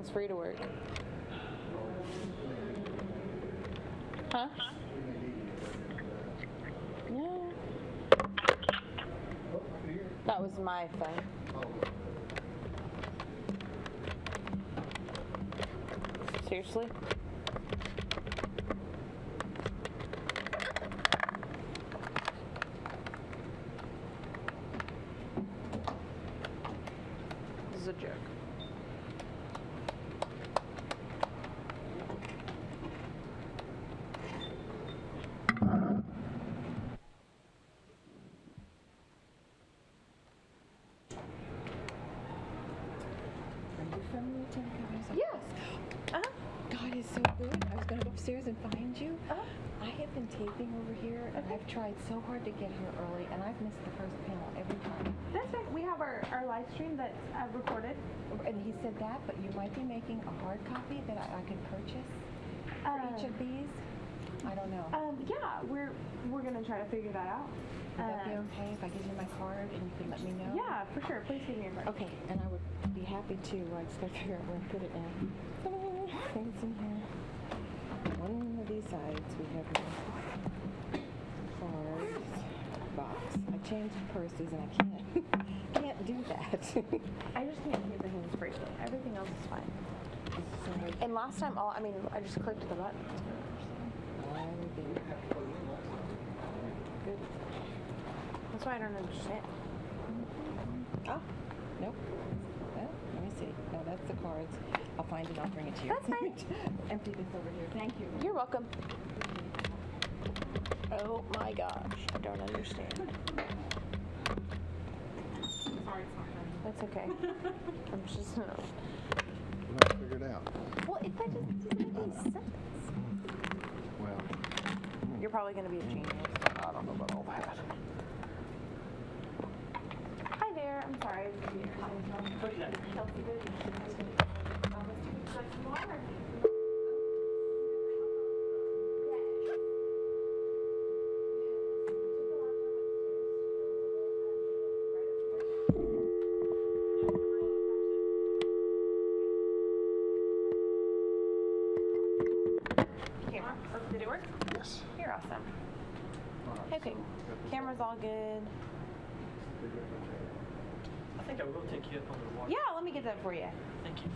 everything's free to work. Huh? No. That was my phone. Seriously? This is a joke. Yes. God is so good. I was going to go upstairs and find you. I have been taping over here, and I've tried so hard to get here early, and I've missed the first panel every time. That's right. We have our live stream that's recorded. And he said that, but you might be making a hard copy that I could purchase for each of these. I don't know. Yeah, we're gonna try to figure that out. Would that be okay if I give you my card and you can let me know? Yeah, for sure. Please give me your card. Okay, and I would be happy to. I just gotta figure out where to put it now. Things in here. One of these sides we have the cards box. I changed purses and I can't do that. I just can't hear the hands free. Everything else is fine. And last time, I just clicked the button. Good. That's why I don't understand. Oh, nope. Well, let me see. No, that's the cards. I'll find it. I'll bring it to you. That's fine. Empty this over here. Thank you. You're welcome. Oh my gosh, I don't understand. Sorry, That's okay. I'm just We'll have to figure it out. Well, if that just doesn't make any sense. Well, You're probably going to be a genius. I don't know about all that. Hi there. I'm sorry. Camera. Did it work? Yes. You're awesome. Okay. Camera's all good. I think I will take you up on the water. Yeah, let me get that for you. Thank you.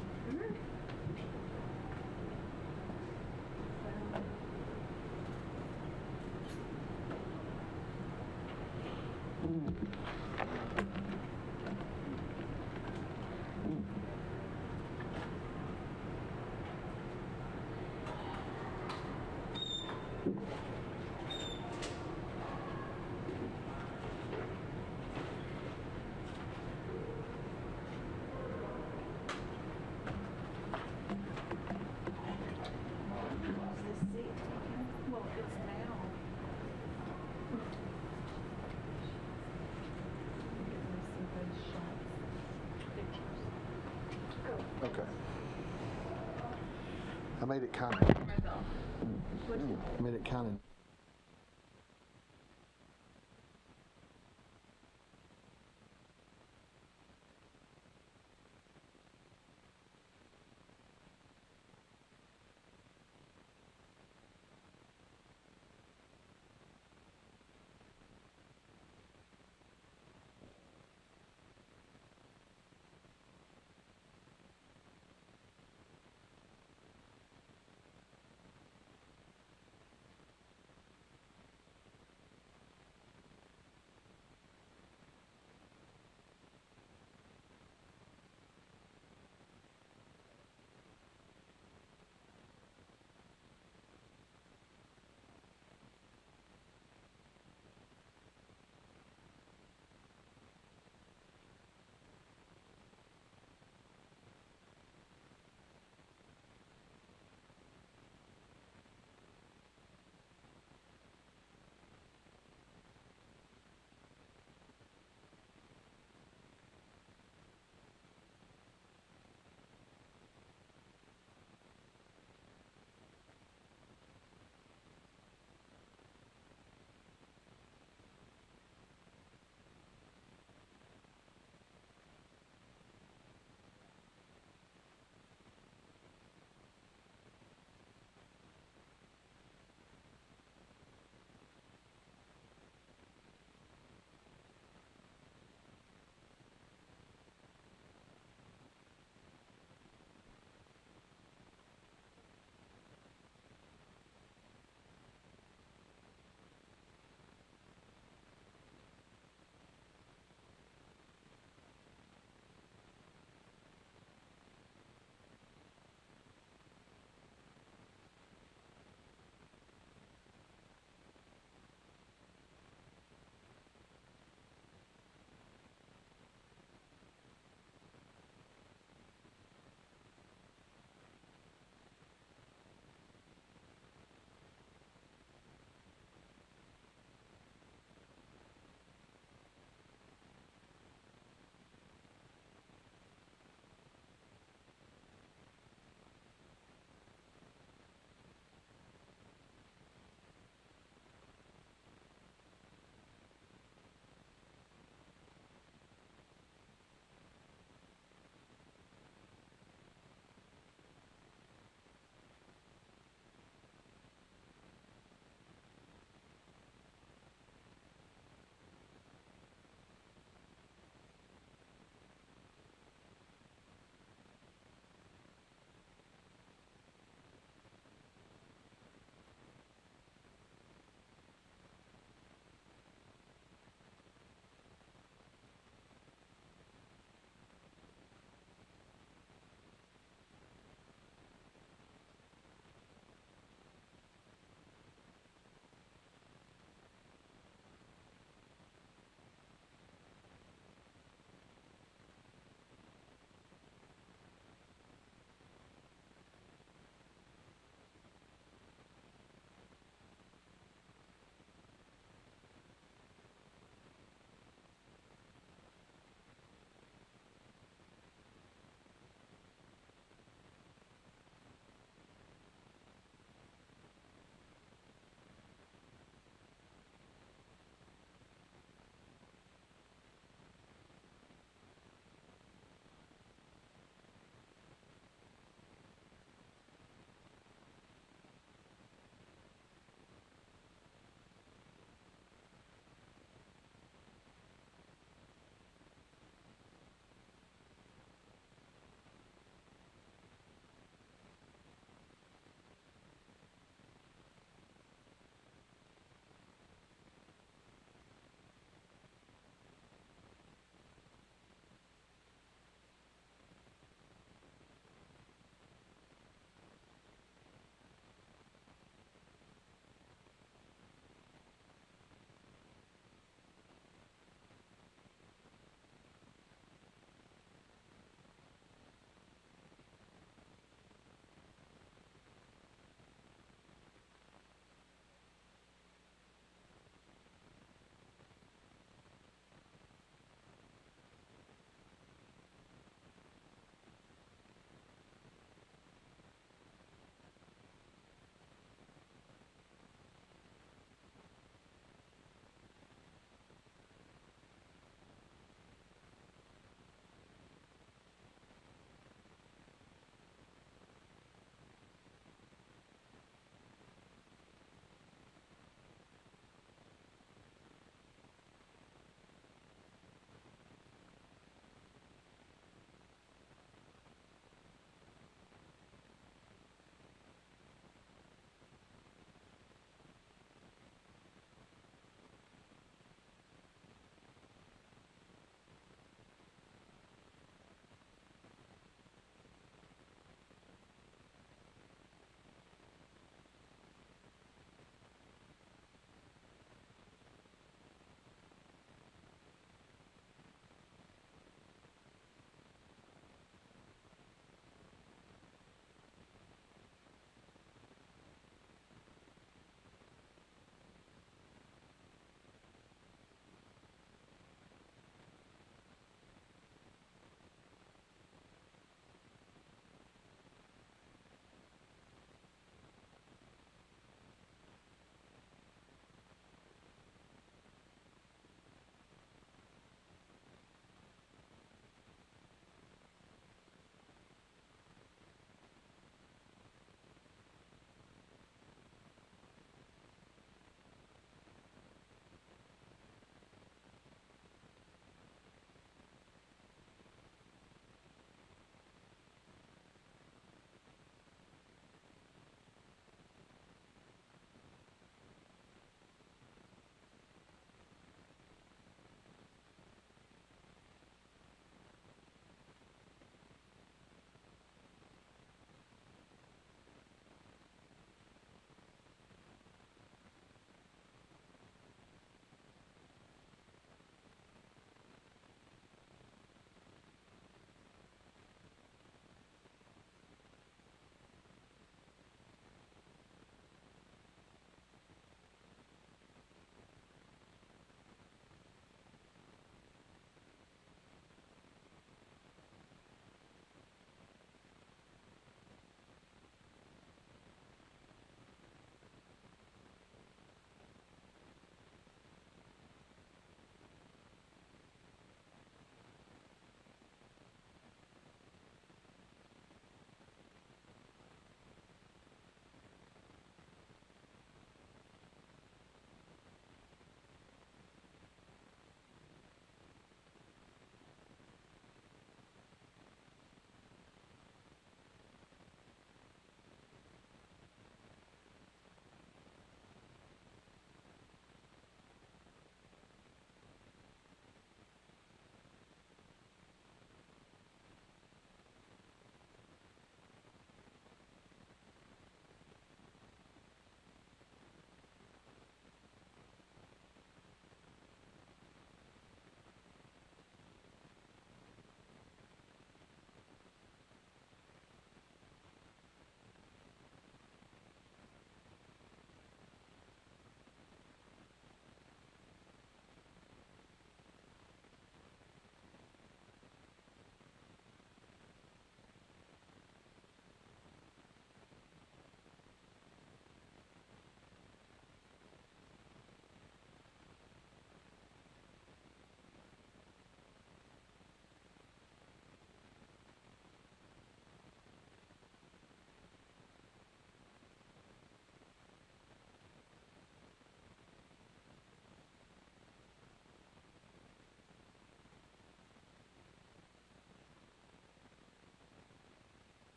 Okay. I made it kind of. I made it kind of.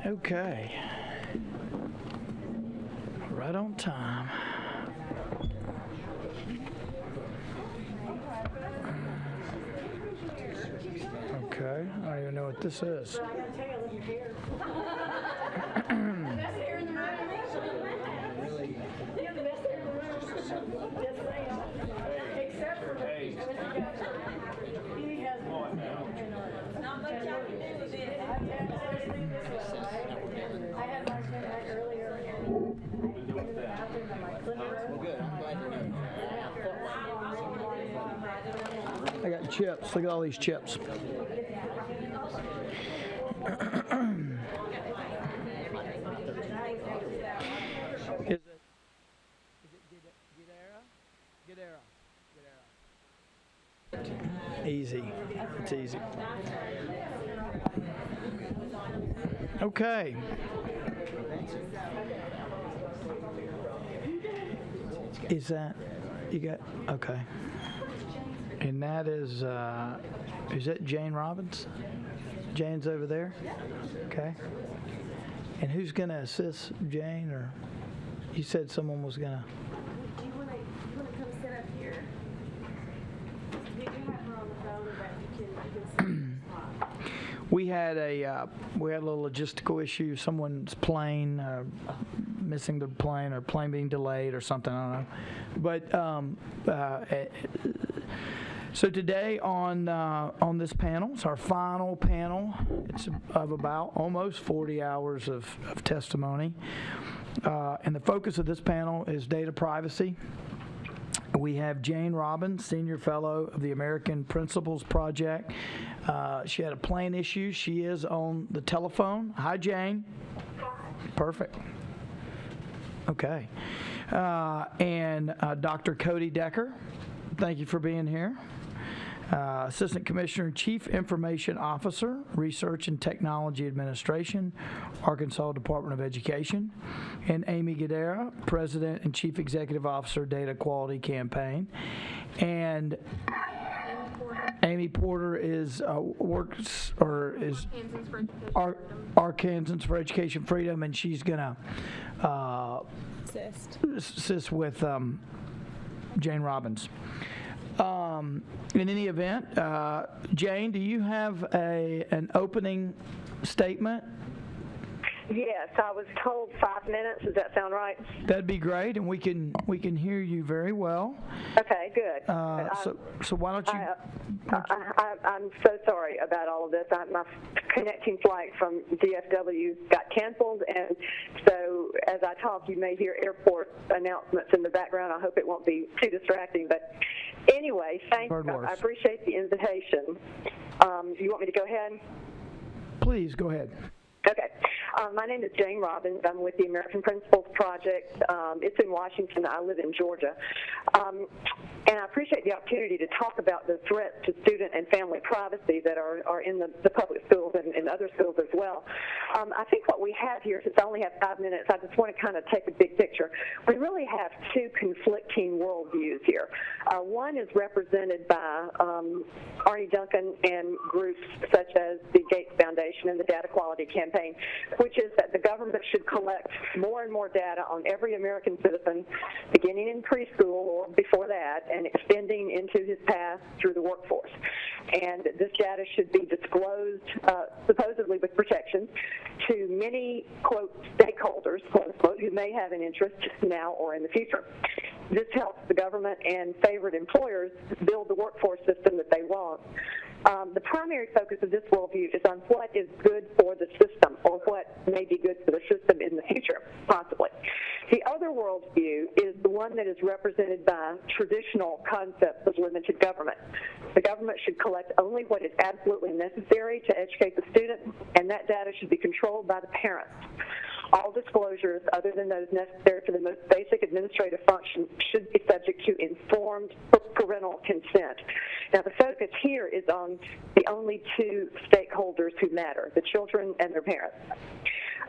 Okay. Right on time. Okay, I don't even know what this is. I got chips. Look at all these chips. Is it Guiderra? Easy. It's easy. Okay. Is that, you got, okay. And that is that Jane Robbins? Jane's over there? Okay. And who's going to assist Jane, or you said someone was going to? Do you want to come sit up here? We do have her on the phone, but you can sit. We had a little logistical issue. Someone's plane missing the plane, or plane being delayed, or something. I don't know. But so today on this panel, it's our final panel. It's of about almost 40 hours of testimony, and the focus of this panel is data privacy. We have Jane Robbins, Senior Fellow of the American Principles Project. She had a plane issue. She is on the telephone. Hi, Jane. Perfect. Okay. And Dr. Cody Decker, thank you for being here. Assistant Commissioner and Chief Information Officer, Research and Technology Administration, Arkansas Department of Education, and Aimee Guiderra, President and Chief Executive Officer, Data Quality Campaign, and Aimee Porter is Arkansans for Education Freedom, and she's gonna assist with Jane Robbins. In any event, Jane, do you have an opening statement? Yes, I was told 5 minutes. Does that sound right? That'd be great, and we can hear you very well. Okay, good. So why don't you? I'm so sorry about all of this. My connecting flight from DFW got canceled, and so as I talk, you may hear airport announcements in the background. I hope it won't be too distracting. But anyway, thank you. I appreciate the invitation. You want me to go ahead? Please go ahead. Okay. My name is Jane Robbins. I'm with the American Principles Project. It's in Washington. I live in Georgia. And I appreciate the opportunity to talk about the threats to student and family privacy that are in the public schools and other schools as well. I think what we have here, since I only have 5 minutes, I just want to kind of take a big picture. We really have two conflicting worldviews here. One is represented by Arne Duncan and groups such as the Gates Foundation and the Data Quality Campaign, which is that the government should collect more and more data on every American citizen, beginning in preschool or before that, and extending into his path through the workforce. And this data should be disclosed, supposedly with protections, to many, quote, stakeholders, quote unquote, who may have an interest now or in the future. This helps the government and favored employers build the workforce system that they want. The primary focus of this worldview is on what is good for the system, or what may be good for the system in the future, possibly. The other worldview is the one that is represented by traditional concepts of limited government. The government should collect only what is absolutely necessary to educate the student, and that data should be controlled by the parents. All disclosures other than those necessary for the most basic administrative function should be subject to informed parental consent. Now, the focus here is on the only two stakeholders who matter, the children and their parents.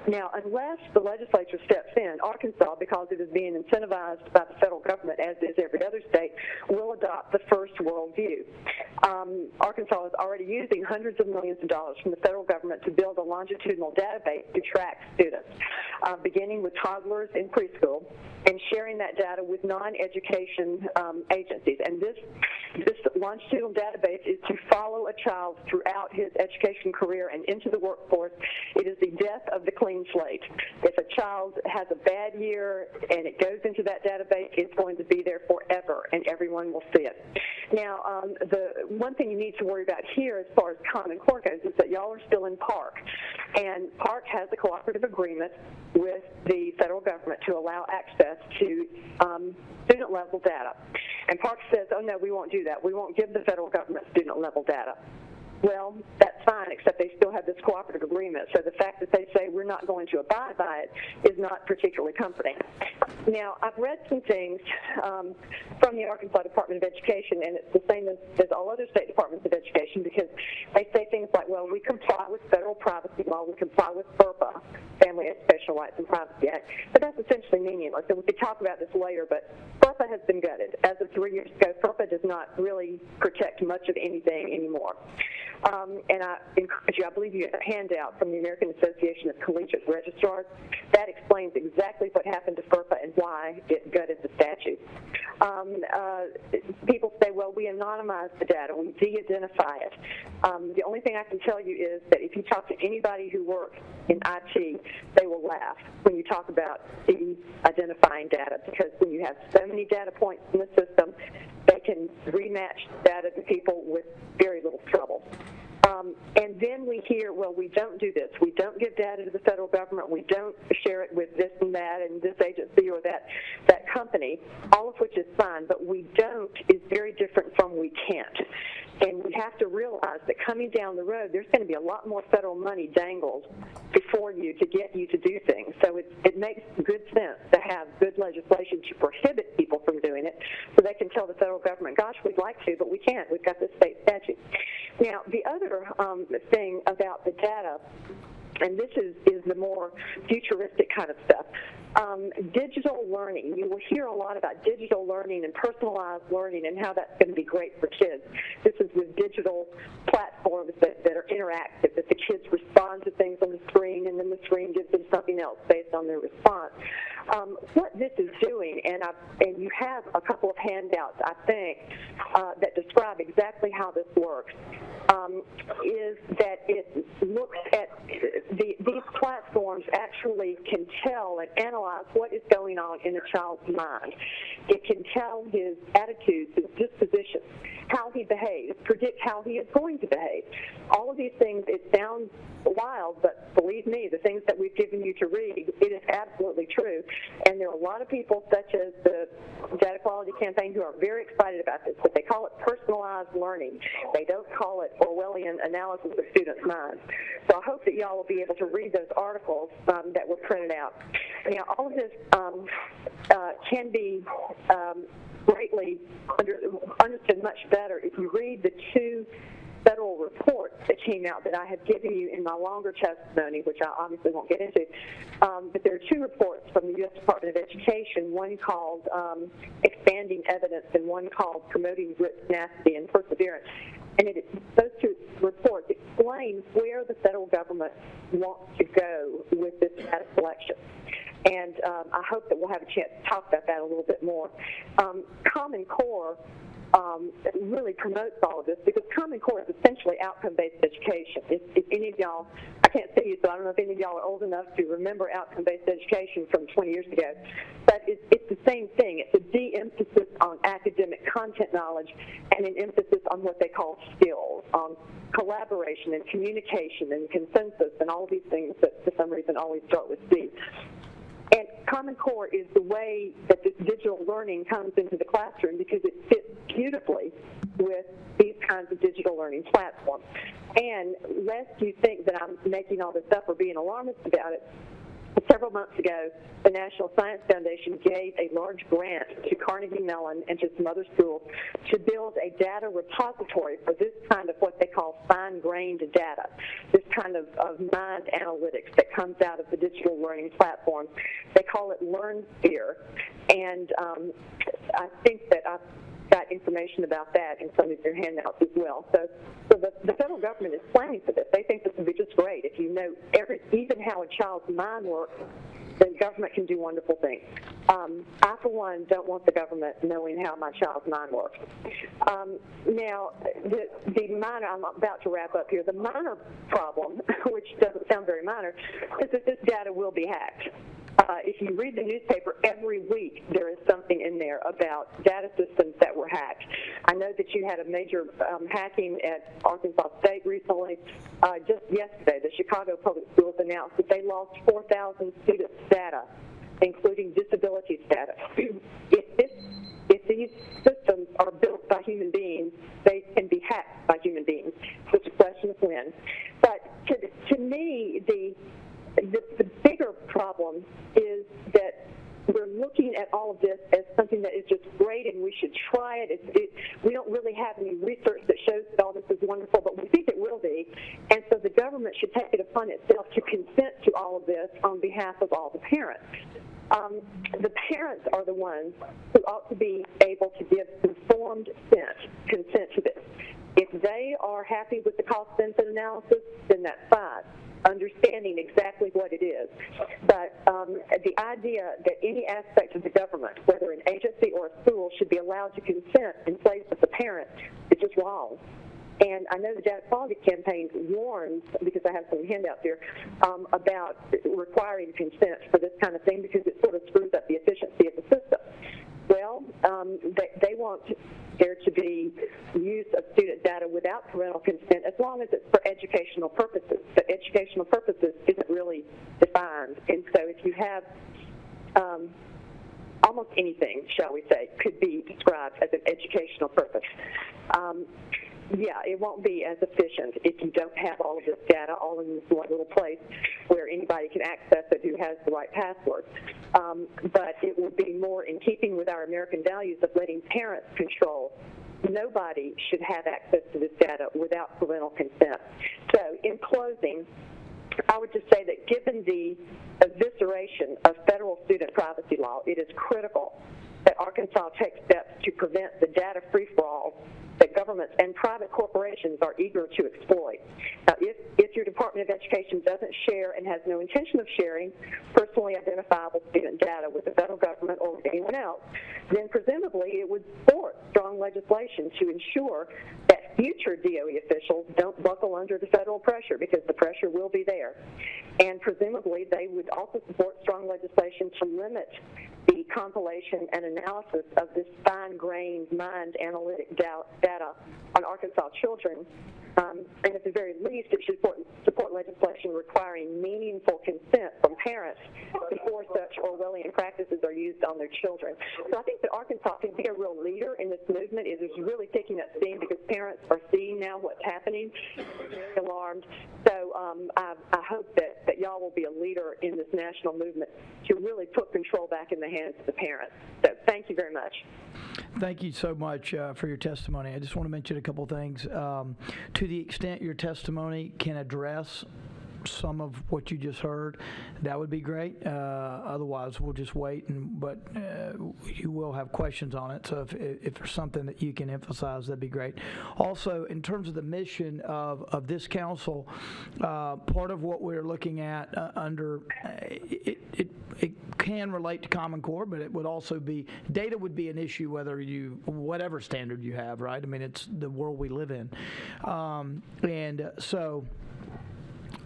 Now, unless the legislature steps in, Arkansas, because it is being incentivized by the federal government, as is every other state, will adopt the first world view. Arkansas is already using hundreds of millions of dollars from the federal government to build a longitudinal database to track students, beginning with toddlers in preschool and sharing that data with non-education agencies. And this longitudinal database is to follow a child throughout his education career and into the workforce. It is the death of the clean slate. If a child has a bad year and it goes into that database, it's going to be there forever, and everyone will see it. Now, the one thing you need to worry about here as far as Common Core goes is that y'all are still in PARC, and PARC has a cooperative agreement with the federal government to allow access to student-level data. And PARC says, oh, no, we won't do that. We won't give the federal government student-level data. Well, that's fine, except they still have this cooperative agreement. So the fact that they say we're not going to abide by it is not particularly comforting. Now, I've read some things from the Arkansas Department of Education, and it's the same as all other state departments of education, because they say things like, well, we comply with federal privacy law, we comply with FERPA, Family Educational Rights and Privacy Act, but that's essentially meaningless. And we could talk about this later, but FERPA has been gutted. As of 3 years ago, FERPA does not really protect much of anything anymore. And I encourage you, I believe you have a handout from the American Association of Collegiate Registrars. That explains exactly what happened to FERPA and why it gutted the statute. People say, well, we anonymize the data, we de-identify it. The only thing I can tell you is that if you talk to anybody who works in IT, they will laugh when you talk about de-identifying data, because when you have so many data points in the system, they can rematch data to people with very little trouble. And then we hear, well, we don't do this. We don't give data to the federal government. We don't share it with this and that and this agency or that company, all of which is fine. But we don't is very different from we can't. And we have to realize that coming down the road, there's going to be a lot more federal money dangled before you to get you to do things. So it makes good sense to have good legislation to prohibit people from doing it, so they can tell the federal government, gosh, we'd like to, but we can't. We've got this state statute. Now, the other thing about the data, and this is the more futuristic kind of stuff, digital learning. You will hear a lot about digital learning and personalized learning and how that's going to be great for kids. This is with digital platforms that are interactive, that the kids respond to things on the screen, and then the screen gives them something else based on their response. What this is doing, and you have a couple of handouts, I think, that describe exactly how this works, is that it looks at these platforms actually can tell and analyze what is going on in a child's mind. It can tell his attitudes, his dispositions, how he behaves, predict how he is going to behave. All of these things, it sounds wild, but believe me, the things that we've given you to read, it is absolutely true. And there are a lot of people, such as the Data Quality Campaign, who are very excited about this, but they call it personalized learning. They don't call it Orwellian analysis of students' minds. So I hope that y'all will be able to read those articles that were printed out. Now, all of this can be greatly understood much better if you read the two federal reports that came out that I have given you in my longer testimony, which I obviously won't get into. But there are two reports from the U.S. Department of Education, one called Expanding Evidence and one called Promoting Grit, Tenacity, and Perseverance. And those two reports explain where the federal government wants to go with this data collection. And I hope that we'll have a chance to talk about that a little bit more. Common Core really promotes all of this, because Common Core is essentially outcome-based education. If any of y'all, I can't see you, so I don't know if any of y'all are old enough to remember outcome-based education from 20 years ago, but it's the same thing. It's a de-emphasis on academic content knowledge and an emphasis on what they call skills, on collaboration and communication and consensus and all of these things that for some reason always start with C. And Common Core is the way that this digital learning comes into the classroom, because it fits beautifully with these kinds of digital learning platforms. And lest you think that I'm making all this up or being alarmist about it, Several months ago, the National Science Foundation gave a large grant to Carnegie Mellon and to some other schools to build a data repository for this kind of what they call fine-grained data, this kind of mind analytics that comes out of the digital learning platform. They call it LearnSphere, and I think that I've got information about that in some of your handouts as well. So the federal government is planning for this. They think this would be just great. If you know even how a child's mind works, the government can do wonderful things. I, for one, don't want the government knowing how my child's mind works. Now, the minor, I'm about to wrap up here, the minor problem, which doesn't sound very minor, is that this data will be hacked. If you read the newspaper every week, there is something in there about data systems that were hacked. I know that you had a major hacking at Arkansas State recently. Just yesterday, the Chicago Public Schools announced that they lost 4,000 students' data, including disability status. If these systems are built by human beings, they can be hacked by human beings. So it's a question of when. But to me, the bigger problem is that we're looking at all of this as something that is just great and we should try it. We don't really have any research that shows that all this is wonderful, but we think it will be. And so the government should take it upon itself to consent to all of this on behalf of all the parents. The parents are the ones who ought to be able to give informed consent to this. If they are happy with the cost-benefit analysis, then that's fine, understanding exactly what it is. But the idea that any aspect of the government, whether an agency or a school, should be allowed to consent in place of the parent is just wrong. And I know the Data Quality Campaign warns, because I have some handouts here, about requiring consent for this kind of thing because it sort of screws up the efficiency of the system. Well, they want there to be use of student data without parental consent as long as it's for educational purposes. But educational purposes isn't really defined. And so if you have almost anything, shall we say, could be described as an educational purpose. Yeah, it won't be as efficient if you don't have all of this data all in this one little place where anybody can access it who has the right password. But it will be more in keeping with our American values of letting parents control. Nobody should have access to this data without parental consent. So in closing, I would just say that given the evisceration of federal student privacy law, it is critical that Arkansas take steps to prevent the data free-for-all that governments and private corporations are eager to exploit. Now, if your Department of Education doesn't share and has no intention of sharing personally identifiable student data with the federal government or with anyone else, then presumably it would support strong legislation to ensure that future DOE officials don't buckle under the federal pressure, because the pressure will be there. And presumably they would also support strong legislation to limit the compilation and analysis of this fine-grained mind analytic data on Arkansas children. And at the very least, it should support legislation requiring meaningful consent from parents before such Orwellian practices are used on their children. So I think that Arkansas can be a real leader in this movement. It is really picking up steam because parents are seeing now what's happening. They're very alarmed. So I hope that y'all will be a leader in this national movement to really put control back in the hands of the parents. So thank you very much. Thank you so much for your testimony. I just want to mention a couple things. To the extent your testimony can address some of what you just heard, that would be great. Otherwise, we'll just wait. But you will have questions on it. So if there's something that you can emphasize, that'd be great. Also, in terms of the mission of this council, part of what we're looking at under it can relate to Common Core, but it would also be data would be an issue whatever standard you have, right? I mean, it's the world we live in, and so.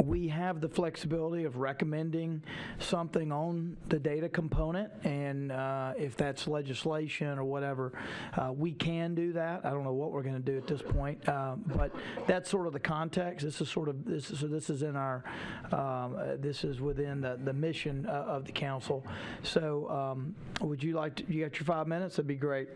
We have the flexibility of recommending something on the data component, and if that's legislation or whatever, we can do that. I don't know what we're going to do at this point, but that's sort of the context. This is in our this is within the mission of the council. So, would you like to? You got your 5 minutes? That'd be great,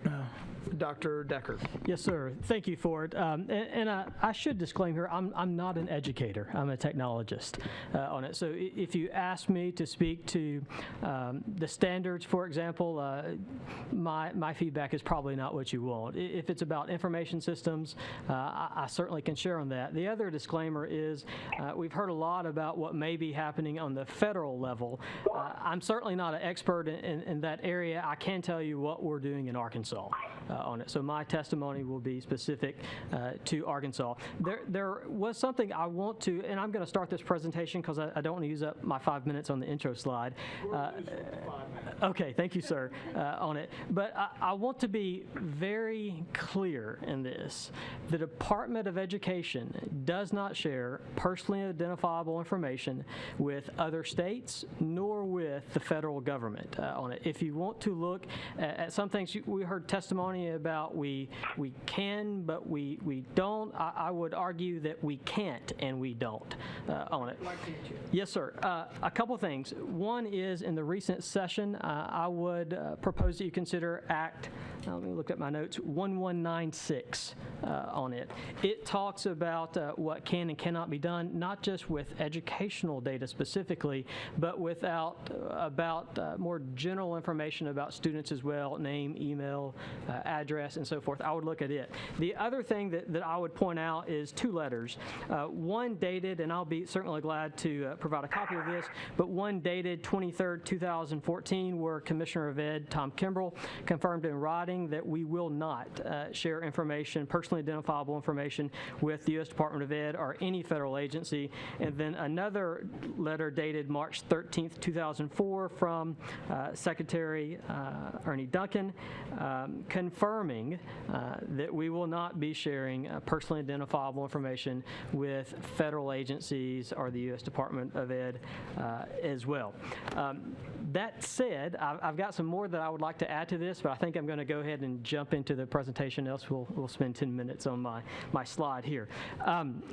Dr. Decker. Yes, sir. Thank you for it. And I should disclaim here, I'm not an educator. I'm a technologist. technologist on it. So if you ask me to speak to the standards, for example, my feedback is probably not what you want. If it's about information systems, I certainly can share on that. The other disclaimer is we've heard a lot about what may be happening on the federal level. I'm certainly not an expert in that area. I can tell you what we're doing in Arkansas on it. So my testimony will be specific to Arkansas. There was something I want to, and I'm going to start this presentation because I don't want to use up my 5 minutes on the intro slide. Okay, thank you, sir, on it. But I want to be very clear in this. The Department of Education does not share personally identifiable information with other states nor with the federal government on it. If you want to look at some things, we heard testimony about we can, but we don't. I would argue that we can't and we don't on it. Yes, sir. A couple things. One is in the recent session, I would propose that you consider Act, let me look at my notes, 1196 on it. It talks about what can and cannot be done, not just with educational data specifically, but about more general information about students as well, name, email, address, and so forth. I would look at it. The other thing that I would point out is two letters. One dated, and I'll be certainly glad to provide a copy of this, but one dated 23rd, 2014, where Commissioner of Ed Tom Kimbrell confirmed in writing that we will not share information, personally identifiable information, with the U.S. Department of Ed or any federal agency. And then another letter dated March 13th, 2004 from Secretary Ernie Duncan confirming that we will not be sharing personally identifiable information with federal agencies or the U.S. Department of Ed as well. That said, I've got some more that I would like to add to this, but I think I'm going to go ahead and jump into the presentation, else we'll spend 10 minutes on my slide here.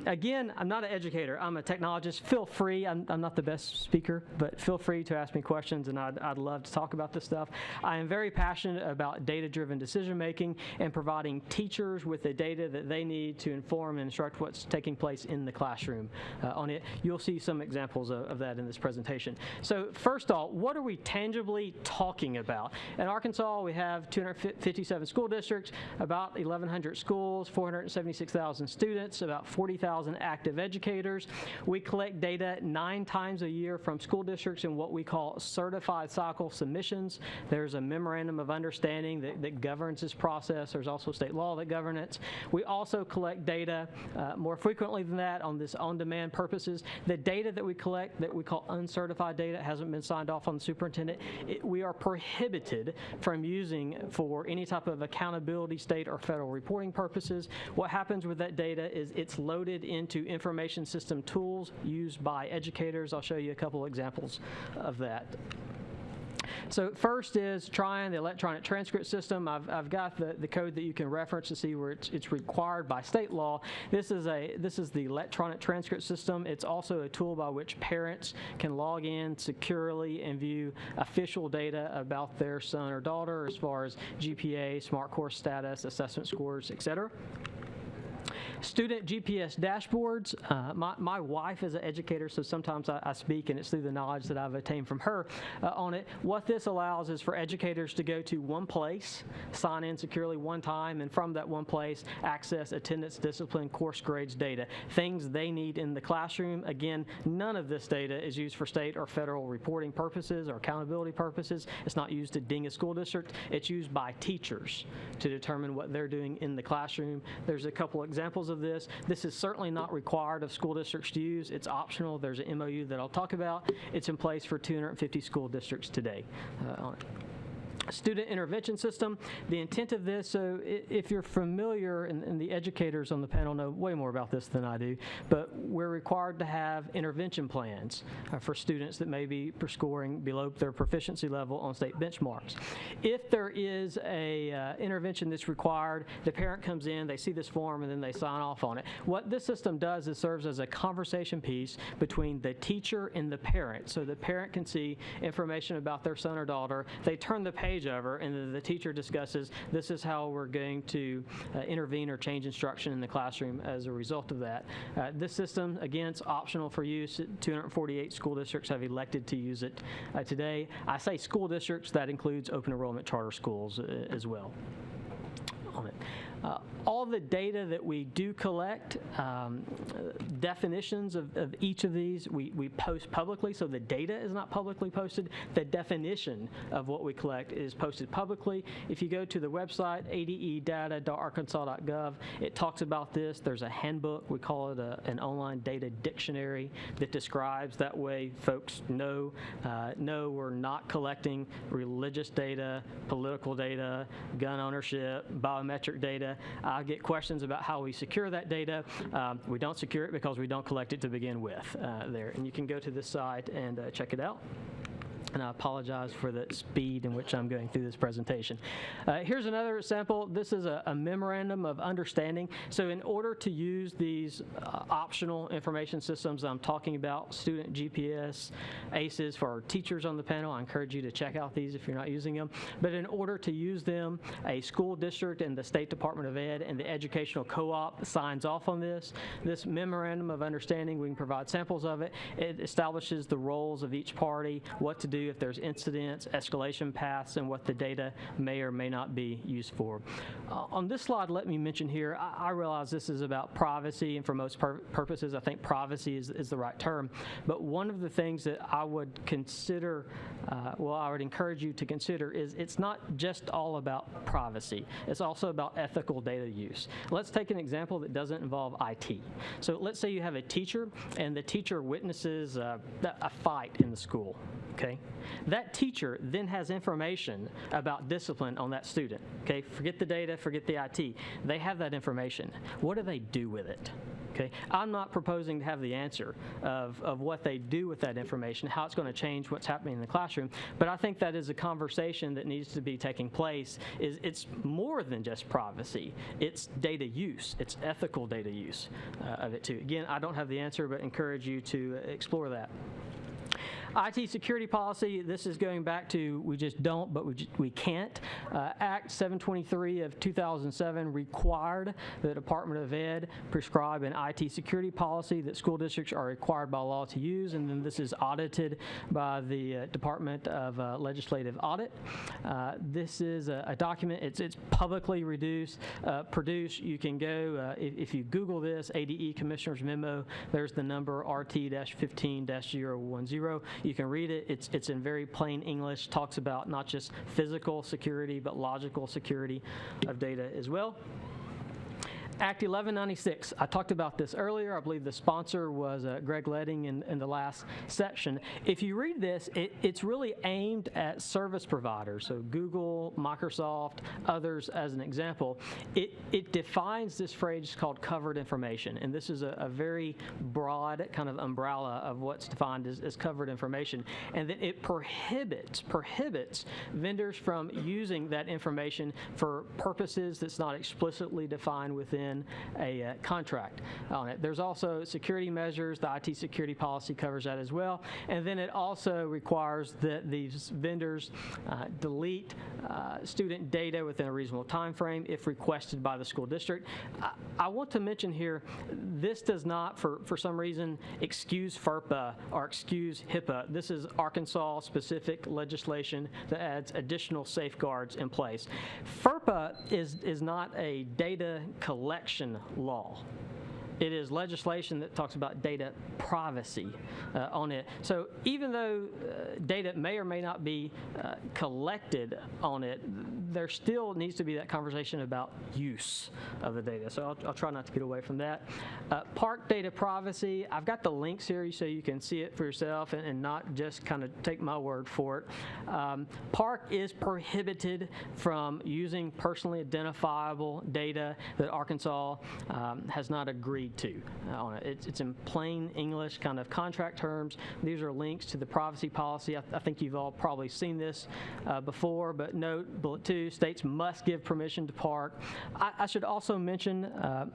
Again, I'm not an educator. I'm a technologist. Feel free. I'm not the best speaker, but feel free to ask me questions, and I'd love to talk about this stuff. I am very passionate about data-driven decision-making and providing teachers with the data that they need to inform and instruct what's taking place in the classroom on it. You'll see some examples of that in this presentation. So first off, what are we tangibly talking about? In Arkansas, we have 257 school districts, about 1,100 schools, 476,000 students, about 40,000 active educators. We collect data 9 times a year from school districts in what we call certified cycle submissions. There's a memorandum of understanding that governs this process. There's also state law that governs it. We also collect data more frequently than that on this on-demand purposes. The data that we collect that we call uncertified data hasn't been signed off on the superintendent. We are prohibited from using for any type of accountability, state or federal reporting purposes. What happens with that data is it's loaded into information system tools used by educators. I'll show you a couple examples of that. So first is trying the electronic transcript system. I've got the code that you can reference to see where it's required by state law. This is the electronic transcript system. It's also a tool by which parents can log in securely and view official data about their son or daughter as far as GPA, SMART course status, assessment scores, etc. Student GPS dashboards. My wife is an educator, so sometimes I speak, and it's through the knowledge that I've attained from her on it. What this allows is for educators to go to one place, sign in securely one time, and from that one place, access attendance, discipline, course grades data, things they need in the classroom. Again, none of this data is used for state or federal reporting purposes or accountability purposes. It's not used to ding a school district. It's used by teachers to determine what they're doing in the classroom. There's a couple examples of this. This is certainly not required of school districts to use. It's optional. There's an MOU that I'll talk about. It's in place for 250 school districts today on it. Student intervention system. The intent of this, so if you're familiar, and the educators on the panel know way more about this than I do, but we're required to have intervention plans for students that may be scoring below their proficiency level on state benchmarks. If there is a intervention that's required, the parent comes in, they see this form, and then they sign off on it. What this system does is serves as a conversation piece between the teacher and the parent, so the parent can see information about their son or daughter. They turn the page page over, and then the teacher discusses this is how we're going to intervene or change instruction in the classroom as a result of that. This system, again, it's optional for use. 248 school districts have elected to use it today. I say school districts, that includes open enrollment charter schools as well on it. All the data that we do collect, definitions of each of these, we post publicly, so the data is not publicly posted. The definition of what we collect is posted publicly. If you go to the website, adedata.arkansas.gov, it talks about this. There's a handbook, we call it an online data dictionary, that describes, that way folks know we're not collecting religious data, political data, gun ownership, biometric data. I get questions about how we secure that data. We don't secure it because we don't collect it to begin with there. And you can go to this site and check it out. And I apologize for the speed in which I'm going through this presentation. Here's another sample. This is a memorandum of understanding. So in order to use these optional information systems I'm talking about, student GPS, ACEs, for our teachers on the panel, I encourage you to check out these if you're not using them. But in order to use them, a school district and the State Department of Ed and the educational co-op signs off on this. This memorandum of understanding, we can provide samples of it. It establishes the roles of each party, what to do if there's incidents, escalation paths, and what the data may or may not be used for. On this slide, let me mention here, I realize this is about privacy, and for most purposes, I think privacy is the right term. But one of the things that I would consider, I would encourage you to consider, is it's not just all about privacy. It's also about ethical data use. Let's take an example that doesn't involve IT. So let's say you have a teacher, and the teacher witnesses a fight in the school. Okay, that teacher then has information about discipline on that student. Okay, forget the data, forget the IT. They have that information. What do they do with it? Okay, I'm not proposing to have the answer of what they do with that information, how it's going to change what's happening in the classroom, but I think that is a conversation that needs to be taking place. It's more than just privacy. It's data use. It's ethical data use of it too. Again, I don't have the answer, but encourage you to explore that. IT security policy, this is going back to we just don't, but we can't. Act 723 of 2007 required the Department of Ed prescribe an IT security policy that school districts are required by law to use, and then this is audited by the Department of Legislative Audit. This is a document, it's publicly produced. You can go, if you Google this, ADE Commissioner's Memo, there's the number RT-15-010. You can read it. It's in very plain English. Talks about not just physical security, but logical security of data as well. Act 1196, I talked about this earlier. I believe the sponsor was Greg Ledding in the last section. If you read this, it's really aimed at service providers, so Google, Microsoft, others as an example. It defines this phrase called covered information, and this is a very broad kind of umbrella of what's defined as covered information, and then it prohibits vendors from using that information for purposes that's not explicitly defined within a contract on it. There's also security measures. The IT security policy covers that as well. And then it also requires that these vendors delete student data within a reasonable time frame if requested by the school district. I want to mention here, this does not, for some reason, excuse FERPA or excuse HIPAA. This is Arkansas-specific legislation that adds additional safeguards in place. FERPA is not a data collection law. It is legislation that talks about data privacy on it. So even though data may or may not be collected on it, there still needs to be that conversation about use of the data. So I'll try not to get away from that. Park data privacy, I've got the links here so you can see it for yourself and not just kind of take my word for it. Park is prohibited from using personally identifiable data that Arkansas has not agreed read to on it. It's in plain English kind of contract terms. These are links to the privacy policy. I think you've all probably seen this before, but note, bullet 2, states must give permission to park. I should also mention,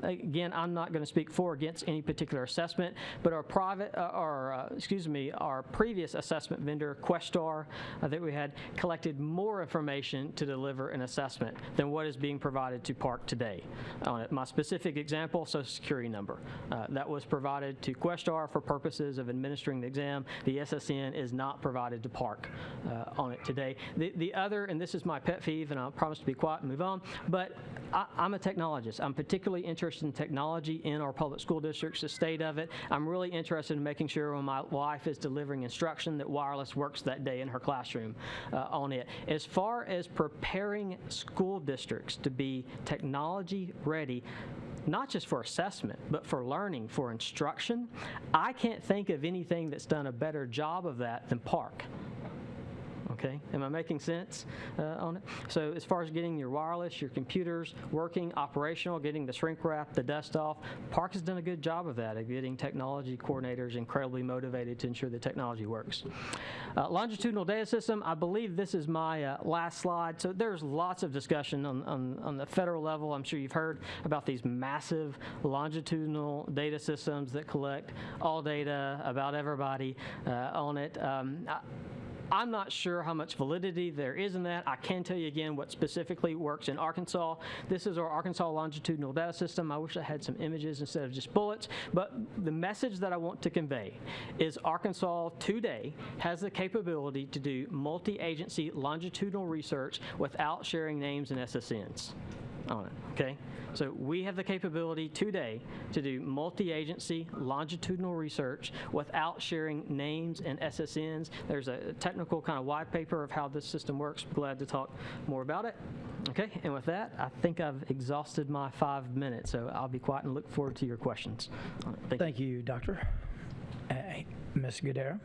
again, I'm not going to speak for or against any particular assessment, but our previous assessment vendor, Questar, that we had, collected more information to deliver an assessment than what is being provided to park today. On it, my specific example, Social Security number. That was provided to Questar for purposes of administering the exam. The SSN is not provided to park on it today. The other, and this is my pet peeve, and I'll promise to be quiet and move on, but I'm a technologist. I'm particularly interested in technology in our public school districts, the state of it. I'm really interested in making sure when my wife is delivering instruction that wireless works that day in her classroom on it. As far as preparing school districts to be technology ready, not just for assessment, but for learning, for instruction, I can't think of anything that's done a better job of that than Park. Okay, am I making sense on it? So as far as getting your wireless, your computers working, operational, getting the shrink wrap, the dust off, Park has done a good job of that, of getting technology coordinators incredibly motivated to ensure the technology works. Longitudinal data system, I believe this is my last slide. So there's lots of discussion on the federal level. I'm sure you've heard about these massive longitudinal data systems that collect all data about everybody on it. I'm not sure how much validity there is in that. I can tell you again what specifically works in Arkansas. This is our Arkansas longitudinal data system. I wish I had some images instead of just bullets, but the message that I want to convey is Arkansas today has the capability to do multi-agency longitudinal research without sharing names and SSNs on it, okay? So we have the capability today to do multi-agency longitudinal research without sharing names and SSNs. There's a technical kind of white paper of how this system works. Glad to talk more about it. Okay, and with that, I think I've exhausted my 5 minutes, so I'll be quiet and look forward to your questions. Thank you, Doctor. Ms. Guiderra.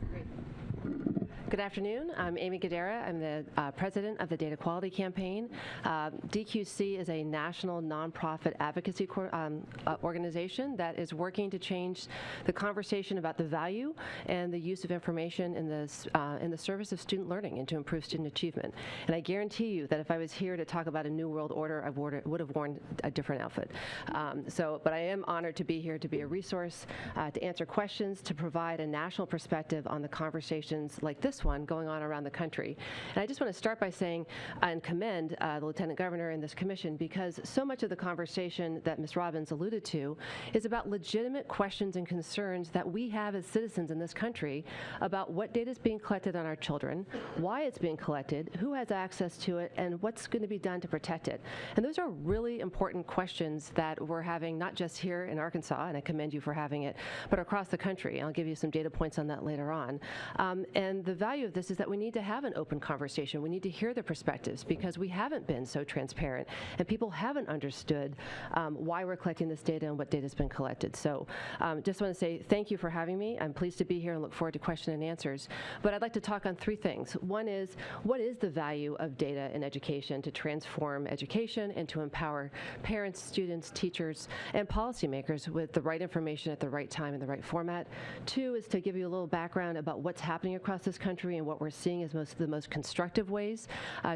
Good afternoon. I'm Aimee Guiderra. I'm the president of the Data Quality Campaign. DQC is a national nonprofit advocacy organization that is working to change the conversation about the value and the use of information in the service of student learning and to improve student achievement. And I guarantee you that if I was here to talk about a new world order, I would have worn a different outfit. But I am honored to be here to be a resource, to answer questions, to provide a national perspective on the conversations like this one going on around the country. And I just want to start by saying and commend the Lieutenant Governor and this commission, because so much of the conversation that Ms. Robbins alluded to is about legitimate questions and concerns that we have as citizens in this country about what data is being collected on our children, why it's being collected, who has access to it, and what's going to be done to protect it. And those are really important questions that we're having not just here in Arkansas, and I commend you for having it, but across the country. And I'll give you some data points on that later on. And the value of this is that we need to have an open conversation. We need to hear the perspectives because we haven't been so transparent and people haven't understood why we're collecting this data and what data has been collected. So just want to say thank you for having me. I'm pleased to be here and look forward to question and answers. But I'd like to talk on 3 things. One is, what is the value of data in education to transform education and to empower parents, students, teachers, and policymakers with the right information at the right time in the right format? 2 is to give you a little background about what's happening across this country and what we're seeing as the most constructive ways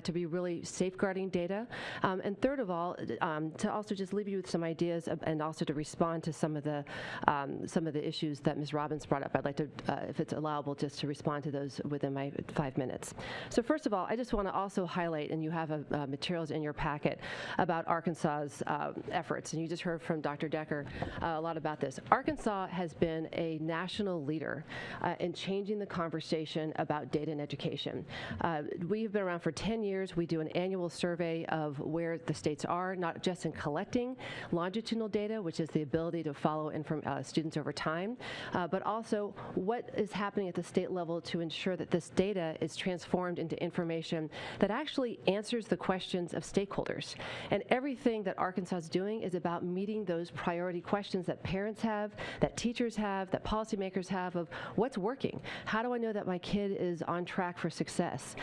to be really safeguarding data. And third of all, to also just leave you with some ideas and also to respond to some of the issues that Ms. Robbins brought up. I'd like to, if it's allowable, just to respond to those within my 5 minutes. So first of all, I just want to also highlight, and you have materials in your packet about Arkansas's efforts, and you just heard from Dr. Decker a lot about this. Arkansas has been a national leader in changing the conversation about data in education. We've been around for 10 years. We do an annual survey of where the states are, not just in collecting longitudinal data, which is the ability to follow students over time, but also what is happening at the state level to ensure that this data is transformed into information that actually answers the questions of stakeholders. And everything that Arkansas is doing is about meeting those priority questions that parents have, that teachers have, that policymakers have of what's working. How do I know that my kid is on track for success?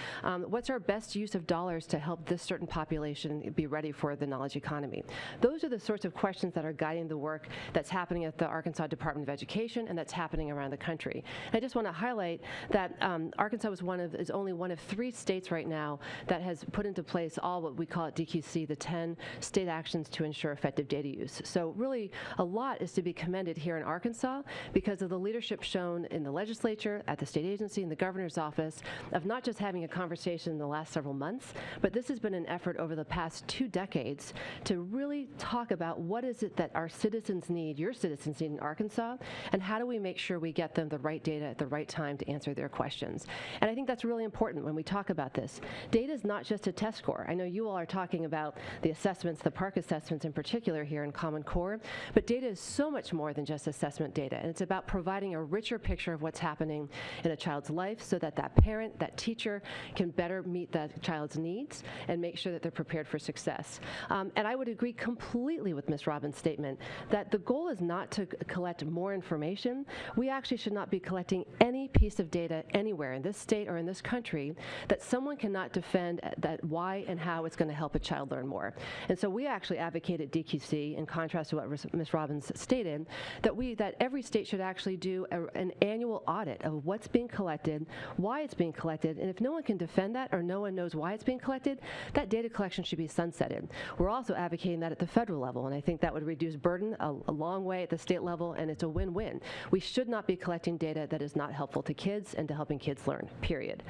What's our best use of dollars to help this certain population be ready for the knowledge economy? Those are the sorts of questions that are guiding the work that's happening at the Arkansas Department of Education and that's happening around the country. And I just want to highlight that Arkansas is only one of 3 states right now that has put into place all what we call at DQC the 10 state actions to ensure effective data use. So really a lot is to be commended here in Arkansas because of the leadership shown in the legislature, at the state agency, in the governor's office of not just having a conversation in the last several months, but this has been an effort over the past 2 decades to really talk about what is it that our citizens need, your citizens need in Arkansas, and how do we make sure we get them the right data at the right time to answer their questions. And I think that's really important when we talk about this. Data is not just a test score. I know you all are talking about the assessments, the PARCC assessments in particular here in Common Core, but data is so much more than just assessment data, and it's about providing a richer picture of what's happening in a child's life so that that parent, that teacher can better meet that child's needs and make sure that they're prepared for success. And I would agree completely with Ms. Robbins' statement that the goal is not to collect more information. We actually should not be collecting any piece of data anywhere in this state or in this country that someone cannot defend that why and how it's going to help a child learn more. And so we actually advocate at DQC, in contrast to what Ms. Robbins stated, that every state should actually do an annual audit of what's being collected, why it's being collected, and if no one can defend that or no one knows why it's being collected, that data collection should be sunsetted. We're also advocating that at the federal level, and I think that would reduce burden a long way at the state level, and it's a win-win. We should not be collecting data that is not helpful to kids and to helping kids learn, period.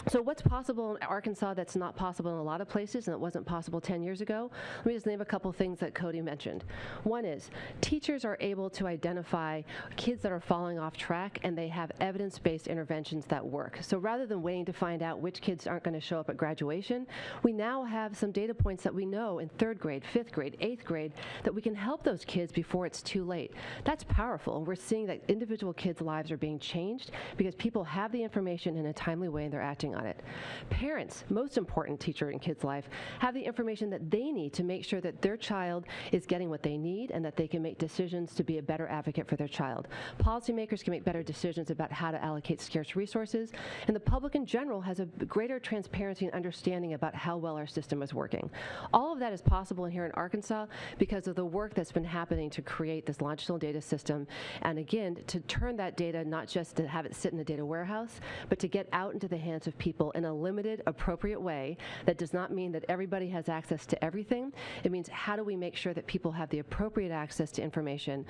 So what's possible in Arkansas that's not possible in a lot of places and it wasn't possible 10 years ago? Let me just name a couple things that Cody mentioned. One is teachers are able to identify kids that are falling off track and they have evidence-based interventions that work. So rather than waiting to find out which kids aren't going to show up at graduation, we now have some data points that we know in 3rd grade, 5th grade, 8th grade that we can help those kids before it's too late. That's powerful. And we're seeing that individual kids' lives are being changed because people have the information in a timely way and they're acting on it. Parents, most important teacher in kids' life, have the information that they need to make sure that their child is getting what they need and that they can make decisions to be a better advocate for their child. Policymakers can make better decisions about how to allocate scarce resources, and the public in general has a greater transparency and understanding about how well our system is working. All of that is possible here in Arkansas because of the work that's been happening to create this longitudinal data system, and again, to turn that data not just to have it sit in a data warehouse, but to get out into the hands of people in a limited, appropriate way. That does not mean that everybody has access to everything. It means how do we make sure that people have the appropriate access to information,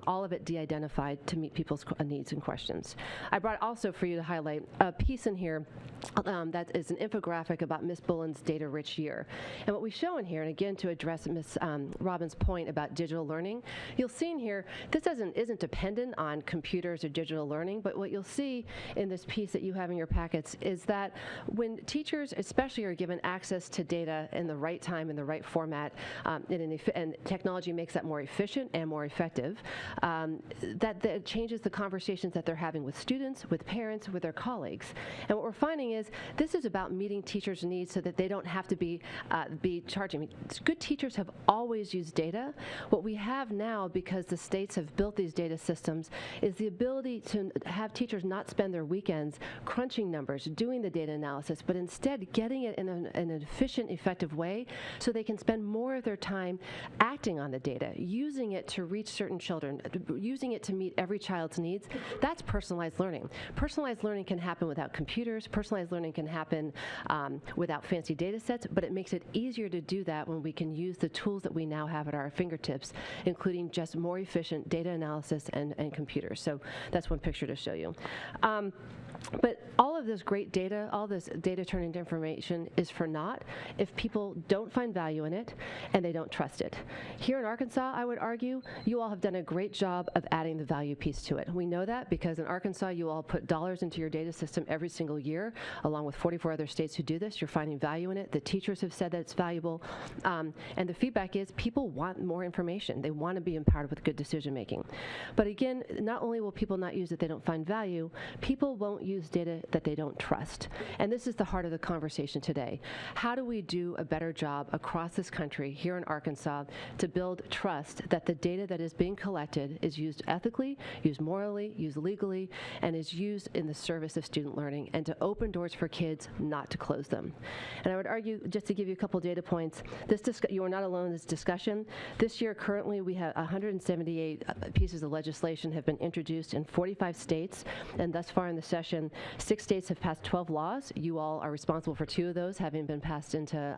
all of it de-identified to meet people's needs and questions. I brought also for you to highlight a piece in here that is an infographic about Ms. Bullen's data-rich year. And what we show in here, and again to address Ms. Robbins' point about digital learning, you'll see in here, this isn't dependent on computers or digital learning, but what you'll see in this piece that you have in your packets is that when teachers especially are given access to data in the right time, in the right format, and technology makes that more efficient and more effective, that changes the conversations that they're having with students, with parents, with their colleagues. And what we're finding is this is about meeting teachers' needs so that they don't have to be charging. Good teachers have always used data. What we have now, because the states have built these data systems, is the ability to have teachers not spend their weekends crunching numbers, doing the data analysis, but instead getting it in an efficient, effective way so they can spend more of their time acting on the data, using it to reach certain children, using it to meet every child's needs. That's personalized learning. Personalized learning can happen without computers. Personalized learning can happen without fancy data sets, but it makes it easier to do that when we can use the tools that we now have at our fingertips, including just more efficient data analysis and computers. So that's one picture to show you. But all of this great data, all this data turned into information is for naught if people don't find value in it and they don't trust it. Here in Arkansas, I would argue, you all have done a great job of adding the value piece to it. We know that because in Arkansas, you all put dollars into your data system every single year, along with 44 other states who do this. You're finding value in it. The teachers have said that it's valuable. And the feedback is people want more information. They want to be empowered with good decision making. But again, not only will people not use it, they don't find value, people won't use data that they don't trust. And this is the heart of the conversation today. How do we do a better job across this country, here in Arkansas, to build trust that the data that is being collected is used ethically, used morally, used legally, and is used in the service of student learning, and to open doors for kids, not to close them. And I would argue, just to give you a couple data points, you are not alone in this discussion. This year, currently, we have 178 pieces of legislation have been introduced in 45 states, and thus far in the session, 6 states have passed 12 laws. You all are responsible for 2 of those, having been passed into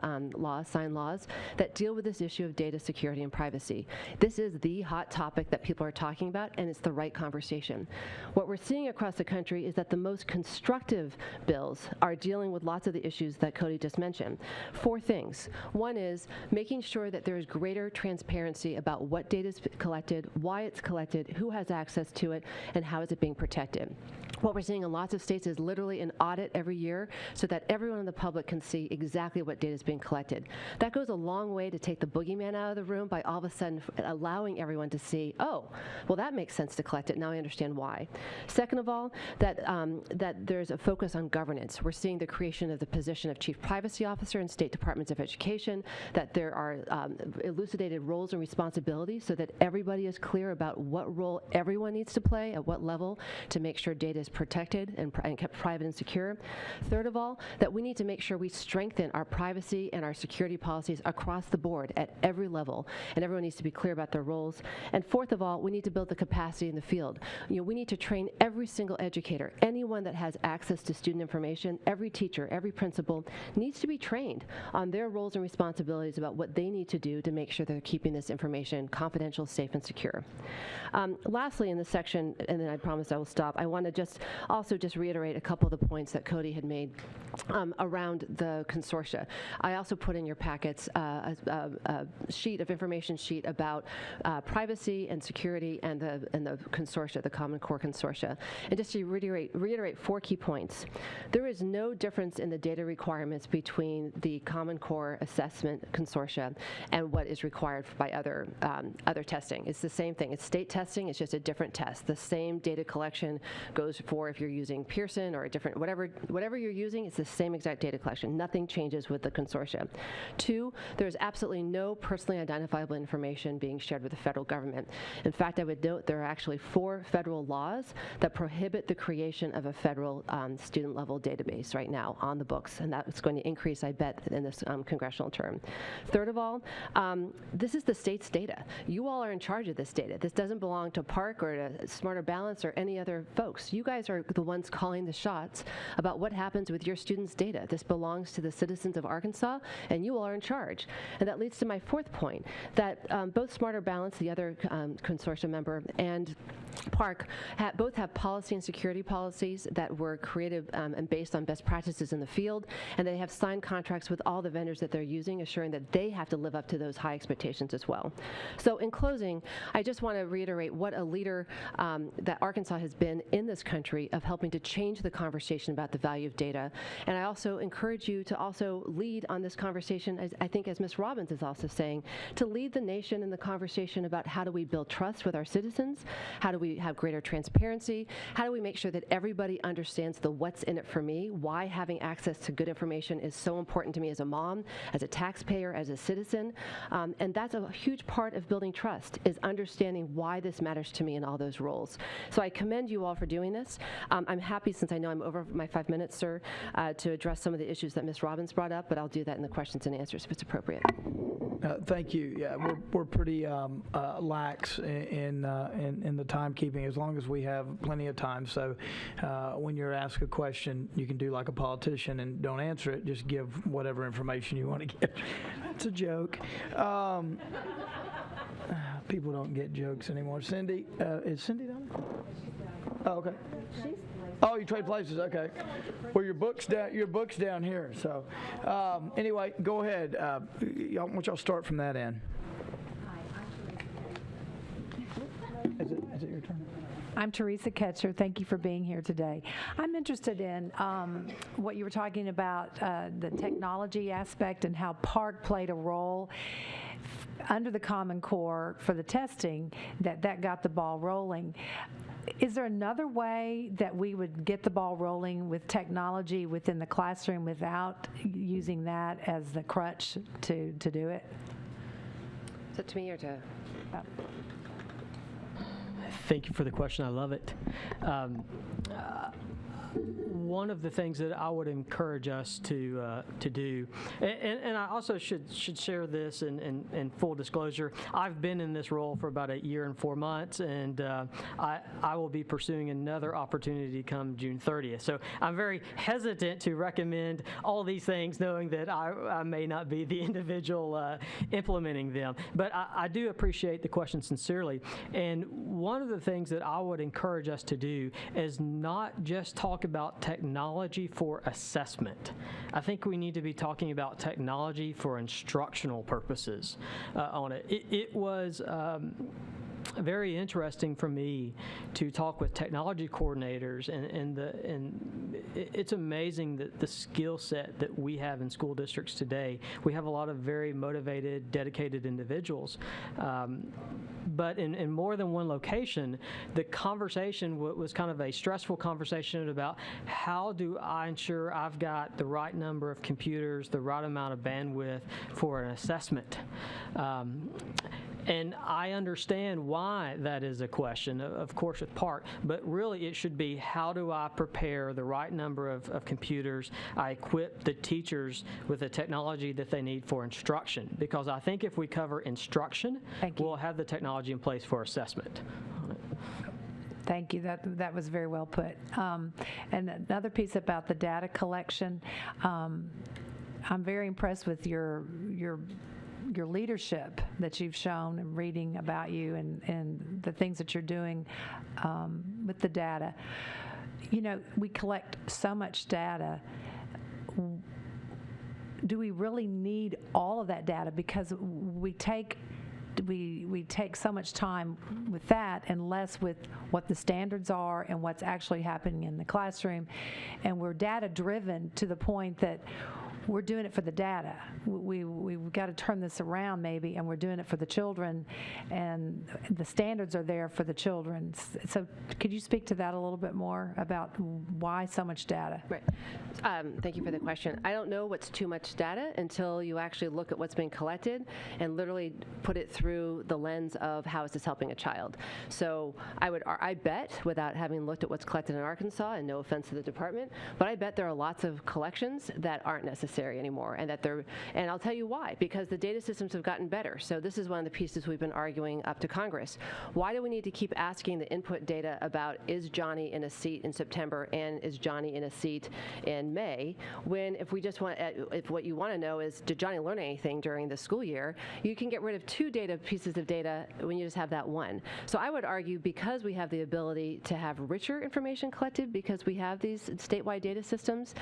signed laws, that deal with this issue of data security and privacy. This is the hot topic that people are talking about, and it's the right conversation. What we're seeing across the country is that the most constructive bills are dealing with lots of the issues that Cody just mentioned. 4 things. One is making sure that there is greater transparency about what data is collected, why it's collected, who has access to it, and how is it being protected. What we're seeing in lots of states is literally an audit every year so that everyone in the public can see exactly what data is being collected. That goes a long way to take the boogeyman out of the room by all of a sudden allowing everyone to see, oh, well, that makes sense to collect it. Now I understand why. Second of all, that there's a focus on governance. We're seeing the creation of the position of Chief Privacy Officer in state departments of education, that there are elucidated roles and responsibilities so that everybody is clear about what role everyone needs to play at what level to make sure data is protected and kept private and secure. Third of all, that we need to make sure we strengthen our privacy and our security policies across the board at every level, and everyone needs to be clear about their roles. And fourth of all, we need to build the capacity in the field. We need to train every single educator, anyone that has access to student information, every teacher, every principal needs to be trained on their roles and responsibilities about what they need to do to make sure they're keeping this information confidential, safe, and secure. Lastly, in this section, and then I promise I will stop, I want to also reiterate a couple of the points that Cody had made around the consortia. I also put in your packets a information sheet about privacy and security and the consortia, the Common Core Consortia. And just to reiterate 4 key points. There is no difference in the data requirements between the Common Core Assessment Consortia and what is required by other testing. It's the same thing. It's state testing. It's just a different test. The same data collection goes for if you're using Pearson or a different, whatever you're using, it's the same exact data collection. Nothing changes with the consortia. 2, there's absolutely no personally identifiable information being shared with the federal government. In fact, I would note there are actually 4 federal laws that prohibit the creation of a federal student-level database right now on the books, and that's going to increase, I bet, in this congressional term. Third of all, this is the state's data. You all are in charge of this data. This doesn't belong to Park or to Smarter Balance or any other folks. You guys are the ones calling the shots about what happens with your students' data. This belongs to the citizens of Arkansas, and you all are in charge. And that leads to my 4th point, that both Smarter Balance, the other consortium member, and Park both have policy and security policies that were created and based on best practices in the field, and they have signed contracts with all the vendors that they're using, assuring that they have to live up to those high expectations as well. So in closing, I just want to reiterate what a leader that Arkansas has been in this country of helping to change the conversation about the value of data. And I also encourage you to also lead on this conversation, as I think as Ms. Robbins is also saying, to lead the nation in the conversation about how do we build trust with our citizens, how do we have greater transparency, how do we make sure that everybody understands the what's in it for me, why having access to good information is so important to me as a mom, as a taxpayer, as a citizen. And that's a huge part of building trust, is understanding why this matters to me in all those roles. So I commend you all for doing this. I'm happy, since I know I'm over my 5 minutes, sir, to address some of the issues that Ms. Robbins brought up, but I'll do that in the questions and answers if it's appropriate. Thank you. Yeah, we're pretty lax in the timekeeping, as long as we have plenty of time. So when you're asked a question, you can do like a politician and don't answer it. Just give whatever information you want to give. It's a joke. People don't get jokes anymore. Cindy, is Cindy down there? Oh, okay. Oh, you trade places. Okay. Well, your book's down here. So, anyway, go ahead. Why don't y'all start from that end? Is it your turn? I'm Teresa Ketcher. Thank you for being here today. I'm interested in what you were talking about, the technology aspect and how Park played a role under the Common Core for the testing, that got the ball rolling. is there another way that we would get the ball rolling with technology within the classroom without using that as the crutch to do it? Is it to me or to? Thank you for the question. I love it. One of the things that I would encourage us to do, and I also should share this in full disclosure. I've been in this role for about 1 year and 4 months, and I will be pursuing another opportunity come June 30th. So I'm very hesitant to recommend all these things, knowing that I may not be the individual implementing them. But I do appreciate the question sincerely. And one of the things that I would encourage us to do is not just talk about technology for assessment. I think we need to be talking about technology for instructional purposes on it. It was very interesting for me to talk with technology coordinators, and it's amazing that the skill set that we have in school districts today. We have a lot of very motivated, dedicated individuals. But in more than one location, the conversation was kind of a stressful conversation about how do I ensure I've got the right number of computers, the right amount of bandwidth for an assessment. And I understand why that is a question, of course, with Park, but really it should be how do I prepare the right number of computers? I equip the teachers with the technology that they need for instruction, because I think if we cover instruction, we'll have the technology in place for assessment. Thank you. That was very well put. And another piece about the data collection, I'm very impressed with your leadership that you've shown and reading about you and the things that you're doing with the data. You know, we collect so much data. Do we really need all of that data? Because we take so much time with that and less with what the standards are and what's actually happening in the classroom. And we're data driven to the point that we're doing it for the data. We've got to turn this around maybe, and we're doing it for the children, and the standards are there for the children. So could you speak to that a little bit more about why so much data? Right. Thank you for the question. I don't know what's too much data until you actually look at what's being collected and literally put it through the lens of how is this helping a child. So I bet, without having looked at what's collected in Arkansas, and no offense to the department, but I bet there are lots of collections that aren't necessary anymore, and I'll tell you why. Because the data systems have gotten better. So this is one of the pieces we've been arguing up to Congress. Why do we need to keep asking the input data about is Johnny in a seat in September and is Johnny in a seat in May, when if what you want to know is did Johnny learn anything during the school year, you can get rid of 2 pieces of data when you just have that one. So I would argue, because we have the ability to have richer information collected, because we have these statewide data systems,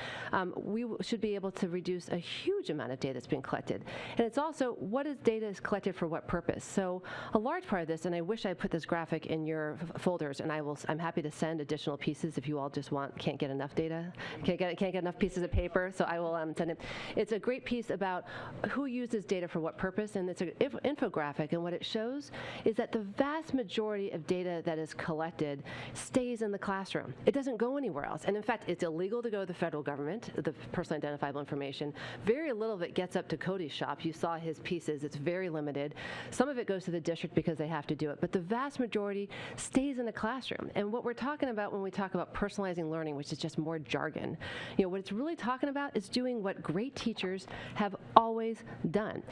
we should be able to reduce a huge amount of data that's being collected. And it's also, what is data is collected for what purpose? So a large part of this, and I wish I put this graphic in your folders, and I'm happy to send additional pieces if you all just can't get enough data, can't get enough pieces of paper, so I will send it. It's a great piece about who uses data for what purpose, and it's an infographic, and what it shows is that the vast majority of data that is collected stays in the classroom. It doesn't go anywhere else. And in fact, it's illegal to go to the federal government, the personally identifiable information. Very little of it gets up to Cody's shop. You saw his pieces. It's very limited. Some of it goes to the district because they have to do it, but the vast majority stays in the classroom. And what we're talking about when we talk about personalizing learning, which is just more jargon, what it's really talking about is doing what great teachers have always done.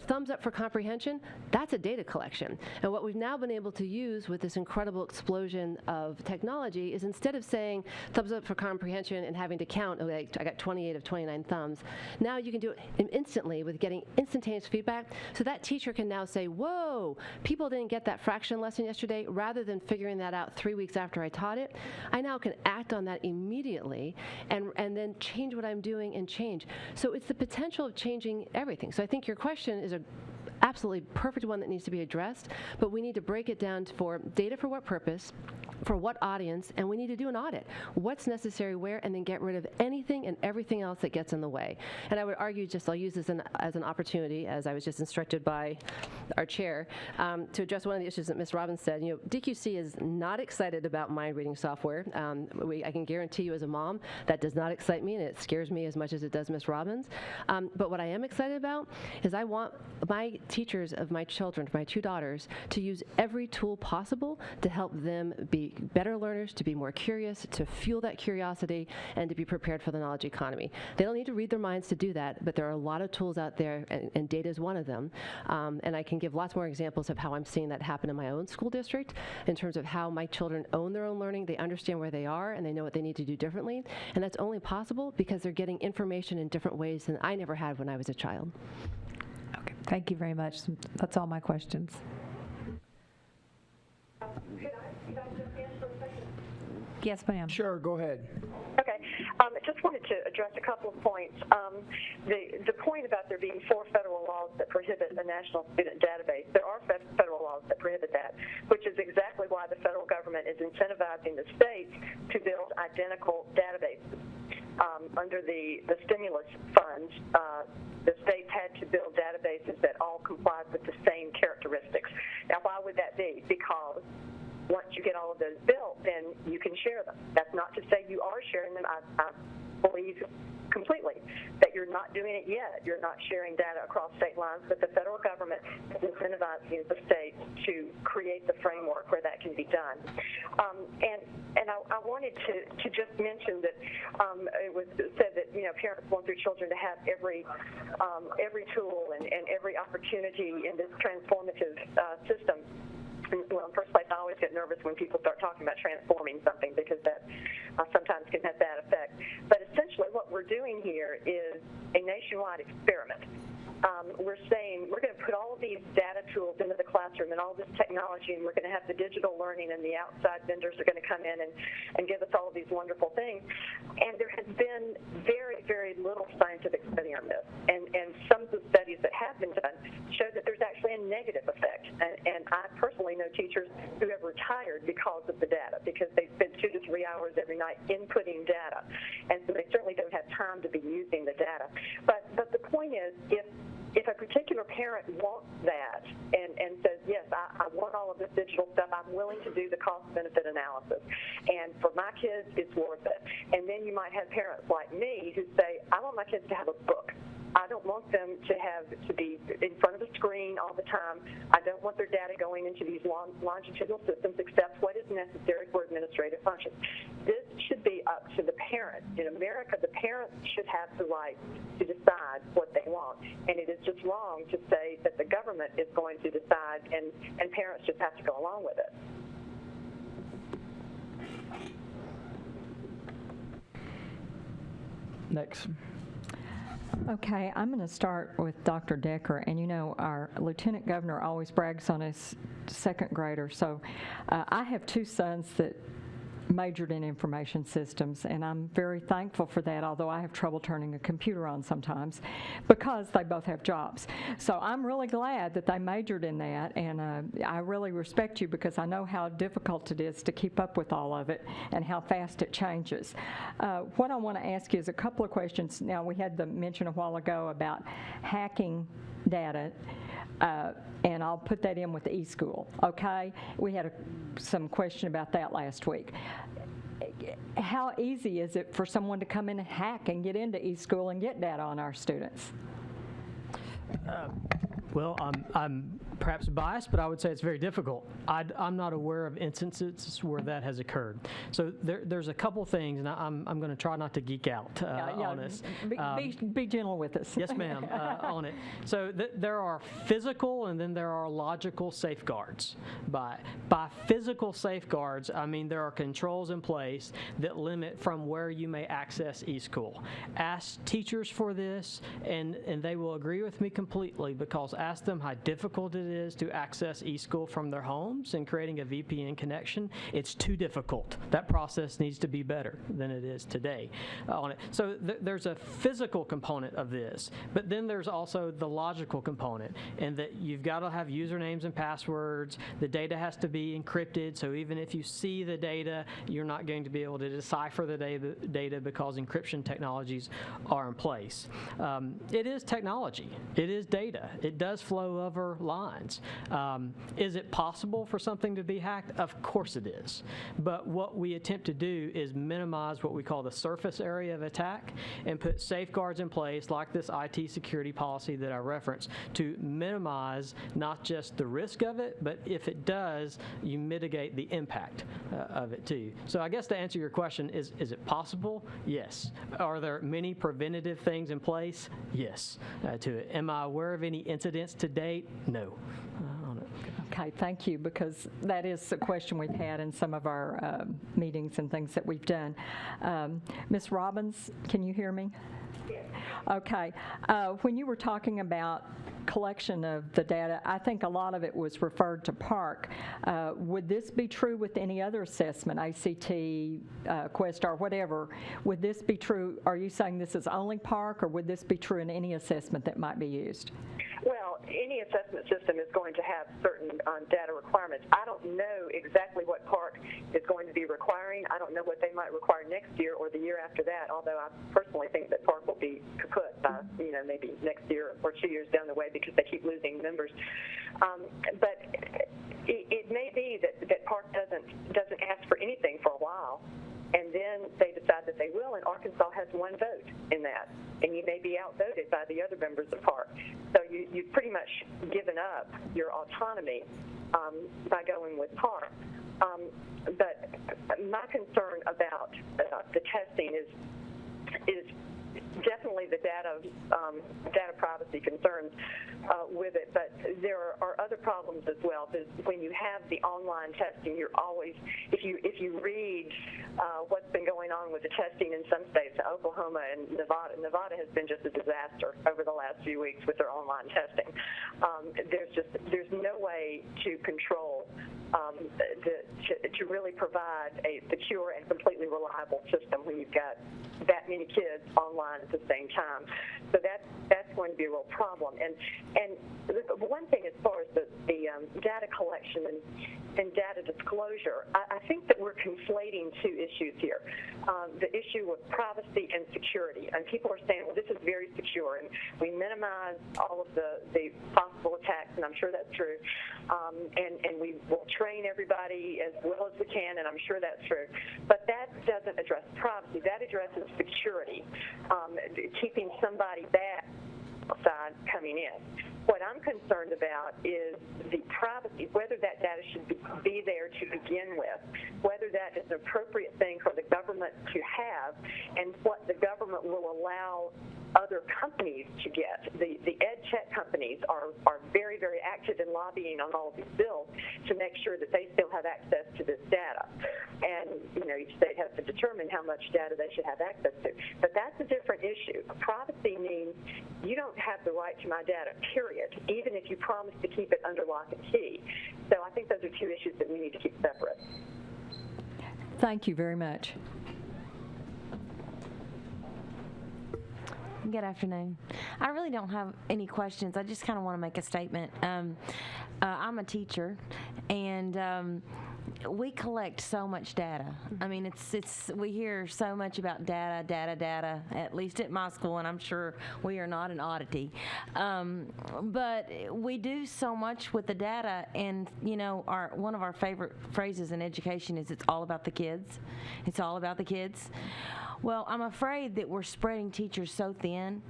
Thumbs up for comprehension, that's a data collection. And what we've now been able to use with this incredible explosion of technology is, instead of saying thumbs up for comprehension and having to count, I got 28 of 29 thumbs, now you can do it instantly with getting instantaneous feedback. So that teacher can now say, whoa, people didn't get that fraction lesson yesterday. Rather than figuring that out 3 weeks after I taught it, I now can act on that immediately and then change what I'm doing and change. So it's the potential of changing everything. So I think your question is absolutely perfect one that needs to be addressed, but we need to break it down for data for what purpose, for what audience, and we need to do an audit. What's necessary where, and then get rid of anything and everything else that gets in the way. And I would argue, I'll use this as an opportunity, as I was just instructed by our chair, to address one of the issues that Ms. Robbins said. DQC is not excited about mind reading software. I can guarantee you as a mom, that does not excite me, and it scares me as much as it does Ms. Robbins. But what I am excited about is I want my teachers of my children, my 2 daughters, to use every tool possible to help them be better learners, to be more curious, to fuel that curiosity, and to be prepared for the knowledge economy. They don't need to read their minds to do that, but there are a lot of tools out there, and data is one of them. And I can give lots more examples of how I'm seeing that happen in my own school district in terms of how my children own their own learning. They understand where they are, and they know what they need to do differently. And that's only possible because they're getting information in different ways than I never had when I was a child. Okay, thank you very much. That's all my questions. Yes, ma'am. Sure, go ahead. Okay. I just wanted to address a couple of points. The point about there being 4 federal laws that prohibit a national student database, there are federal laws that prohibit that, which is exactly why the federal government is incentivizing the states to build identical databases. Under the stimulus funds, the states had to build databases that all complied with the same characteristics. Now, why would that be? Because once you get all of those built, then you can share them. That's not to say you are sharing them. I believe completely that you're not doing it yet. You're not sharing data across state lines, but the federal government is incentivizing the states to create the framework where that can be done. And I wanted to just mention that it was said that parents want their children to have every tool and every opportunity in this transformative system. Well, in the first place, I always get nervous when people start talking about transforming something because that sometimes can have that effect. But essentially what we're doing here is a nationwide experiment. We're saying we're going to put all of these data tools into the classroom and all this technology, and we're going to have the digital learning, and the outside vendors are going to come in and give us all of these wonderful things. And there has been very, very little scientific study on this. And some of the studies that have been done show that there's actually a negative effect. And I personally know teachers who have retired because of the data, because they spend 2 to 3 hours every night inputting data. And so they certainly don't have time to be using the data. But the point is, if a particular parent wants that and says, yes, I want all of this digital stuff, I'm willing to do the cost-benefit analysis. And for my kids, it's worth it. And then you might have parents like me who say, I want my kids to have a book. I don't want them to be in front of a screen all the time. I don't want their data going into these longitudinal systems except what is necessary for administrative functions. This should be up to the parent. In America, the parents should have the right to decide what they want. And it is just wrong to say that the government is going to decide and parents just have to go along with it. Next. Okay, I'm going to start with Dr. Decker, and our Lieutenant Governor always brags on his second grader, so I have 2 sons that majored in information systems, and I'm very thankful for that, although I have trouble turning a computer on sometimes because they both have jobs. So I'm really glad that they majored in that, and I really respect you because I know how difficult it is to keep up with all of it and how fast it changes. What I want to ask you is a couple of questions. Now, we had the mention a while ago about hacking data, and I'll put that in with the eSchool, okay? We had some question about that last week. How easy is it for someone to come in and hack and get into eSchool and get data on our students? Well, I'm perhaps biased, but I would say it's very difficult. I'm not aware of instances where that has occurred. So there's a couple things, and I'm going to try not to geek out on this. Be gentle with us. Yes, ma'am, on it. So there are physical and then there are logical safeguards. By physical safeguards, I mean there are controls in place that limit from where you may access eSchool. Ask teachers for this, and they will agree with me completely because ask them how difficult it is to access eSchool from their homes and creating a VPN connection. It's too difficult. That process needs to be better than it is today on it. So there's a physical component of this, but then there's also the logical component, and that you've got to have usernames and passwords. The data has to be encrypted, so even if you see the data, you're not going to be able to decipher the data because encryption technologies are in place. It is technology. It is data. It does flow over lines. Is it possible for something to be hacked? Of course it is. But what we attempt to do is minimize what we call the surface area of attack and put safeguards in place like this IT security policy that I referenced to minimize not just the risk of it, but if it does, you mitigate the impact of it too. So I guess to answer your question, is it possible? Yes. Are there many preventative things in place? Yes. To it. Am I aware of any incidents to date? No. Okay, thank you, because that is a question we've had in some of our meetings and things that we've done. Ms. Robbins, can you hear me? Yes. Okay. When you were talking about collection of the data, I think a lot of it was referred to PARC. Would this be true with any other assessment, ACT, Questar, whatever? Would this be true? Are you saying this is only PARC, or would this be true in any assessment that might be used? Well, any assessment system is going to have certain data requirements. I don't know exactly what PARC is going to be requiring. I don't know what they might require next year or the year after that, although I personally think that PARC will be kaput by, maybe next year or 2 years down the way because they keep losing members. But it may be that PARC doesn't ask for anything for a while, and then they decide that they will, and Arkansas has one vote in that, and you may be outvoted by the other members of PARC. So you've pretty much given up your autonomy by going with PARC. But my concern about the testing is definitely the data privacy concerns with it, but there are other problems as well. When you have the online testing, you're always, if you read what's been going on with the testing in some states, Oklahoma and Nevada has been just a disaster over the last few weeks with their online testing. There's no way to control to really provide a secure and completely reliable system when you've got that many kids online at the same time. So that's going to be a real problem. And the one thing as far as the data collection and data disclosure, I think that we're conflating two issues here. The issue of privacy and security. And people are saying, well, this is very secure, and we minimize all of the possible attacks, and I'm sure that's true. And we will train everybody as well as we can, and I'm sure that's true. But that doesn't address privacy. That addresses security, keeping somebody back side coming in. What I'm concerned about is the privacy, whether that data should be there to begin with, whether that is an appropriate thing for the government to have, and what the government will allow other companies to get. The ed tech companies are very, very active in lobbying on all of these bills to make sure that they still have access to this data. And, each state has to determine how much data they should have access to. But that's a different issue. Privacy means you don't have the right to my data, period, even if you promise to keep it under lock and key. So I think those are two issues that we need to keep separate. Thank you very much. Good afternoon. I really don't have any questions. I just kind of want to make a statement. I'm a teacher, and we collect so much data. I mean, we hear so much about data, at least at my school, and I'm sure we are not an oddity. But we do so much with the data, and, one of our favorite phrases in education is it's all about the kids. It's all about the kids. Well, I'm afraid that we're spreading teachers so thin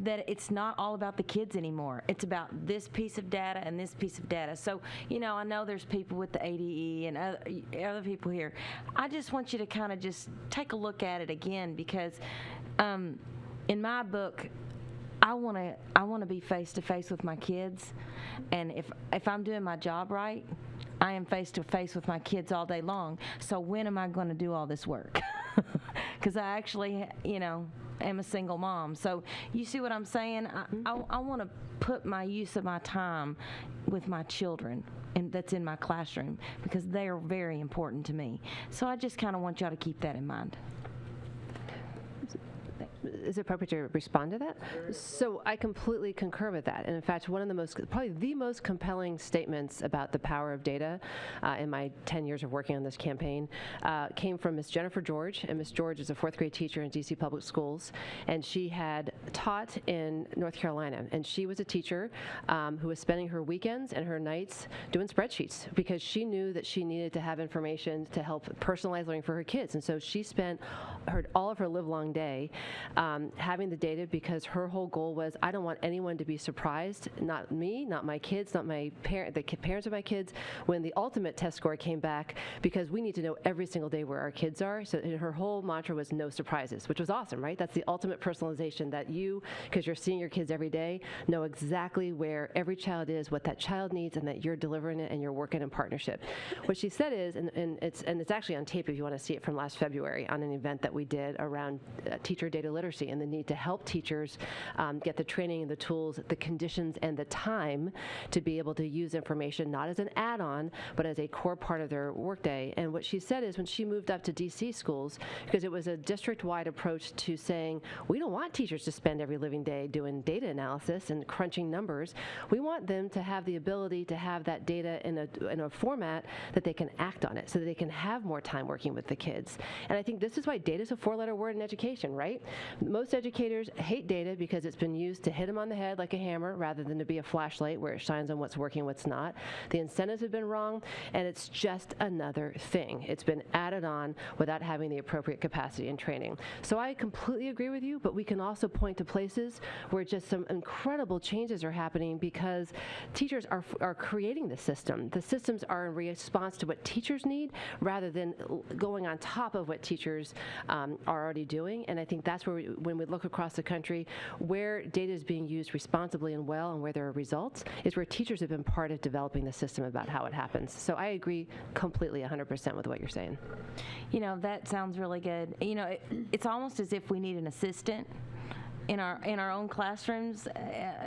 that it's not all about the kids anymore. It's about this piece of data and this piece of data. So, I know there's people with the ADE and other people here. I just want you to kind of just take a look at it again, because in my book, I want to be face to face with my kids, and if I'm doing my job right, I am face to face with my kids all day long. So when am I going to do all this work? Because I actually, am a single mom. So you see what I'm saying? I want to put my use of my time with my children, and that's in my classroom, because they are very important to me. So I just kind of want y'all to keep that in mind. Is it appropriate to respond to that? So I completely concur with that. And in fact, one of the probably the most compelling statements about the power of data in my 10 years of working on this campaign came from Miss Jennifer George. And Miss George is a 4th grade teacher in DC Public Schools. And she had taught in North Carolina. And she was a teacher who was spending her weekends and her nights doing spreadsheets, because she knew that she needed to have information to help personalize learning for her kids. And so she spent all of her livelong day having the data, because her whole goal was, I don't want anyone to be surprised, not me, not my kids, not my the parents of my kids, when the ultimate test score came back, because we need to know every single day where our kids are. So her whole mantra was no surprises, which was awesome, right? That's the ultimate personalization, that you, because you're seeing your kids every day, know exactly where every child is, what that child needs, and that you're delivering it and you're working in partnership. What she said is, and it's actually on tape if you want to see it, from last February on an event that we did around teacher data literacy and the need to help teachers get the training and the tools, the conditions, and the time to be able to use information not as an add-on, but as a core part of their workday. And what she said is, when she moved up to DC schools, because it was a district-wide approach to saying, we don't want teachers to spend every living day doing data analysis and crunching numbers. We want them to have the ability to have that data in a format that they can act on it, so that they can have more time working with the kids. And I think this is why data is a 4-letter word in education, right? Most educators hate data because it's been used to hit them on the head like a hammer, rather than to be a flashlight where it shines on what's working, what's not. The incentives have been wrong, and it's just another thing. It's been added on without having the appropriate capacity and training. So I completely agree with you, but we can also point to places where just some incredible changes are happening, because teachers are creating the system. The systems are in response to what teachers need, rather than going on top of what teachers are already doing. And I think that's where when we look across the country, where data is being used responsibly and well, and where there are results, is where teachers have been part of developing the system about how it happens. So I agree completely 100% with what you're saying. You know, that sounds really good. You know, it's almost as if we need an assistant in our own classrooms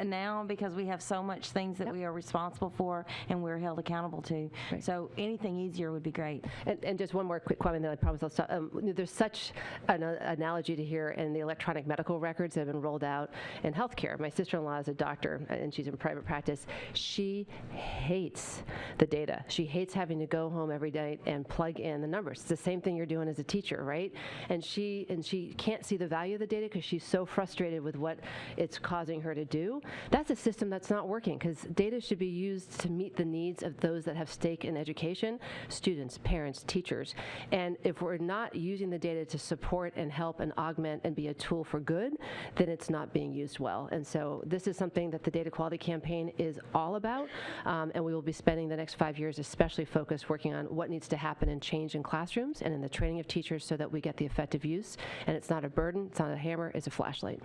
now, because we have so much things that we are responsible for and we're held accountable to. Right. So anything easier would be great. And just one more quick comment, then I promise I'll stop. There's such an analogy to hear in the electronic medical records that have been rolled out in healthcare. My sister-in-law is a doctor, and she's in private practice. She hates the data. She hates having to go home every night and plug in the numbers. It's the same thing you're doing as a teacher, right? And she can't see the value of the data because she's so frustrated with what it's causing her to do. That's a system that's not working, because data should be used to meet the needs of those that have stake in education: students, parents, teachers. And if we're not using the data to support and help and augment and be a tool for good, then it's not being used well. And so this is something that the Data Quality Campaign is all about, and we will be spending the next 5 years especially focused working on what needs to happen and change in classrooms and in the training of teachers, so that we get the effective use. And it's not a burden, it's not a hammer, it's a flashlight.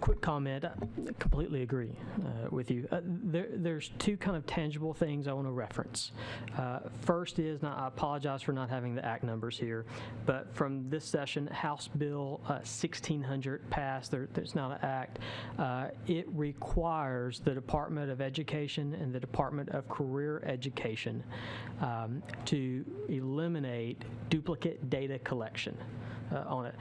Quick comment. I completely agree with you. There's two kind of tangible things I want to reference. First is, and I apologize for not having the act numbers here, but from this session, House Bill 1600 passed. There's not an act. It requires the Department of Education and the Department of Career Education to eliminate duplicate data collection on it.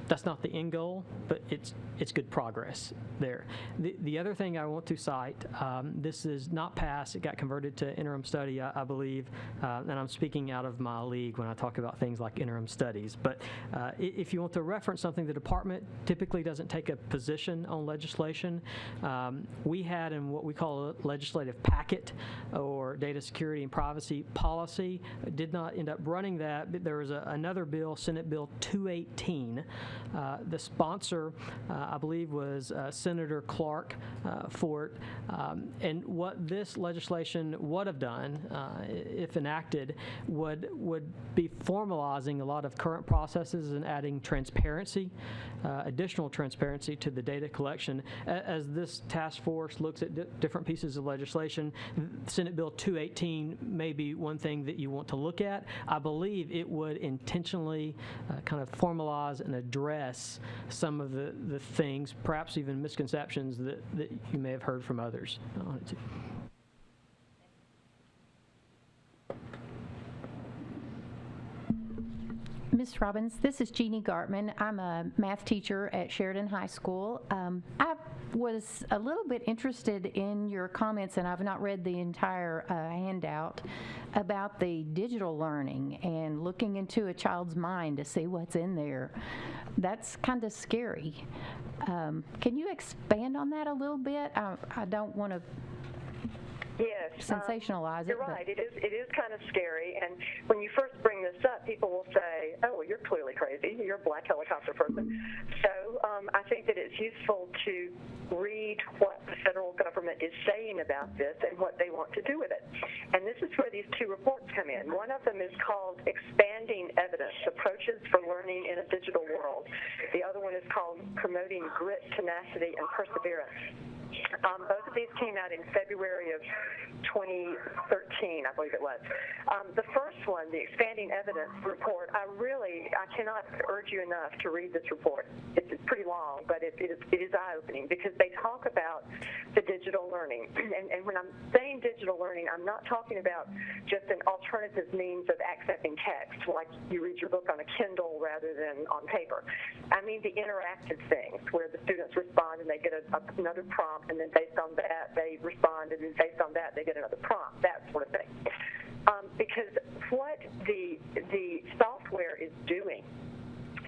That's not the end goal, but it's good progress there. The other thing I want to cite, this is not passed. It got converted to interim study, I believe, and I'm speaking out of my league when I talk about things like interim studies. But if you want to reference something, the department typically doesn't take a position on legislation. We had in what we call a legislative packet, or data security and privacy policy. Did not end up running that, but there was another bill, Senate Bill 218. The sponsor, I believe, was Senator Clark for it. And what this legislation would have done, if enacted, would be formalizing a lot of current processes and adding transparency, additional transparency to the data collection. As this task force looks at different pieces of legislation, Senate Bill 218 may be one thing that you want to look at. I believe it would intentionally kind of formalize and address some of the things, perhaps even misconceptions that you may have heard from others on it too. Ms. Robbins, this is Jeannie Gartman. I'm a math teacher at Sheridan High School. I was a little bit interested in your comments, and I've not read the entire handout, about the digital learning and looking into a child's mind to see what's in there. That's kind of scary. Can you expand on that a little bit? I don't want to Yes. sensationalize it. You're right. It is kind of scary. And when you first bring this up, people will say, oh, well, you're clearly crazy. You're a black helicopter person. So I think that it's useful to read what the federal government is saying about this and what they want to do with it. And this is where these two reports come in. One of them is called Expanding Evidence, Approaches for Learning in a Digital World. The other one is called Promoting Grit, Tenacity, and Perseverance. Both of these came out in February of 2013, I believe it was. The first one, the Expanding Evidence report, I cannot urge you enough to read this report. It's pretty long, but it is eye-opening because they talk about the digital learning. And when I'm saying digital learning, I'm not talking about just an alternative means of accessing text, like you read your book on a Kindle rather than on paper. I mean the interactive things where the students respond and they get another prompt, and then based on that they respond, and then based on that they get another prompt, that sort of thing. Because what the software is doing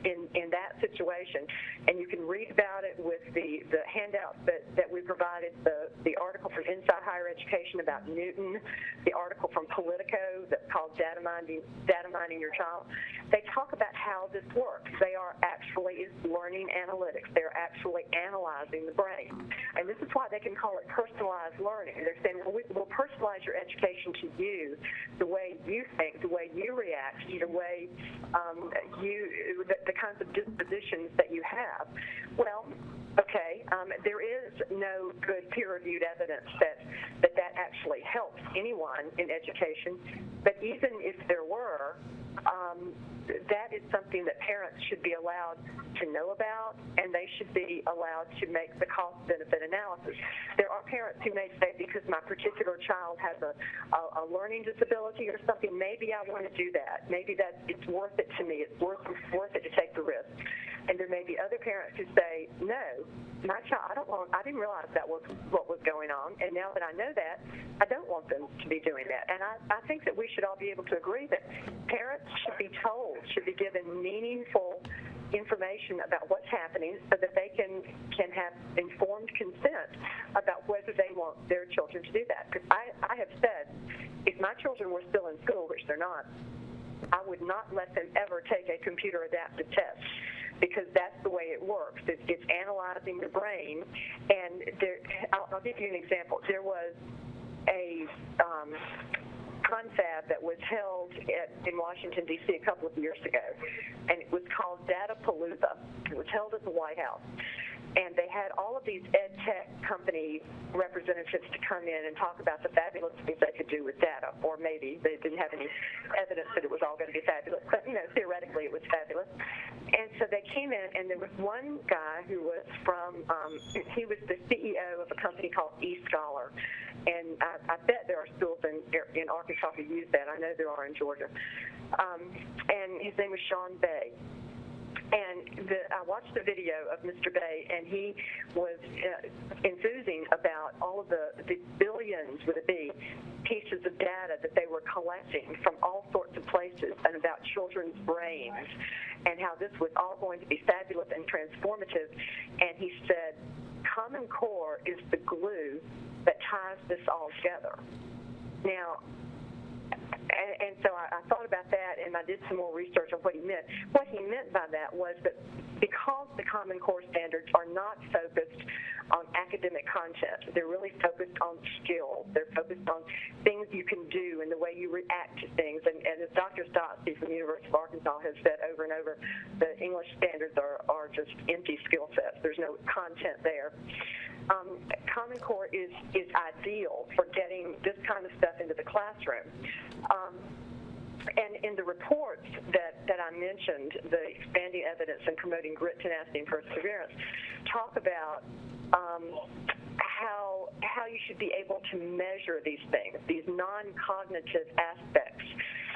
in that situation, and you can read about it with the handout that we provided, the article from Inside Higher Education about Newton, the article from Politico that's called Data Mining Your Child. They talk about how this works. They are actually learning analytics. They're actually analyzing the brain. And this is why they can call it personalized learning. They're saying, well, we'll personalize your education to you, the way you think, the way you react, the way the kinds of dispositions that you have. Well, okay, there is no good peer-reviewed evidence that actually helps anyone in education, but even if there were, that is something that parents should be allowed to know about, and they should be allowed to make the cost-benefit analysis. There are parents who may say, because my particular child has a learning disability or something, maybe I want to do that. Maybe it's worth it to me. It's worth it to take the risk. And there may be other parents who say, no, my child, I didn't realize that was what was going on, and now that I know that, I don't want them to be doing that. And I think that we should all be able to agree that parents should be told, should be given meaningful information about what's happening so that they can have informed consent about whether they want their children to do that. Because I have said, if my children were still in school, which they're not, I would not let them ever take a computer adaptive test, because that's the way it works. It's analyzing the brain. And I'll give you an example. There was a confab that was held in Washington, D.C. a couple of years ago, and it was called Datapalooza. It was held at the White House. And they had all of these ed tech company representatives to come in and talk about the fabulous things they could do with data, or maybe they didn't have any evidence that it was all going to be fabulous, but theoretically it was fabulous. And so they came in, and there was one guy who was from, he was the CEO of a company called eScholar, and I bet there are schools in Arkansas who use that. I know there are in Georgia. And his name was Sean Bay. And I watched the video of Mr. Bay, and he was enthusing about all of the billions, with a B, pieces of data that they were collecting from all sorts of places and about children's brains, and how this was all going to be fabulous and transformative. And he said, Common Core is the glue that ties this all together. Now, and so I thought about that, and I did some more research on what he meant. What he meant by that was that because the Common Core standards are not focused on academic content, they're really focused on skills. They're focused on things you can do and the way you react to things. And as Dr. Stotsy from the University of Arkansas has said over and over, the English standards are just empty skill sets. There's no content there. Common Core is ideal for getting this kind of stuff into the classroom. And in the reports that I mentioned, the expanding evidence and promoting grit, tenacity, and perseverance, talk about how you should be able to measure these things, these non-cognitive aspects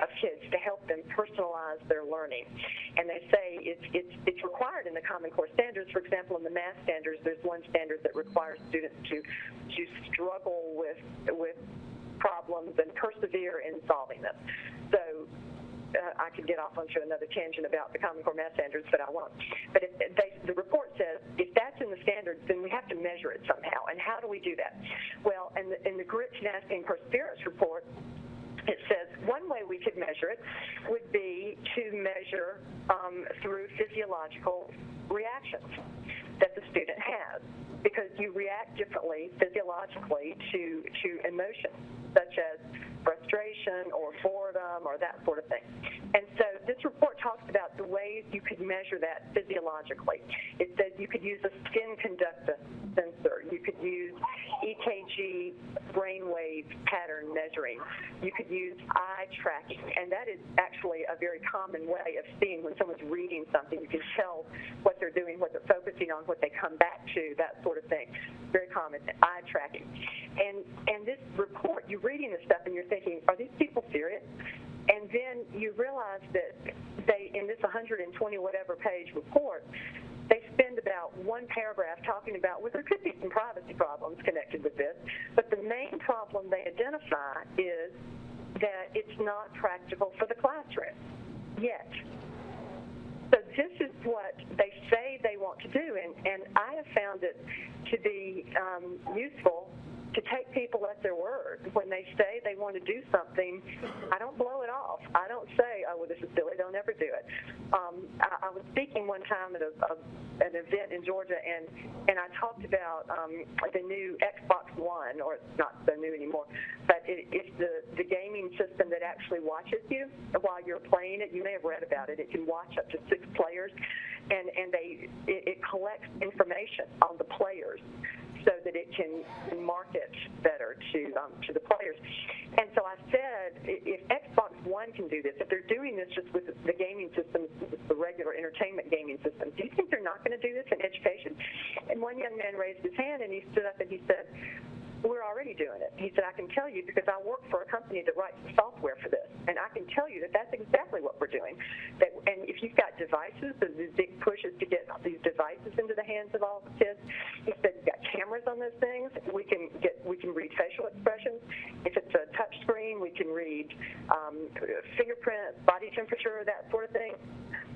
of kids, to help them personalize their learning. And they say it's required in the Common Core standards. For example, in the math standards, there's one standard that requires students to struggle with problems and persevere in solving them. So I could get off onto another tangent about the Common Core math standards, but I won't. But the report says if that's in the standards, then we have to measure it somehow. And how do we do that? Well, in the Grit, Tenacity, and Perseverance report, it says one way we could measure it would be to measure through physiological reactions that the student has, because you react differently physiologically to emotions, such as frustration or boredom or that sort of thing. And so this report talks about the ways you could measure that physiologically. It says you could use a skin conductor sensor. You could use EKG brainwave pattern measuring. You could use eye tracking, and that is actually a very common way of seeing when someone's reading something. You can tell what they're doing, what they're focusing on, what they come back to, that sort of thing. Very common, eye tracking. And this report, you're reading this stuff and you're thinking, are these people serious? And then you realize that they, in this 120 whatever page report, they spend about one paragraph talking about, well, there could be some privacy problems connected with this, but the main problem they identify is that it's not practical for the classroom yet. So this is what they say they want to do, and I have found it to be useful to take people at their word. When they say they want to do something, I don't blow it off. I don't say, oh, well, this is silly, don't ever do it. I was speaking one time at an event in Georgia, and I talked about the new Xbox One, or it's not so new anymore, but it's the gaming system that actually watches you while you're playing it. You may have read about it. It can watch up to 6 players, and it collects information on the players so that it can market better to the players. And so I said, if Xbox One can do this, if they're doing this just with the gaming systems, the regular entertainment gaming systems, do you think they're not going to do this in education? And one young man raised his hand and he stood up and he said, we're already doing it. He said, I can tell you because I work for a company that writes the software for this, and I can tell you that that's exactly what we're doing. And if you've got devices, there's these big pushes to get these devices into the hands of all the kids. He said, you've got cameras on those things. We can read facial expressions. If it's a touch screen, we can read fingerprints, body temperature, that sort of thing.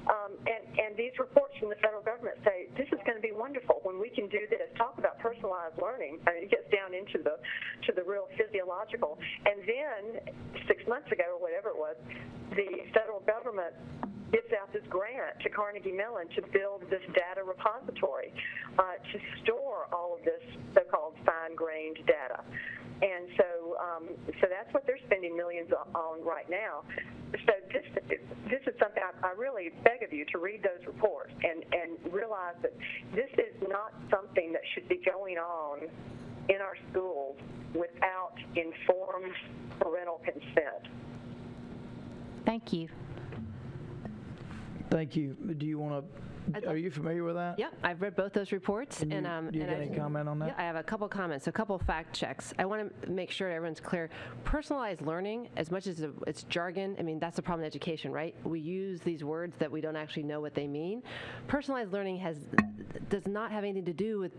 And these reports from the federal government say this is going to be wonderful when we can do this. Talk about personalized learning. I mean, it gets down into the real physiological. And then 6 months ago or whatever it was, the federal government gives out this grant to Carnegie Mellon to build this data repository to store all of this so-called fine-grained data. And so that's what they're spending millions on right now. So this is something I really beg of you to read those reports and realize that this is not something that should be going on in our schools without informed parental consent. Thank you. Thank you. Do you want to? Are you familiar with that? Yeah, I've read both those reports. Do you have any comment on that? Yeah, I have a couple comments, a couple fact checks. I want to make sure everyone's clear. Personalized learning, as much as it's jargon, I mean, that's the problem in education, right? We use these words that we don't actually know what they mean. Personalized learning does not have anything to do with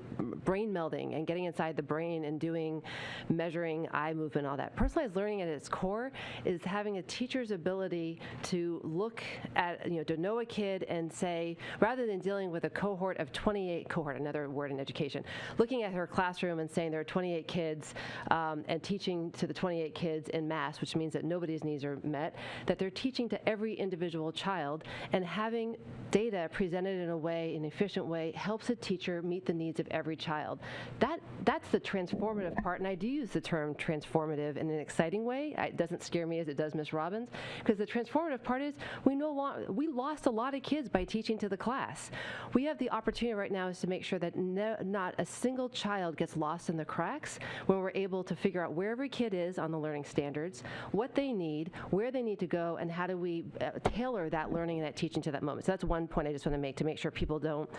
brain melding and getting inside the brain and measuring eye movement, all that. Personalized learning at its core is having a teacher's ability to look at, to know a kid and say, rather than dealing with a cohort of 28, another word in education, looking at her classroom and saying there are 28 kids and teaching to the 28 kids en masse, which means that nobody's needs are met, that they're teaching to every individual child, and having data presented in an efficient way helps a teacher meet the needs of every child. That's the transformative part, and I do use the term transformative in an exciting way. It doesn't scare me as it does Ms. Robbins, because the transformative part is we lost a lot of kids by teaching to the class. class. We have the opportunity right now is to make sure that not a single child gets lost in the cracks when we're able to figure out where every kid is on the learning standards, what they need, where they need to go, and how do we tailor that learning and that teaching to that moment. So that's one point I just want to make sure people don't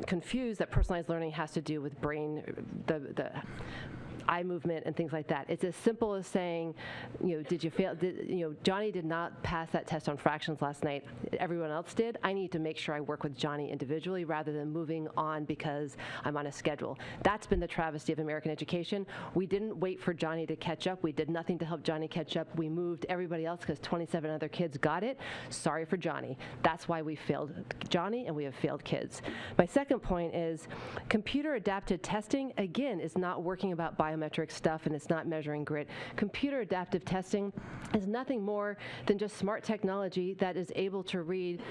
confuse that personalized learning has to do with brain, the eye movement and things like that. It's as simple as saying, did you fail? Johnny did not pass that test on fractions last night. Everyone else did. I need to make sure I work with Johnny individually rather than moving on because I'm on a schedule. That's been the travesty of American education. We didn't wait for Johnny to catch up. We did nothing to help Johnny catch up. We moved everybody else because 27 other kids got it. Sorry for Johnny. That's why we failed Johnny and we have failed kids. My second point is computer adapted testing, again, is not working about biometric stuff and it's not measuring grit. Computer adaptive testing is nothing more than just smart technology that is able to read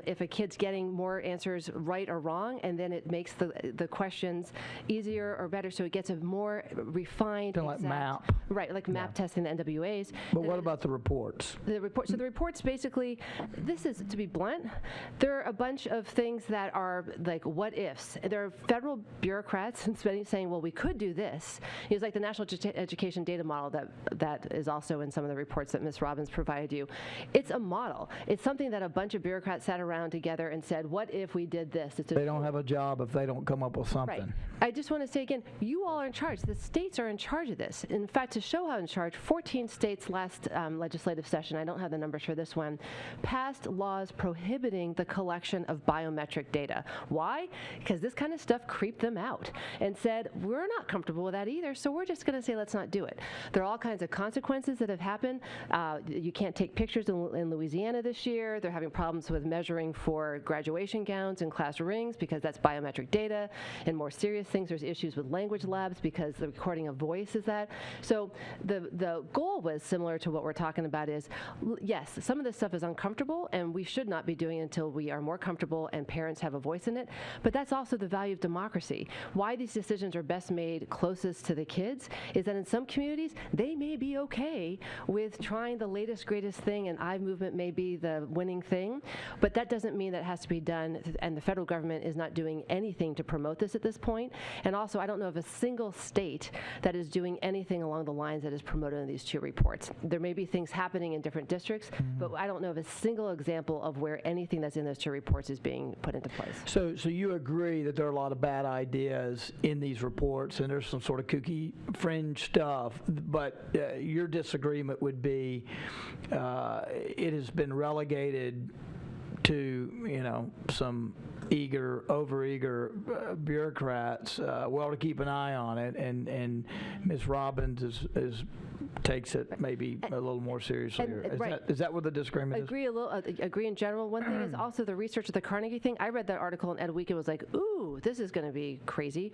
if a kid's getting more answers right or wrong, and then it makes the questions easier or better, so it gets a more refined, kind of like map. Right, like map testing, the NWAs. But what about the reports? So the reports basically, this is, to be blunt, there are a bunch of things that are like what ifs. There are federal bureaucrats saying, well, we could do this. It's like the National Education Data Model that is also in some of the reports that Ms. Robbins provided you. It's a model. It's something that a bunch of bureaucrats sat around together and said, what if we did this? They don't have a job if they don't come up with something. Right. I just want to say again, you all are in charge. The states are in charge of this. In fact, to show how in charge, 14 states last legislative session, I don't have the numbers for this one, passed laws prohibiting the collection of biometric data. Why? Because this kind of stuff creeped them out and said, we're not comfortable with that either, so we're just going to say let's not do it. There are all kinds of consequences that have happened. You can't take pictures in Louisiana this year. They're having problems with measuring for graduation gowns and class rings because that's biometric data. And more serious things, there's issues with language labs because the recording of voice is that. So the goal was similar to what we're talking about is, yes, some of this stuff is uncomfortable and we should not be doing it until we are more comfortable and parents have a voice in it. But that's also the value of democracy. Why these decisions are best made closest to the kids is that in some communities, they may be okay with trying the latest, greatest thing, and eye movement may be the winning thing, but that doesn't mean that it has to be done, and the federal government is not doing anything to promote this at this point. And also, I don't know of a single state that is doing anything along the lines that is promoted in these two reports. There may be things happening in different districts, but I don't know of a single example of where anything that's in those two reports is being put into place. So you agree that there are a lot of bad ideas in these reports, and there's some sort of kooky fringe stuff, but your disagreement would be it has been relegated to, some overeager bureaucrats, to keep an eye on it, and Ms. Robbins takes it maybe a little more seriously. Is that what the disagreement is? Agree in general. One thing is also the research of the Carnegie thing. I read that article in Ed Week and was like, ooh, this is going to be crazy.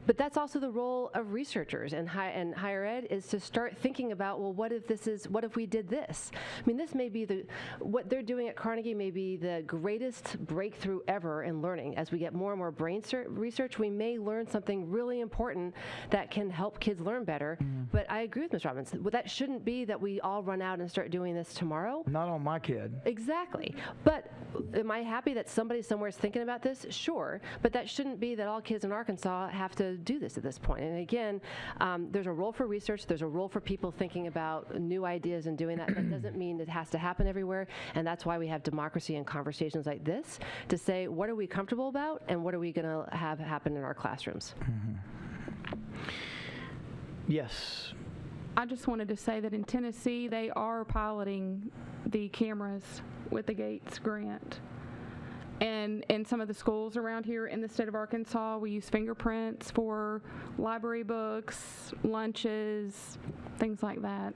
But that's also the role of researchers and higher ed is to start thinking about, well, what if we did this? I mean, this may be what they're doing at Carnegie may be the greatest breakthrough ever in learning. As we get more and more brain research, we may learn something really important that can help kids learn better. But I agree with Ms. Robbins. Well, that shouldn't be that we all run out and start doing this tomorrow. Not on my kid. Exactly. But am I happy that somebody somewhere is thinking about this? Sure. But that shouldn't be that all kids in Arkansas have to do this at this point. And again, there's a role for research. There's a role for people thinking about new ideas and doing that. That doesn't mean it has to happen everywhere. And that's why we have democracy and conversations like this to say, what are we comfortable about and what are we going to have happen in our classrooms? Yes. I just wanted to say that in Tennessee, they are piloting the cameras with the Gates grant. And in some of the schools around here in the state of Arkansas, we use fingerprints for library books, lunches, things like that.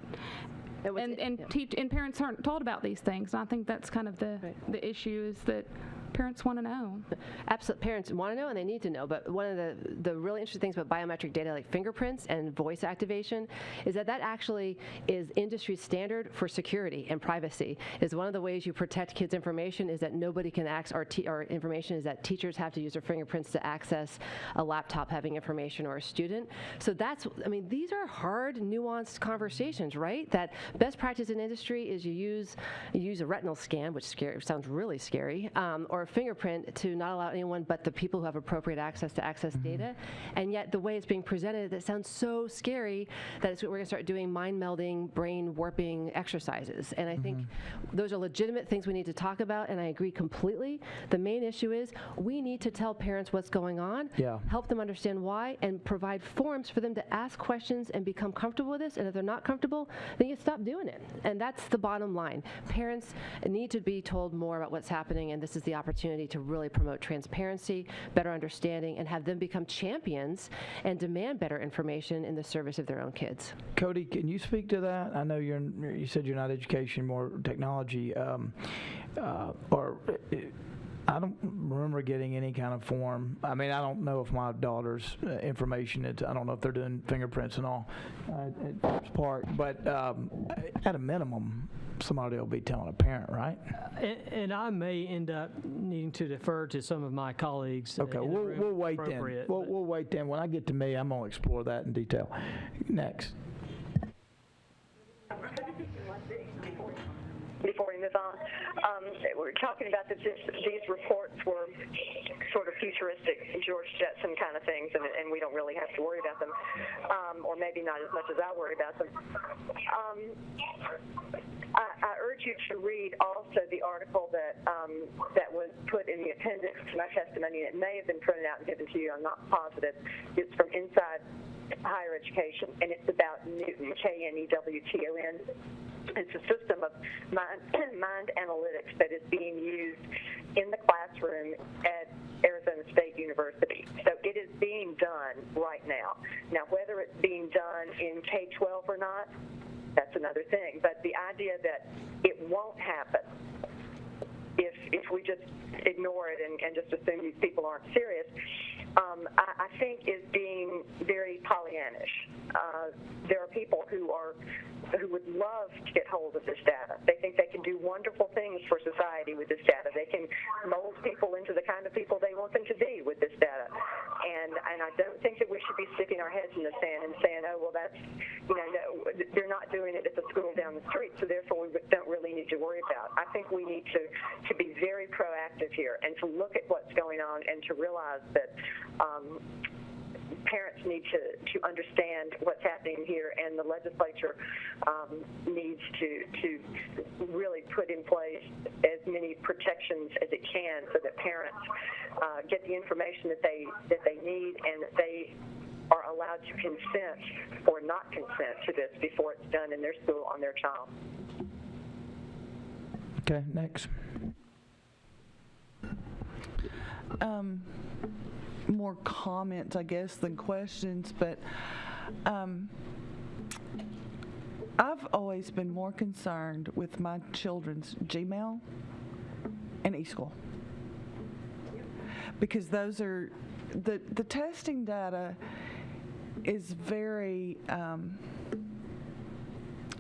And parents aren't told about these things. And I think that's kind of the issue is that parents want to know. Absolutely, parents want to know and they need to know. But one of the really interesting things about biometric data like fingerprints and voice activation is that actually is industry standard for security and privacy. Is one of the ways you protect kids' information is that nobody can access our information is that teachers have to use their fingerprints to access a laptop having information or a student. So these are hard, nuanced conversations, right? That best practice in industry is you use a retinal scan, which sounds really scary, or or fingerprint to not allow anyone but the people who have appropriate access to access data. And yet the way it's being presented, that sounds so scary that we're going to start doing mind melding, brain warping exercises. And I think those are legitimate things we need to talk about, and I agree completely. The main issue is we need to tell parents what's going on, help them understand why, and provide forums for them to ask questions and become comfortable with this. And if they're not comfortable, then you stop doing it. And that's the bottom line. Parents need to be told more about what's happening, and this is the opportunity to really promote transparency, better understanding, and have them become champions and demand better information in the service of their own kids. Cody, can you speak to that? I know you said you're not education, more technology, I don't remember getting any kind of form. I mean, I don't know if my daughter's information, I don't know if they're doing fingerprints and all at Phipps Park, but at a minimum, somebody will be telling a parent, right? And I may end up needing to defer to some of my colleagues. Okay, we'll wait then. We'll wait then. When I get to me, I'm going to explore that in detail. Next. Before we move on, we're talking about that these reports were sort of futuristic, George Jetson kind of things, and we don't really have to worry about them, or maybe not as much as I worry about them. I urge you to read also the article that was put in the appendix to my testimony. It may have been printed out and given to you. I'm not positive. It's from Inside Higher Education, and it's about Newton, Knewton. It's a system of mind analytics that is being used in the classroom at Arizona State University. So it is being done right now. Now, whether it's being done in K-12 or not, that's another thing. But the idea that it won't happen if we just ignore it and just assume these people aren't serious, I think is being very Pollyannish. There are people who would love to get hold of this data. They think they can do wonderful things for society with this data. They can mold people into the kind of people they want them to be with this data. And I don't think that we should be sticking our heads in the sand and saying, oh, well, that's, no, they're not doing it at the school down the street, so therefore we don't really need to worry about. I think we need to be very proactive here and to look at what's going on and to realize that parents need to understand what's happening here, and the legislature needs to really put in place as many protections as it can so that parents get the information that they need and that they are allowed to consent or not consent to this before it's done in their school on their child. Okay, next. More comments, I guess, than questions, but I've always been more concerned with my children's Gmail and eSchool, because those are the testing data is very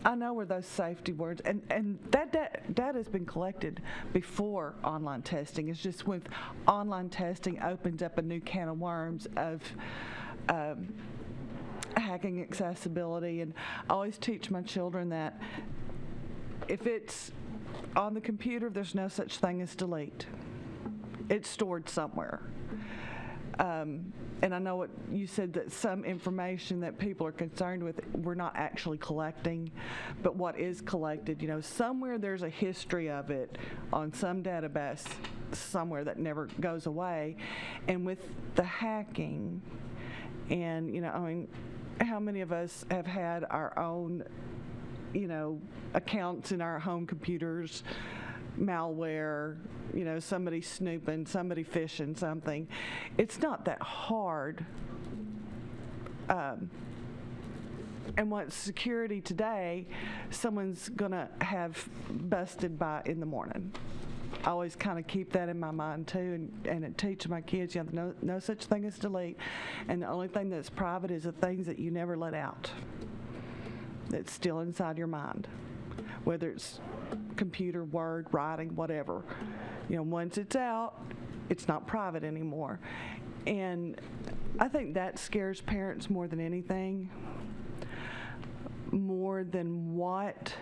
I know where those safety words, and that data has been collected before online testing. It's just with online testing opens up a new can of worms of hacking accessibility. And I always teach my children that if it's on the computer, there's no such thing as delete. It's stored somewhere. And I know what you said, that some information that people are concerned with, we're not actually collecting, but what is collected, somewhere there's a history of it on some database somewhere that never goes away. And with the hacking, and, how many of us have had our own, accounts in our home computers, malware, somebody snooping, somebody phishing something. It's not that hard. And what's security today, someone's going to have busted by in the morning. I always kind of keep that in my mind too, and teach my kids, no such thing as delete. And the only thing that's private is the things that you never let out, that's still inside your mind, whether it's computer, Word, writing, whatever. Once it's out, it's not private anymore. And I think that scares parents more than anything, more than what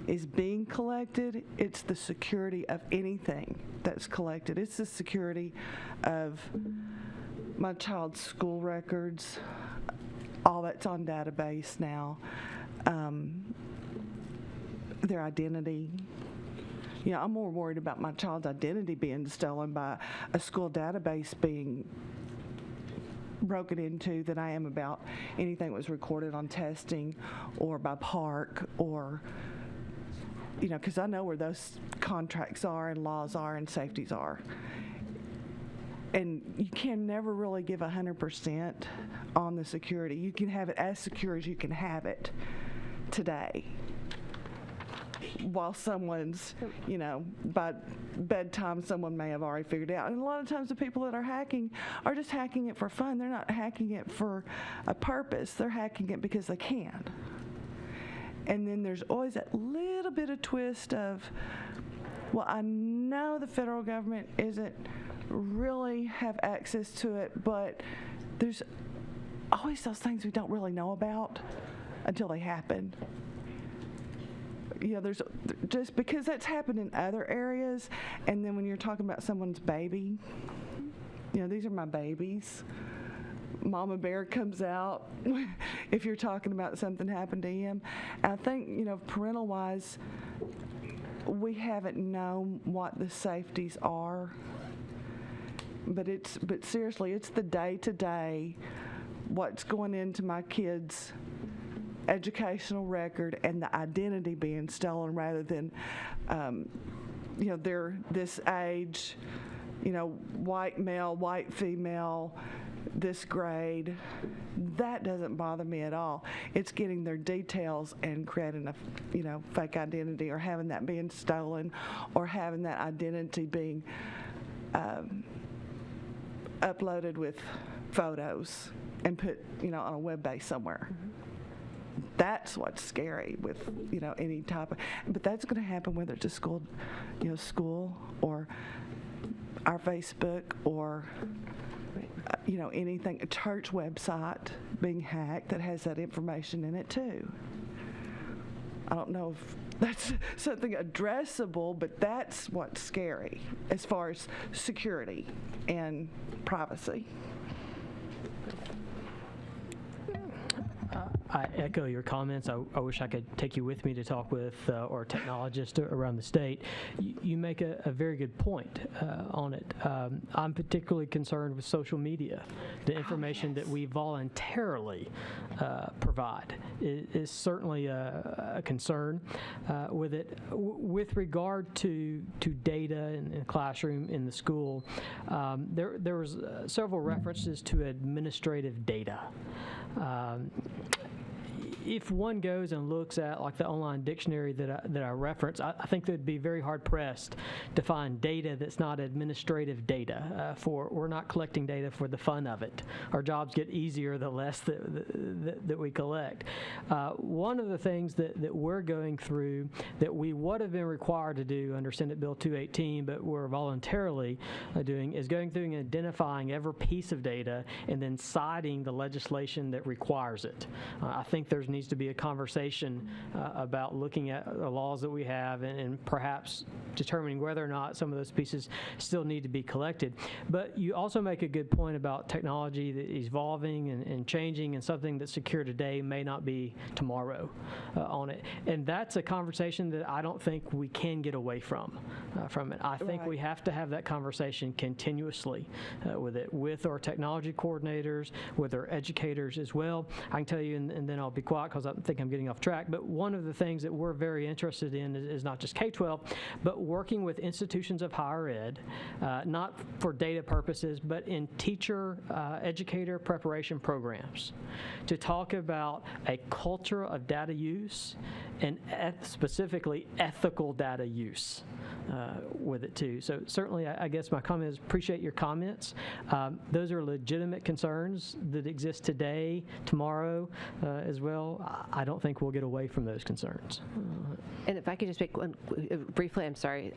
is being collected, it's the security of anything that's collected. It's the security of my child's school records, all that's on database now, their identity. You know, I'm more worried about my child's identity being stolen by a school database being broken into than I am about anything that was recorded on testing or by Park or, you know, because I know where those contracts are and laws are and safeties are. And you can never really give 100% on the security. You can have it as secure as you can have it today, while someone's, you know, by bedtime someone may have already figured it out. And a lot of times the people that are hacking are just hacking it for fun. They're not hacking it for a purpose. They're hacking it because they can. And then there's always that little bit of twist of, well, I know the federal government isn't really have access to it, but there's always those things we don't really know about until they happen. You know, there's just because that's happened in other areas, and then when you're talking about someone's baby, you know, these are my babies. Mama Bear comes out if you're talking about something happened to him. And I think, you know, parental-wise, we haven't known what the safeties are. But seriously, it's the day-to-day, what's going into my kids' educational record and the identity being stolen rather than, you know, they're this age, you know, white male, white female, this grade. That doesn't bother me at all. It's getting their details and creating a, you know, fake identity or having that being stolen or having that identity being uploaded with photos and put, you know, on a web base somewhere. That's what's scary with, you know, any type of, but that's going to happen whether it's a school, you know, school or our Facebook or, you know, anything, a church website being hacked that has that information in it too. I don't know if that's something addressable, but that's what's scary as far as security and privacy. I echo your comments. I wish I could take you with me to talk with or technologists around the state. You make a very good point on it. I'm particularly concerned with social media. The information that we voluntarily provide is certainly a concern with it. With regard to data in the classroom, in the school, there was several references to administrative data. If one goes and looks at like the online dictionary that I reference, I think they'd be very hard pressed to find data that's not administrative data. We're not collecting data for the fun of it. Our jobs get easier the less that we collect. One of the things that we're going through that we would have been required to do under Senate Bill 218, but we're voluntarily doing, is going through and identifying every piece of data and then citing the legislation that requires it. I think there needs to be a conversation about looking at the laws that we have and perhaps determining whether or not some of those pieces still need to be collected. But you also make a good point about technology that is evolving and changing, and something that's secure today may not be tomorrow on it. And that's a conversation that I don't think we can get away from it. I think we have to have that conversation continuously with our technology coordinators, with our educators as well. I can tell you, and then I'll be quiet because I think I'm getting off track, but one of the things that we're very interested in is not just K-12, but working with institutions of higher ed, not for data purposes, but in teacher, educator preparation programs, to talk about a culture of data use and specifically ethical data use. with it too. So certainly, I guess my comment is appreciate your comments. Those are legitimate concerns that exist today, tomorrow as well. I don't think we'll get away from those concerns. And if I could just make one, briefly, I'm sorry,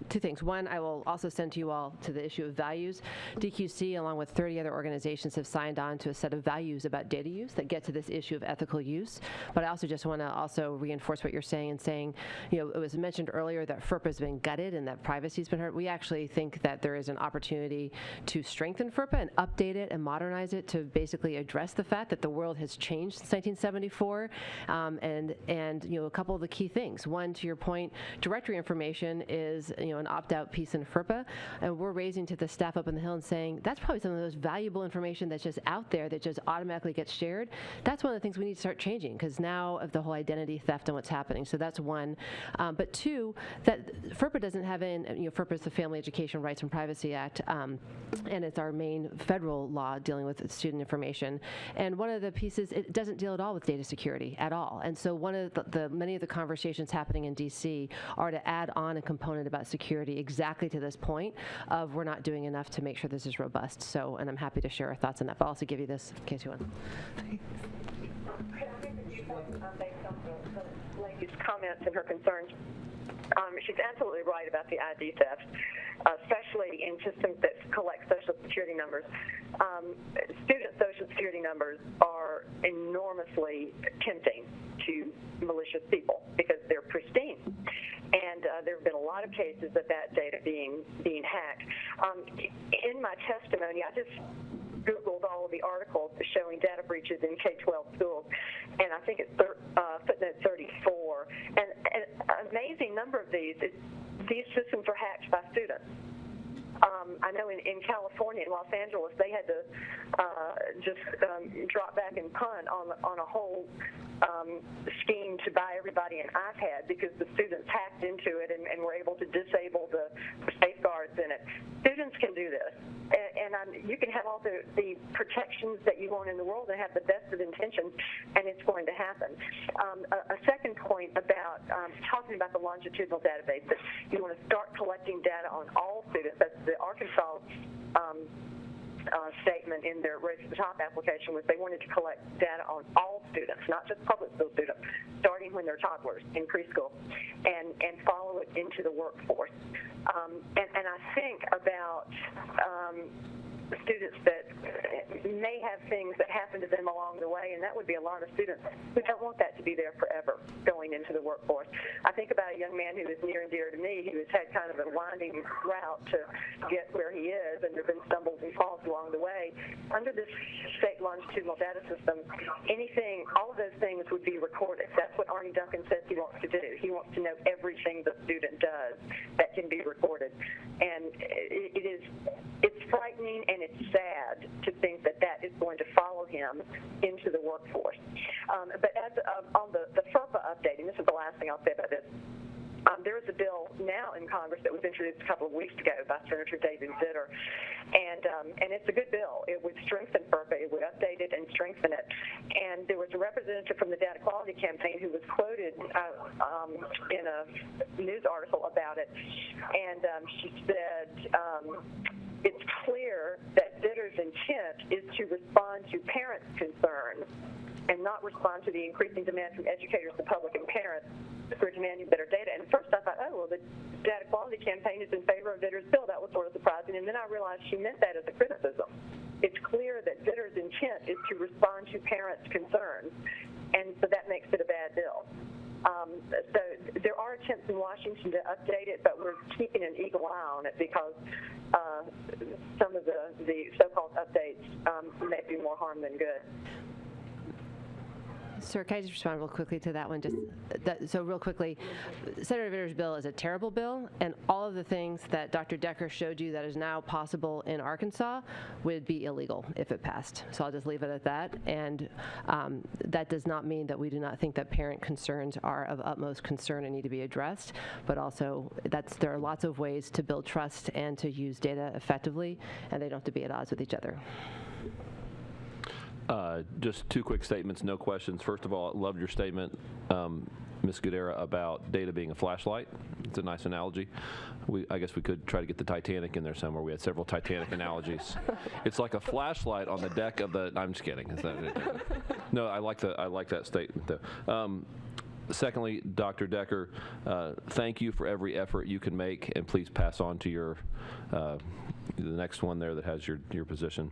two things. One, I will also send to you all to the issue of values. DQC, along with 30 other organizations, have signed on to a set of values about data use that get to this issue of ethical use. But I also just want to also reinforce what you're saying and saying, you know, it was mentioned earlier that FERPA has been gutted and that privacy has been hurt. We actually think that there is an opportunity to strengthen FERPA and update it and modernize it to basically address the fact that the world has changed since 1974. And you know, a couple of the key things. One, to your point, directory information is, you know, an opt-out piece in FERPA, and we're raising to the staff up on the Hill and saying that's probably some of the most valuable information that's just out there that just automatically gets shared. That's one of the things we need to start changing because now of the whole identity theft and what's happening. So that's one. But two, that FERPA doesn't have you know, FERPA is the Family Education Rights and Privacy Act, and it's our main federal law dealing with student information. And one of the pieces, it doesn't deal at all with data security at all. And so one of the many of the conversations happening in DC are to add on a component about security exactly to this point of we're not doing enough to make sure this is robust. So, and I'm happy to share our thoughts on that, but I'll also give you this in case you want. Based on the lady's comments and her concerns, she's absolutely right about the ID theft, especially in systems that collect Social Security numbers. Student Social Security numbers are enormously tempting to malicious people because they're pristine. And there have been a lot of cases of that data being hacked. In my testimony, I just Googled all of the articles showing data breaches in K-12 schools, and I think it's footnote 34. And an amazing number of these systems are hacked by students. I know in California, in Los Angeles, they had to just drop back and punt on a whole scheme to buy everybody an iPad because the students hacked into it and were able to disable the safeguards in it. Students can do this. And you can have all the protections that you want in the world and have the best of intentions, and it's going to happen. A second point about talking about the longitudinal database, that you want to start collecting data on all students. That's the Arkansas statement in their Raise to the Top application was they wanted to collect data on all students, not just public school students, starting when they're toddlers in preschool, and follow it into the workforce. And I think about students that may have things that happen to them along the way, and that would be a lot of students who don't want that to be there forever going into the workforce. I think about a young man who is near and dear to me who has had kind of a winding route to get where he is, and there have been stumbles and falls along the way. Under this state longitudinal data system, all of those things would be recorded. That's what Arnie Duncan says he wants to do. He wants to know everything the student does that can be recorded. And it's frightening and it's sad to think that is going to follow him into the workforce. But as on the FERPA updating, this is the last thing I'll say about this. There is a bill now in Congress that was introduced a couple of weeks ago by Senator David Guiderra, and it's a good bill. It would strengthen FERPA, it would update it and strengthen it. And there was a representative from the Data Quality Campaign who was quoted in a news article about it, and she said, it's clear that Guiderra's intent is to respond to parents' concerns and not respond to the increasing demand from educators, the public, and parents for demanding better data. And first I thought, oh, well, the Data Quality Campaign is in favor of Guiderra's bill. That was sort of surprising. And then I realized she meant that as a criticism. It's clear that Guiderra's intent is to respond to parents' concerns, and so that makes it a bad bill. So there are attempts in Washington to update it, but we're keeping an eagle eye on it because some of the so-called updates may do more harm than good. Sir, can I just respond real quickly to that one? So real quickly, Senator Guiderra's bill is a terrible bill, and all of the things that Dr. Decker showed you that is now possible in Arkansas would be illegal if it passed. So I'll just leave it at that. And that does not mean that we do not think that parent concerns are of utmost concern and need to be addressed, but also there are lots of ways to build trust and to use data effectively, and they don't have to be at odds with each other. Just two quick statements, no questions. First of all, I loved your statement, Ms. Guiderra about data being a flashlight. It's a nice analogy. I guess we could try to get the Titanic in there somewhere. We had several Titanic analogies. It's like a flashlight on the deck of the. I'm just kidding. No, I like that statement though. Secondly, Dr. Decker, thank you for every effort you can make, and please pass on to your the next one there that has your position.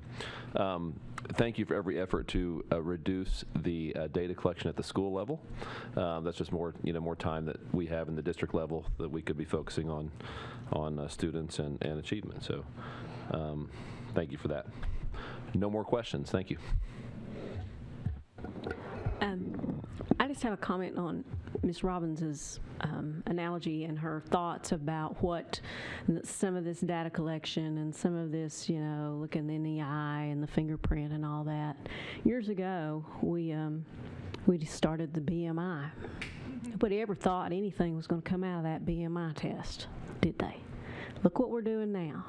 Thank you for every effort to reduce the data collection at the school level. That's just more time that we have in the district level that we could be focusing on students and achievement. So, thank you for that. No more questions. Thank you. I just have a comment on Ms. Robbins's analogy and her thoughts about what some of this data collection and some of this, looking in the eye and the fingerprint and all that. Years ago, we just started the BMI. Nobody ever thought anything was going to come out of that BMI test, did they? Look what we're doing now.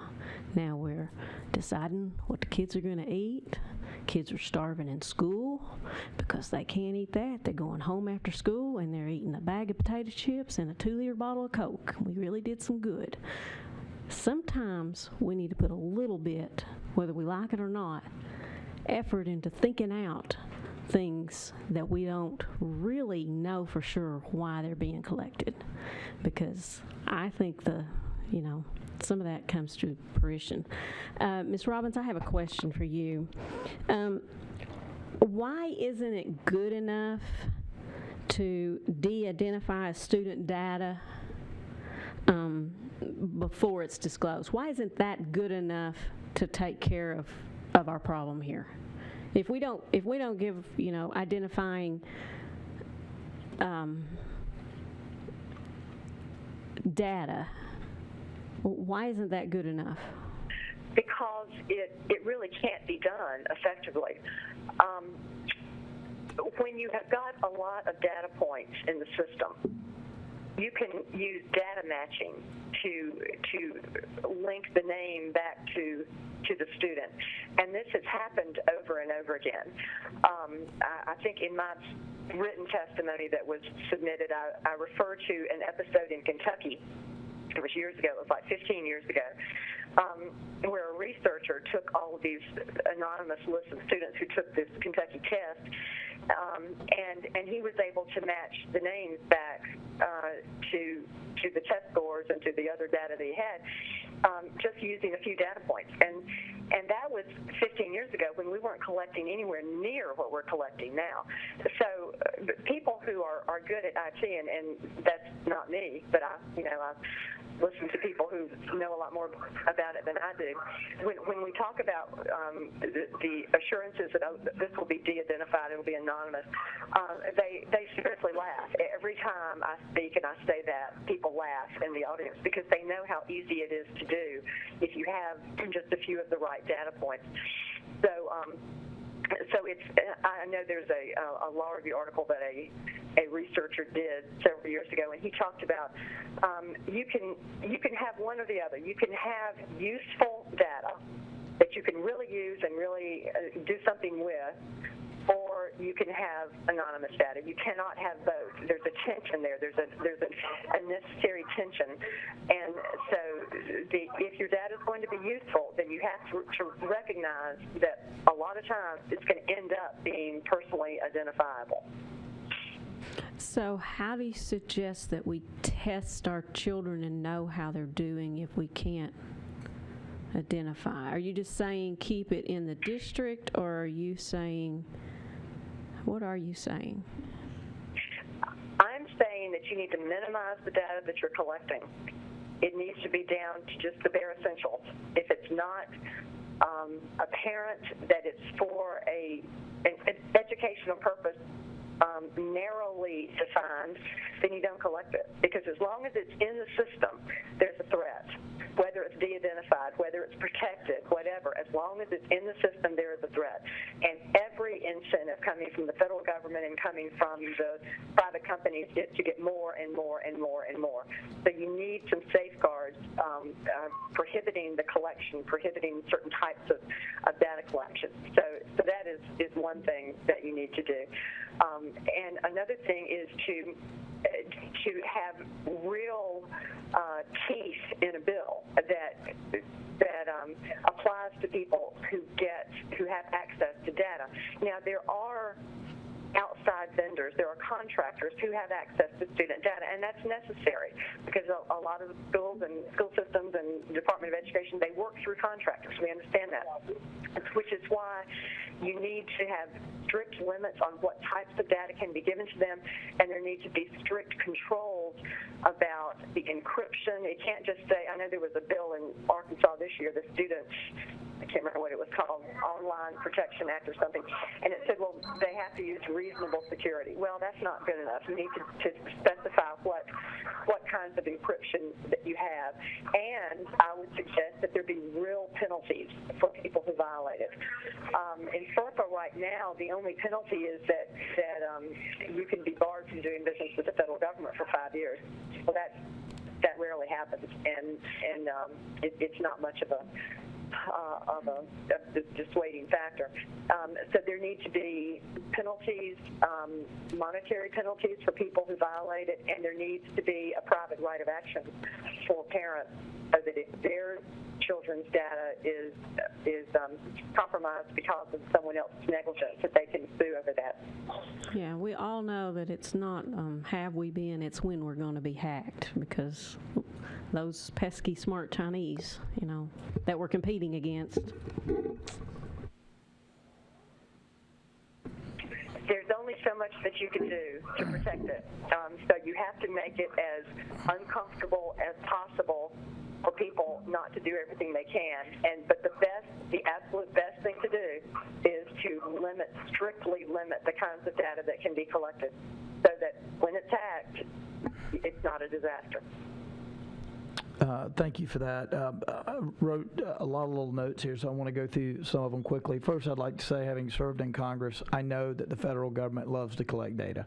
Now we're deciding what the kids are going to eat. Kids are starving in school because they can't eat that. They're going home after school and they're eating a bag of potato chips and a 2-liter bottle of Coke. We really did some good. Sometimes we need to put a little bit, whether we like it or not, effort into thinking out things that we don't really know for sure why they're being collected. Because I think some of that comes to fruition. Ms. Robbins, I have a question for you. Why isn't it good enough to de-identify student data before it's disclosed? Why isn't that good enough to take care of our problem here? If we don't give identifying data, why isn't that good enough? Because it really can't be done effectively. When you have got a lot of data points in the system, you can use data matching to link the name back to the student. And this has happened over and over again. I think in my written testimony that was submitted, I refer to an episode in Kentucky. It was years ago, it was like 15 years ago, where a researcher took all of these anonymous lists of students who took this Kentucky test, and he was able to match the names back to the test scores and to the other data that he had, just using a few data points. And that was 15 years ago when we weren't collecting anywhere near what we're collecting now. So people who are good at IT, and that's not me, but I listen to people who know a lot more about it than I do. When we talk about the assurances that this will be de-identified, it will be anonymous, they seriously laugh. Every time I speak and I say that, people laugh in the audience because they know how easy it is to do if you have just a few of the right data points. So I know there's a law review article that a researcher did several years ago, and he talked about you can have one or the other. You can have useful data that you can really use and really do something with, or you can have anonymous data. You cannot have both. There's a tension there. There's a necessary tension. And so if your data is going to be useful, then you have to recognize that a lot of times it's going to end up being personally identifiable. So how do you suggest that we test our children and know how they're doing if we can't identify? Are you just saying keep it in the district, or are you saying, what are you saying? I'm saying that you need to minimize the data that you're collecting. It needs to be down to just the bare essentials. If it's not apparent that it's for an educational purpose, narrowly defined, then you don't collect it. Because as long as it's in the system, there's a threat. Whether it's de-identified, whether it's protected, whatever, as long as it's in the system, there is a threat. And every incentive coming from the federal government and coming from the private companies is to get more and more and more and more. So you need some safeguards prohibiting the collection, prohibiting certain types of data collection. So that is one thing that you need to do. And another thing is to to have real teeth in a bill that applies to people who have access to data. Now, there are outside vendors, there are contractors who have access to student data, and that's necessary because a lot of schools and school systems and Department of Education, they work through contractors. We understand that, which is why you need to have strict limits on what types of data can be given to them, and there need to be strict controls about the encryption. It can't just say, I know there was a bill in Arkansas this year, the students, I can't remember what it was called, Online Protection Act or something, and it said, well, they have to use reasonable security. Well, that's not good enough. You need to specify what kinds of encryption that you have, and I would suggest that there be real penalties for people who violate it. In FERPA right now, the only penalty is that you can be barred from doing business with the federal government for 5 years. Well, that rarely happens, and it's not much of a dissuading factor. So there need to be penalties, monetary penalties for people who violate it, and there needs to be a private right of action for parents so that if their children's data is compromised because of someone else's negligence, that they can sue over that. Yeah, we all know that it's not have we been, it's when we're going to be hacked, because those pesky smart Chinese, that we're competing against. There's only so much that you can do to protect it. So you have to make it as uncomfortable as possible for people not to do everything they can. But the absolute best thing to do is to strictly limit the kinds of data that can be collected, so that when it's hacked, it's not a disaster. Thank you for that. I wrote a lot of little notes here, so I want to go through some of them quickly. First, I'd like to say, having served in Congress, I know that the federal government loves to collect data.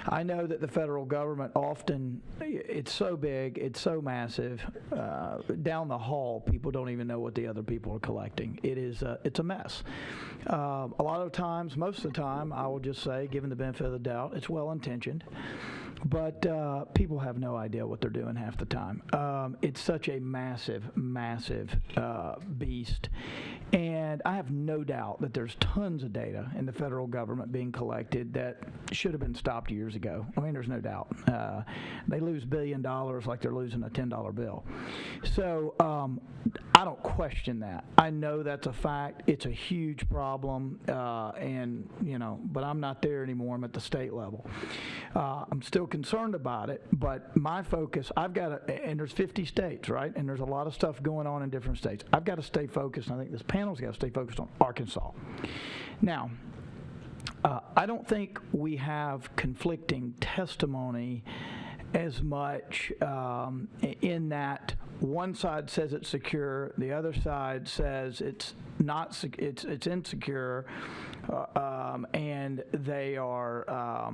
I know that the federal government often, it's so big, it's so massive, down the hall, people don't even know what the other people are collecting. It's a mess. A lot of times, most of the time, I will just say, given the benefit of the doubt, it's well-intentioned. But people have no idea what they're doing half the time. It's such a massive, massive beast. And I have no doubt that there's tons of data in the federal government being collected that should have been stopped years ago. I mean, there's no doubt. They lose $1 billion like they're losing a $10 bill. So I don't question that. I know that's a fact. It's a huge problem. But I'm not there anymore. I'm at the state level. I'm still concerned about it, but my focus, and there's 50 states, right? And there's a lot of stuff going on in different states. I've got to stay focused, and I think this panel's got to stay focused on Arkansas. Now, I don't think we have conflicting testimony as much in that one side says it's secure, the other side says it's not. It's insecure, and they are,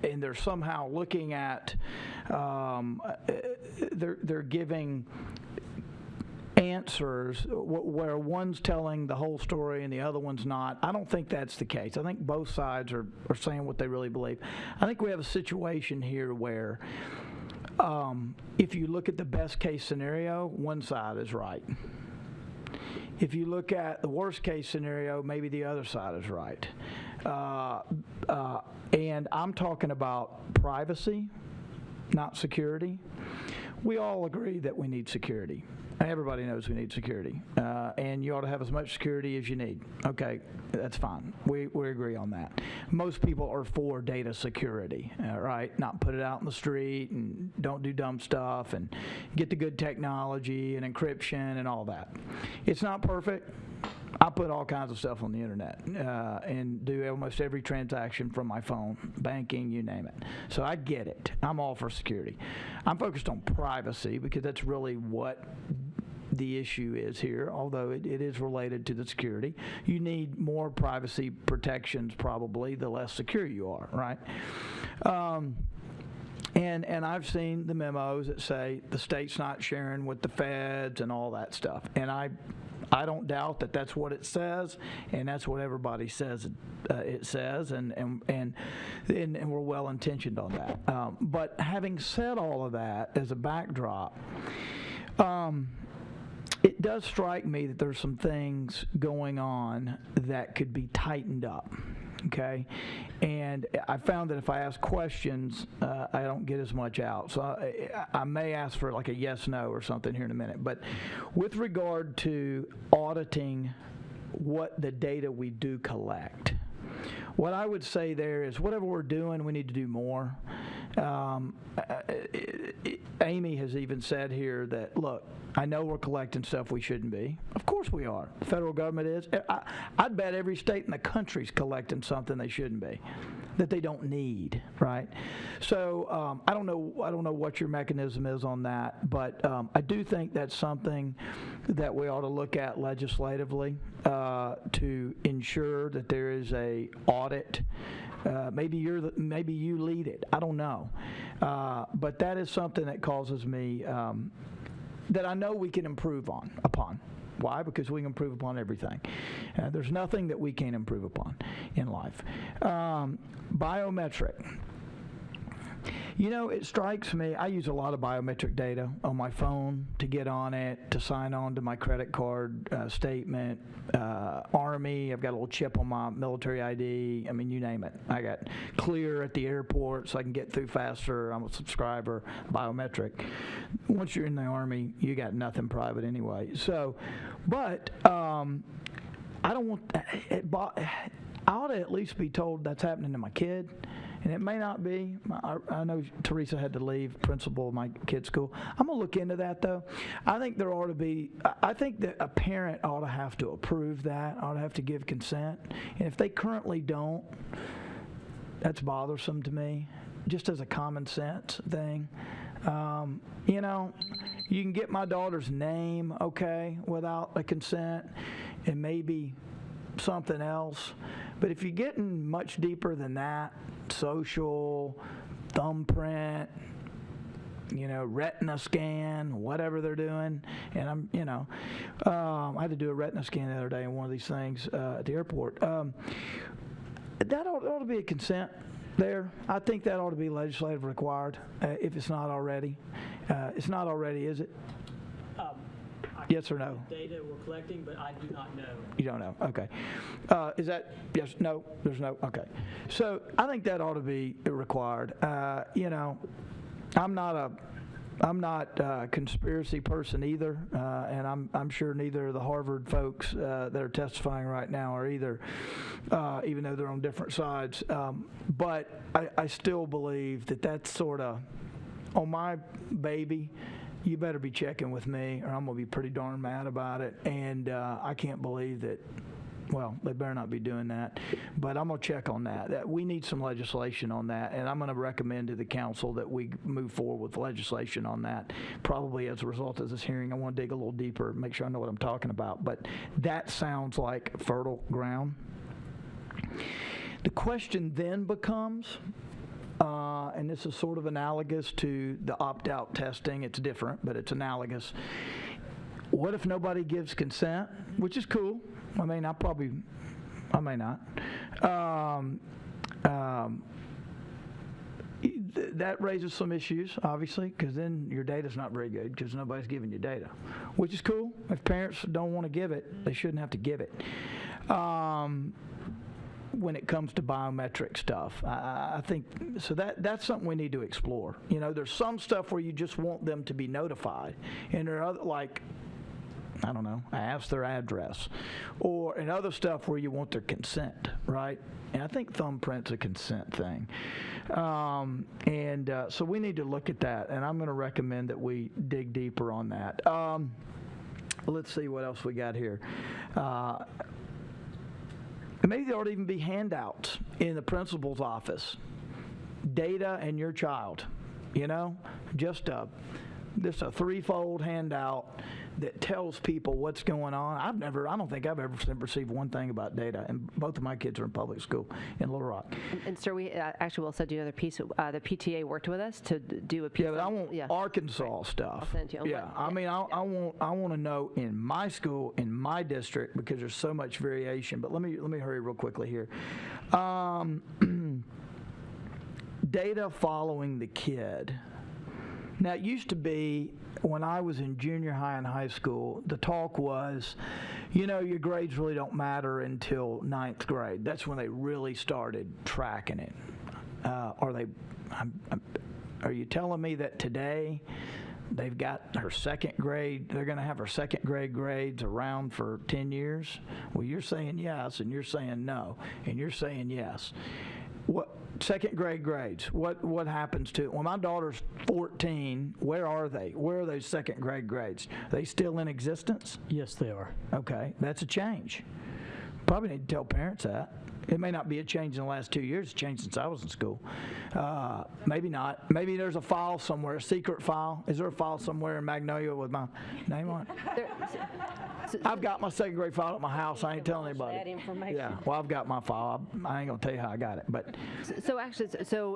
and they're somehow looking at. They're giving answers where one's telling the whole story and the other one's not. I don't think that's the case. I think both sides are saying what they really believe. I think we have a situation here where if you look at the best case scenario, one side is right. If you look at the worst case scenario, maybe the other side is right. And I'm talking about privacy, not security. We all agree that we need security. Everybody knows we need security, and you ought to have as much security as you need. Okay, that's fine. We agree on that. Most people are for data security, right? Not put it out in the street and don't do dumb stuff and get the good technology and encryption and all that. It's not perfect. I put all kinds of stuff on the internet and do almost every transaction from my phone, banking, you name it. So I get it. I'm all for security. I'm focused on privacy because that's really what the issue is here, although it is related to the security. You need more privacy protections probably the less secure you are, right? And I've seen the memos that say the state's not sharing with the feds and all that stuff. And I I don't doubt that that's what it says, and that's what everybody says it says, and we're well intentioned on that. But having said all of that as a backdrop, it does strike me that there's some things going on that could be tightened up. Okay, and I found that if I ask questions, I don't get as much out. So I may ask for like a yes, no, or something here in a minute. But with regard to auditing what the data we do collect, what I would say there is whatever we're doing, we need to do more. Aimee has even said here that, look, I know we're collecting stuff we shouldn't be. Of course we are. The federal government is. I'd bet every state in the country's collecting something they shouldn't be, that they don't need, right? So I don't know what your mechanism is on that, but I do think that's something that we ought to look at legislatively to ensure that there is a audit. Maybe you lead it. I don't know, but that is something that causes me. That I know we can improve upon. Why? Because we can improve upon everything. There's nothing that we can't improve upon in life. Biometric. You know, it strikes me, I use a lot of biometric data on my phone to get on it, to sign on to my credit card statement, Army, I've got a little chip on my military ID, I mean, you name it. I got Clear at the airport so I can get through faster, I'm a subscriber, biometric. Once you're in the Army, you got nothing private anyway. So, but I don't want, I ought to at least be told that's happening to my kid. And it may not be. I know Teresa had to leave, principal of my kid's school. I'm going to look into that, though. I think there ought to be, I think that a parent ought to have to approve that, ought to have to give consent. And if they currently don't, that's bothersome to me, just as a common sense thing. You know, you can get my daughter's name, okay, without a consent, and maybe something else. But if you're getting much deeper than that, social, thumbprint, you know, retina scan, whatever they're doing, and I'm, you know, I had to do a retina scan the other day in one of these things at the airport. That ought to be a consent there. I think that ought to be legislative required if it's not already. It's not already, is it? Yes or no? Data we're collecting, but I do not know. You don't know? Okay. Is that yes? No? There's no? Okay. So I think that ought to be required. You know, I'm not a conspiracy person either, and I'm sure neither of the Harvard folks that are testifying right now are either, even though they're on different sides. But I still believe that that's sort of on my baby. You better be checking with me or I'm going to be pretty darn mad about it. And I can't believe that, well, they better not be doing that. But I'm going to check on that. We need some legislation on that. And I'm going to recommend to the council that we move forward with legislation on that. Probably as a result of this hearing, I want to dig a little deeper, make sure I know what I'm talking about. But that sounds like fertile ground. The question then becomes, and this is sort of analogous to the opt-out testing. It's different, but it's analogous. What if nobody gives consent, which is cool. I mean, I may not. That raises some issues, obviously, because then your data's not very good because nobody's giving you data, which is cool. If parents don't want to give it, they shouldn't have to give it. When it comes to biometric stuff, I think so that's something we need to explore. You know, there's some stuff where you just want them to be notified, and there are other, like, I don't know, I ask their address, and other stuff where you want their consent, right? And I think thumbprint's a consent thing, so we need to look at that, and I'm going to recommend that we dig deeper on that. Let's see what else we got here. Maybe there ought to even be handouts in the principal's office. Data and your child, you know, just a threefold handout that tells people what's going on. I don't think I've ever received one thing about data, and both of my kids are in public school in Little Rock. And sir, we actually will send you another piece. The PTA worked with us to do a piece. Yeah, but I want Arkansas stuff. I'll send you. Yeah, I mean, I want to know in my school, in my district, because there's so much variation. But let me hurry real quickly here. Data following the kid. Now, it used to be, when I was in junior high and high school, the talk was, your grades really don't matter until 9th grade. That's when they really started tracking it. Are you telling me that today they've got her second grade, they're going to have her second grade grades around for 10 years? Well, you're saying yes, and you're saying no, and you're saying yes. What second grade grades? What happens to? Well, my daughter's 14. Where are they? Where are those second grade grades? Are they still in existence? Yes, they are. Okay, that's a change. Probably need to tell parents that. It may not be a change in the last 2 years. It's changed since I was in school. Maybe not. Maybe there's a file somewhere, a secret file. Is there a file somewhere in Magnolia with my name on it? I've got my second grade file at my house. I ain't telling anybody. That information. Yeah, well, I've got my file. I ain't gonna tell you how I got it, but. So actually,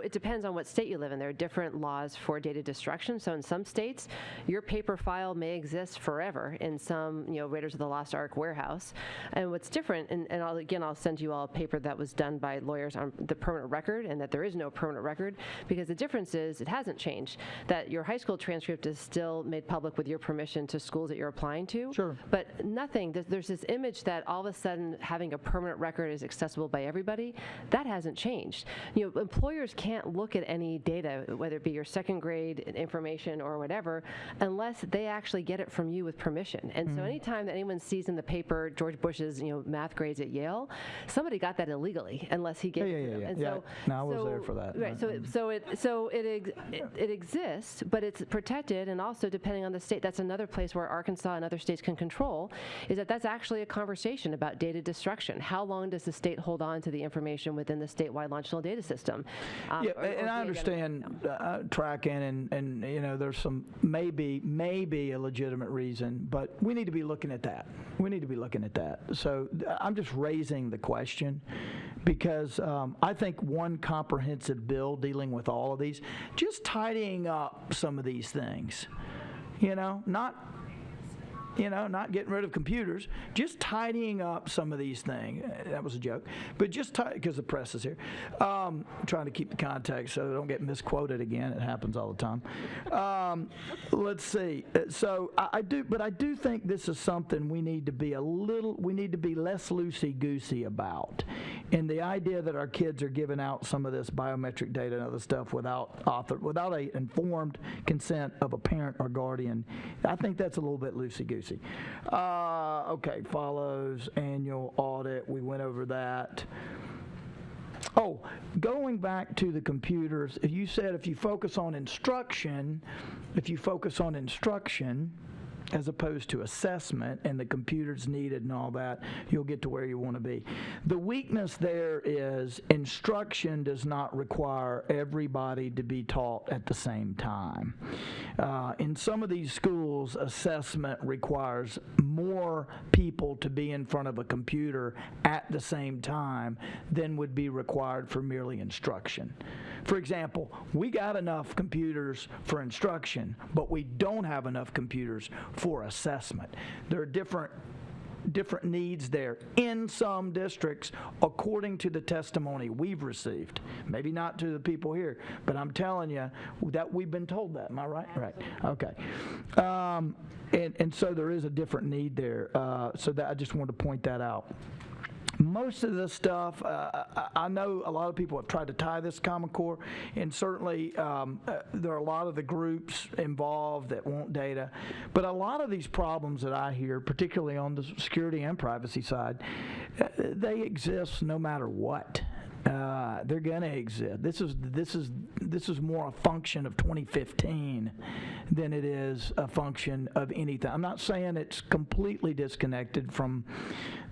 it depends on what state you live in. There are different laws for data destruction. So in some states, your paper file may exist forever in some, Raiders of the Lost Ark warehouse. And what's different, and I'll send you all a paper that was done by lawyers on the permanent record, and that there is no permanent record, because the difference is it hasn't changed. That your high school transcript is still made public with your permission to schools that you're applying to. Sure. But nothing, there's this image that all of a sudden having a permanent record is accessible by everybody. That hasn't changed. Employers can't look at any data, whether it be your second grade information or whatever, unless they actually get it from you with permission. And so anytime that anyone sees in the paper George Bush's math grades at Yale, somebody got that illegally, unless he gave it to them. And no, I was there for that. Right. So it exists, but it's protected, and also depending on the state, that's another place where Arkansas and other states can control, is that's actually a conversation about data destruction. How long does the state hold on to the information within the statewide longitudinal data system? And I understand tracking, and there's some maybe a legitimate reason, but we need to be looking at that. So I'm just raising the question because I think one comprehensive bill dealing with all of these, just tidying up some of these things, not getting rid of computers, just tidying up some of these things. That was a joke, but just because the press is here. Trying to keep the context so they don't get misquoted again. It happens all the time. Let's see. So I do think this is something we need to be less loosey-goosey about. And the idea that our kids are giving out some of this biometric data and other stuff without a informed consent of a parent or guardian, I think that's a little bit loosey-goosey. Okay, follows annual audit. We went over that. Oh, going back to the computers, you said if you focus on instruction, as opposed to assessment and the computers needed and all that, you'll get to where you want to be. The weakness there is instruction does not require everybody to be taught at the same time. In some of these schools, assessment requires more people to be in front of a computer at the same time than would be required for merely instruction. For example, we got enough computers for instruction, but we don't have enough computers for assessment. There are different needs there in some districts according to the testimony we've received. Maybe not to the people here, but I'm telling you that we've been told that. Am I right? Absolutely. Right. Okay. And so there is a different need there. So that I just wanted to point that out. Most of this stuff, I know a lot of people have tried to tie this Common Core, and certainly there are a lot of the groups involved that want data. But a lot of these problems that I hear, particularly on the security and privacy side, they exist no matter what. They're going to exist. This is more a function of 2015 than it is a function of anything. I'm not saying it's completely disconnected from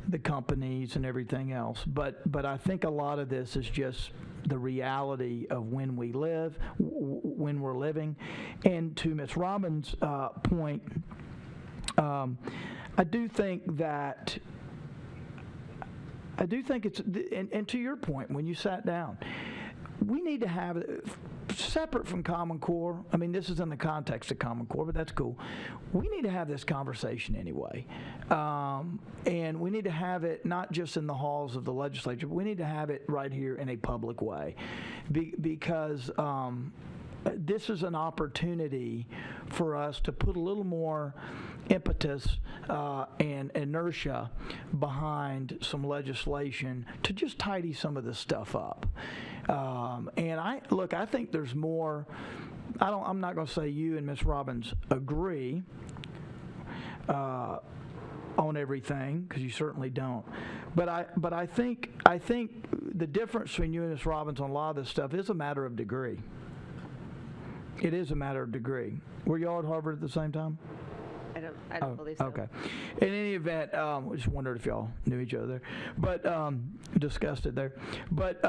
the companies and everything else, but I think a lot of this is just the reality of when we live, when we're living. And to Ms. Robbins' point, I do think it's, and to your point, when you sat down, we need to have, separate from Common Core, I mean, this is in the context of Common Core, but that's cool. We need to have this conversation anyway. And we need to have it not just in the halls of the legislature, but we need to have it right here in a public way. Because this is an opportunity for us to put a little more impetus and inertia behind some legislation to just tidy some of this stuff up. And I think there's more. I'm not going to say you and Ms. Robbins agree on everything, because you certainly don't. But I think the difference between you and Ms. Robbins on a lot of this stuff is a matter of degree. It is a matter of degree. Were you all at Harvard at the same time? I don't believe so. Okay. In any event, I just wondered if y'all knew each other there, but discussed it there. But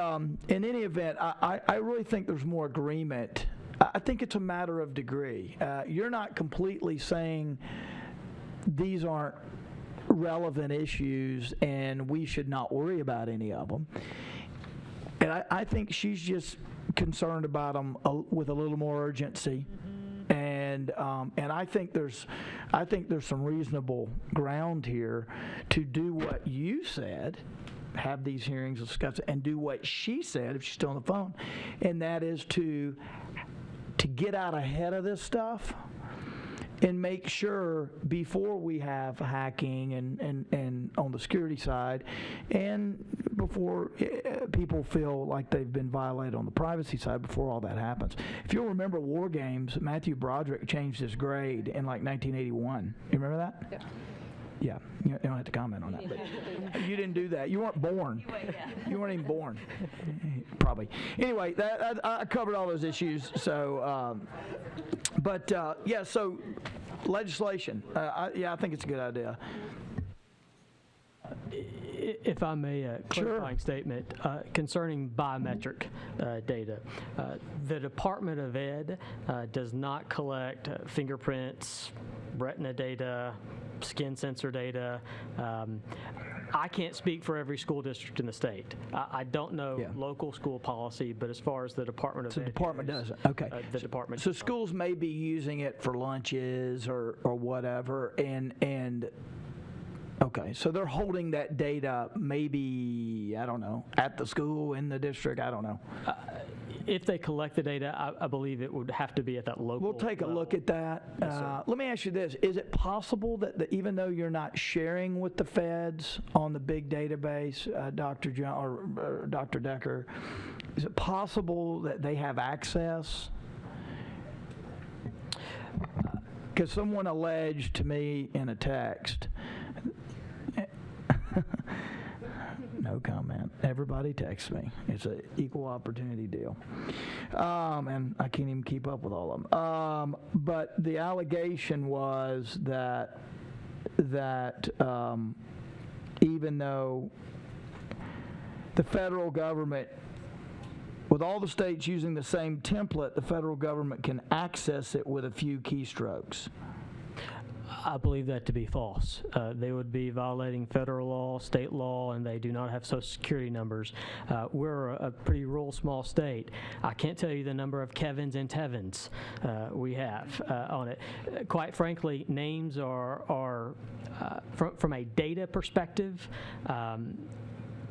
in any event, I really think there's more agreement. I think it's a matter of degree. You're not completely saying these aren't relevant issues and we should not worry about any of them. And I think she's just concerned about them with a little more urgency. And I think there's some reasonable ground here to do what you said, have these hearings, discuss it, and do what she said if she's still on the phone, and that is to get out ahead of this stuff and make sure before we have hacking and on the security side, and before people feel like they've been violated on the privacy side, before all that happens. If you'll remember War Games, Matthew Broderick changed his grade in like 1981. You remember that? Yeah. You don't have to comment on that. But you didn't do that. You weren't born. You weren't even born. Probably. Anyway, I covered all those issues. So, so legislation. I think it's a good idea. If I may, a clarifying statement concerning biometric data. The Department of Ed does not collect fingerprints, retina data, skin sensor data. I can't speak for every school district in the state. I don't know local school policy, but as far as the Department of Ed, the department doesn't. Okay. The department. So schools may be using it for lunches or whatever, and okay, so they're holding that data maybe, I don't know, at the school, in the district, I don't know. If they collect the data, I believe it would have to be at that local We'll take a look at that. Yes, let me ask you this. Is it possible that even though you're not sharing with the feds on the big database, Dr. John or Dr. Decker, is it possible that they have access? Because someone alleged to me in a text, no comment. Everybody texts me. It's an equal opportunity deal. And I can't even keep up with all of them. But the allegation was that even though the federal government, with all the states using the same template, the federal government can access it with a few keystrokes. I believe that to be false. They would be violating federal law, state law, and they do not have Social Security numbers. We're a pretty rural, small state. I can't tell you the number of Kevins and Tevins we have on it. Quite frankly, names are from a data perspective,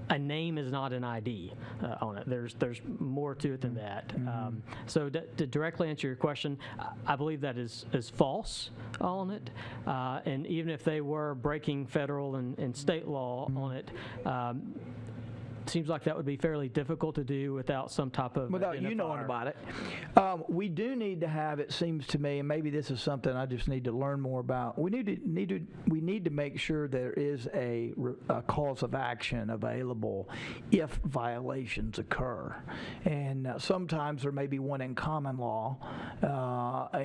a name is not an ID on it. There's more to it than that. So to directly answer your question, I believe that is false on it. And even if they were breaking federal and state law on it, seems like that would be fairly difficult to do without some type of without you knowing about it. We do need to have, it seems to me, and maybe this is something I just need to learn more about. We need to make sure there is a cause of action available if violations occur, and sometimes there may be one in common law,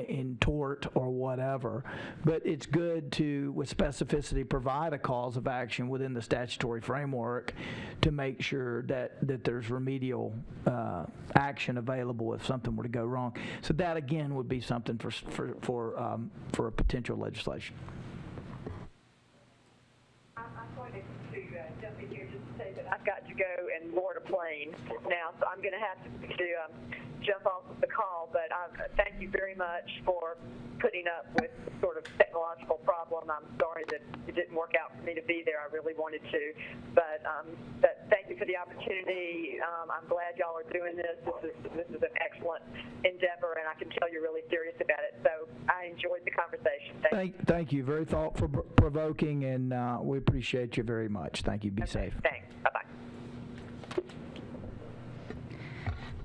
in tort or whatever. But it's good to, with specificity, provide a cause of action within the statutory framework to make sure that there's remedial action available if something were to go wrong. So that again would be something for a potential legislation. board a plane now, so I'm going to have to jump off the call, but thank you very much for putting up with sort of technological problem. I'm sorry that it didn't work out for me to be there. I really wanted to, but thank you for the opportunity. I'm glad y'all are doing this. This is an excellent endeavor, and I can tell you're really serious about it. So I enjoyed the conversation. Thank you. Very thoughtful, provoking, and we appreciate you very much. Thank you. Be safe. Thanks. Bye-bye.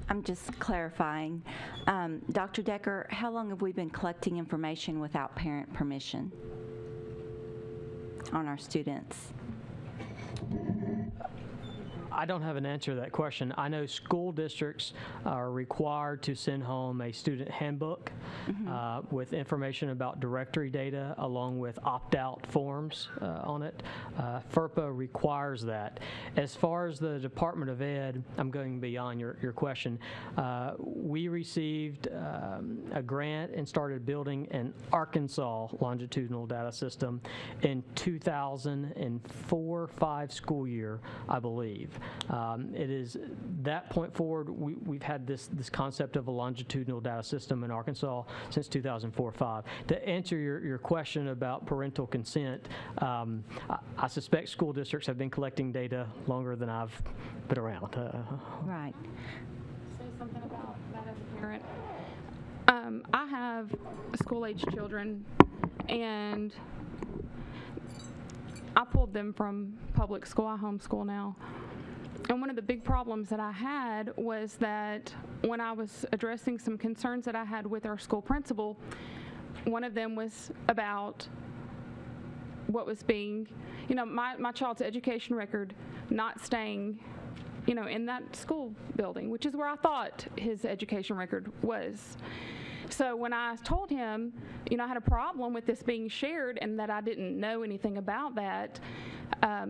I'm just clarifying. Dr. Decker, how long have we been collecting information without parent permission on our students? I don't have an answer to that question. I know school districts are required to send home a student handbook with information about directory data along with opt-out forms on it. FERPA requires that. As far as the Department of Ed, I'm going beyond your question. We received a grant and started building an Arkansas longitudinal data system in 2004-05 school year, I believe. It is that point forward, we've had this concept of a longitudinal data system in Arkansas since 2004-05. To answer your question about parental consent, I suspect school districts have been collecting data longer than I've been around. Right. Say something about that as a parent. I have school-age children, and I pulled them from public school. I homeschool now. And one of the big problems that I had was that when I was addressing some concerns that I had with our school principal, one of them was about what was being, my child's education record not staying, in that school building, which is where I thought his education record was. So when I told him, I had a problem with this being shared and that I didn't know anything about that,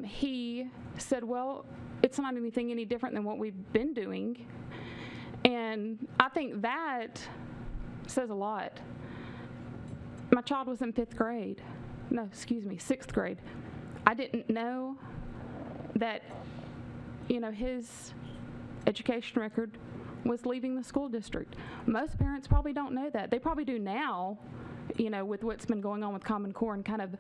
he said, well, it's not anything any different than what we've been doing. And I think that says a lot. My child was in 6th grade. I didn't know that, his education record was leaving the school district. Most parents probably don't know that. They probably do now, with what's been going on with Common Core and kind of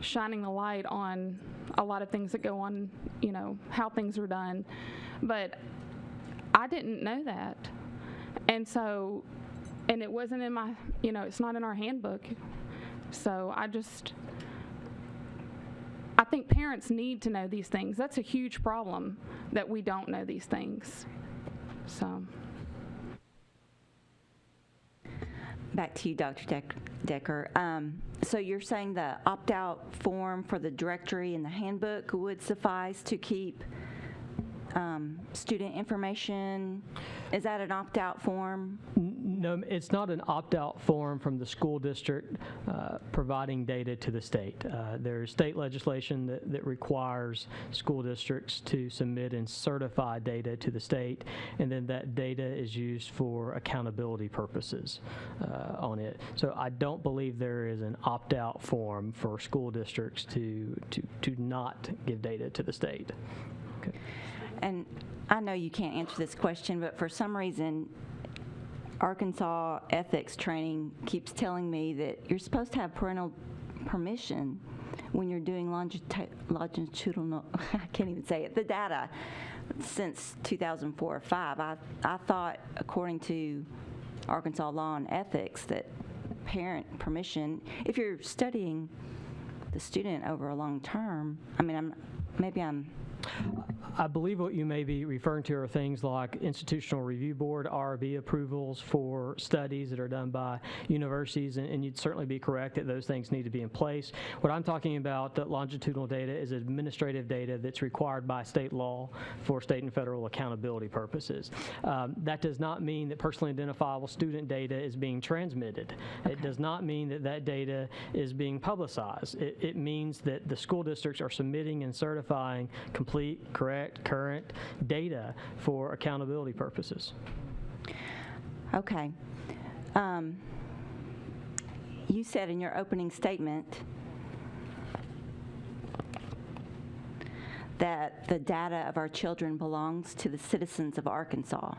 shining the light on a lot of things that go on, how things are done. But I didn't know that. And so, and it wasn't in my, it's not in our handbook. So I think parents need to know these things. That's a huge problem that we don't know these things. So. Back to you, Dr. Decker. So you're saying the opt-out form for the directory and the handbook would suffice to keep student information? Is that an opt-out form? No, it's not an opt-out form from the school district providing data to the state. There's state legislation that requires school districts to submit and certify data to the state, and then that data is used for accountability purposes on it. So I don't believe there is an opt-out form for school districts to not give data to the state. Okay. And I know you can't answer this question, but for some reason, Arkansas ethics training keeps telling me that you're supposed to have parental permission when you're doing longitudinal, I can't even say it, the data since 2004 or 5. I thought, according to Arkansas law and ethics, that parent permission, if you're studying the student over a long term, I believe what you may be referring to are things like Institutional Review Board, RB approvals for studies that are done by universities, and you'd certainly be correct that those things need to be in place. What I'm talking about, that longitudinal data, is administrative data that's required by state law for state and federal accountability purposes. That does not mean that personally identifiable student data is being transmitted. Okay. It does not mean that that data is being publicized. It means that the school districts are submitting and certifying complete, correct, current data for accountability purposes. Okay. You said in your opening statement that the data of our children belongs to the citizens of Arkansas.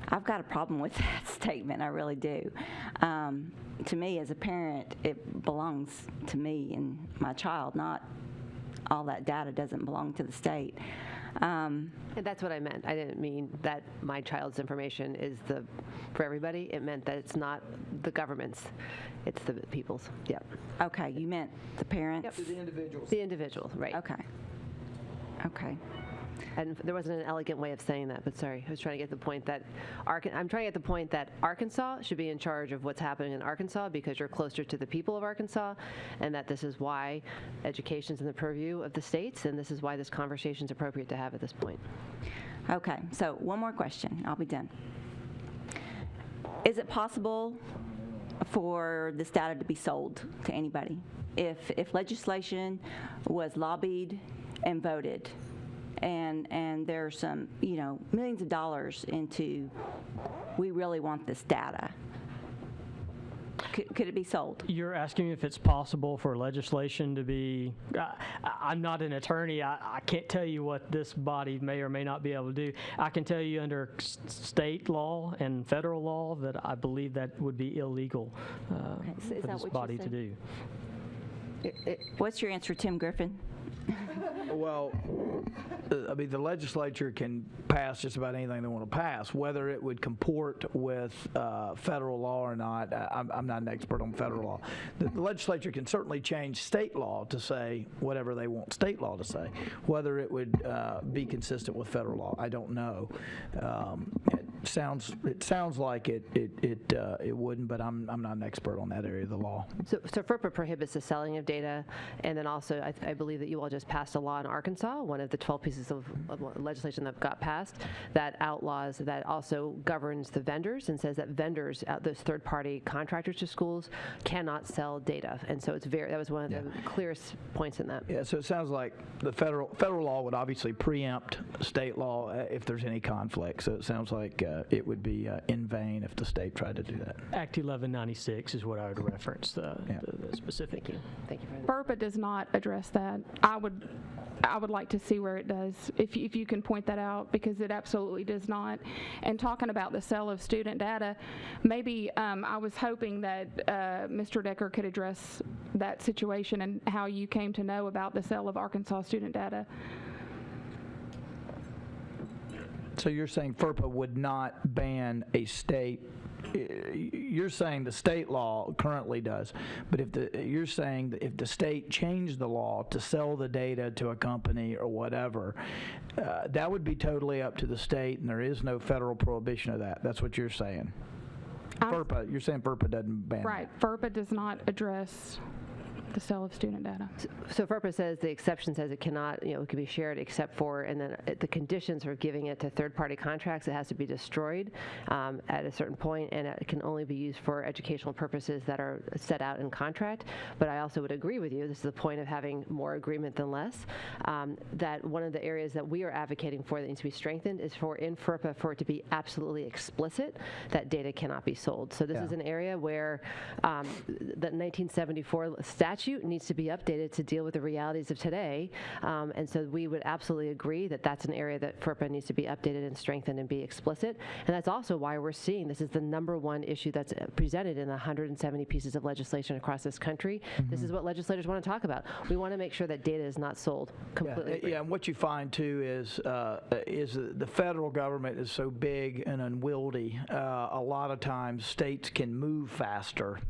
I've got a problem with that statement, I really do. To me, as a parent, it belongs to me and my child, not all that data doesn't belong to the state. And that's what I meant. I didn't mean that my child's information is for everybody. It meant that it's not the government's, it's the people's. Yep. Okay, you meant the parents? Yep. The individuals. The individual, right. Okay. Okay. And there wasn't an elegant way of saying that, but sorry, I was trying to get the point that I'm trying to get the point that Arkansas should be in charge of what's happening in Arkansas because you're closer to the people of Arkansas, and that this is why education's in the purview of the states, and this is why this conversation is appropriate to have at this point. Okay, so one more question, I'll be done. Is it possible for this data to be sold to anybody? If legislation was lobbied and voted, and there's some, millions of dollars into, we really want this data, could it be sold? You're asking if it's possible for legislation to be, I'm not an attorney. I can't tell you what this body may or may not be able to do. I can tell you under state law and federal law that I believe that would be illegal for this body to do. What's your answer, Tim Griffin? Well, I mean, the legislature can pass just about anything they want to pass. Whether it would comport with federal law or not, I'm not an expert on federal law. The legislature can certainly change state law to say whatever they want state law to say. Whether it would be consistent with federal law, I don't know. It sounds like it wouldn't, but I'm not an expert on that area of the law. So FERPA prohibits the selling of data, and then also I believe that you all just passed a law in Arkansas, one of the 12 pieces of legislation that got passed, that outlaws, that also governs the vendors and says that vendors, those third-party contractors to schools, cannot sell data. And so that was one of the clearest points in that. Yeah, so it sounds like the federal law would obviously preempt state law if there's any conflict. So it sounds like it would be in vain if the state tried to do that. Act 1196 is what I would reference, the specific. Thank you for that. FERPA does not address that. I would like to see where it does, if you can point that out, because it absolutely does not. And talking about the sale of student data, maybe I was hoping that Mr. Decker could address that situation and how you came to know about the sale of Arkansas student data. So you're saying FERPA would not ban a state? You're saying the state law currently does, but you're saying that if the state changed the law to sell the data to a company or whatever, that would be totally up to the state, and there is no federal prohibition of that. That's what you're saying. FERPA, you're saying FERPA doesn't ban Right. that. FERPA does not address the sale of student data. So FERPA says, the exception says it cannot, it can be shared except for, and then the conditions for giving it to third-party contracts, it has to be destroyed at a certain point, and it can only be used for educational purposes that are set out in contract. But I also would agree with you, this is the point of having more agreement than less, that one of the areas that we are advocating for that needs to be strengthened is for in FERPA for it to be absolutely explicit that data cannot be sold. So this is an area where the 1974 statute needs to be updated to deal with the realities of today, and so we would absolutely agree that that's an area that FERPA needs to be updated and strengthened and be explicit, and that's also why we're seeing this is the #1 issue that's presented in the 170 pieces of legislation across this country. Mm-hmm. This is what legislators want to talk about. We want to make sure that data is not sold completely. Yeah, and what you find too is the federal government is so big and unwieldy. A lot of times states can move faster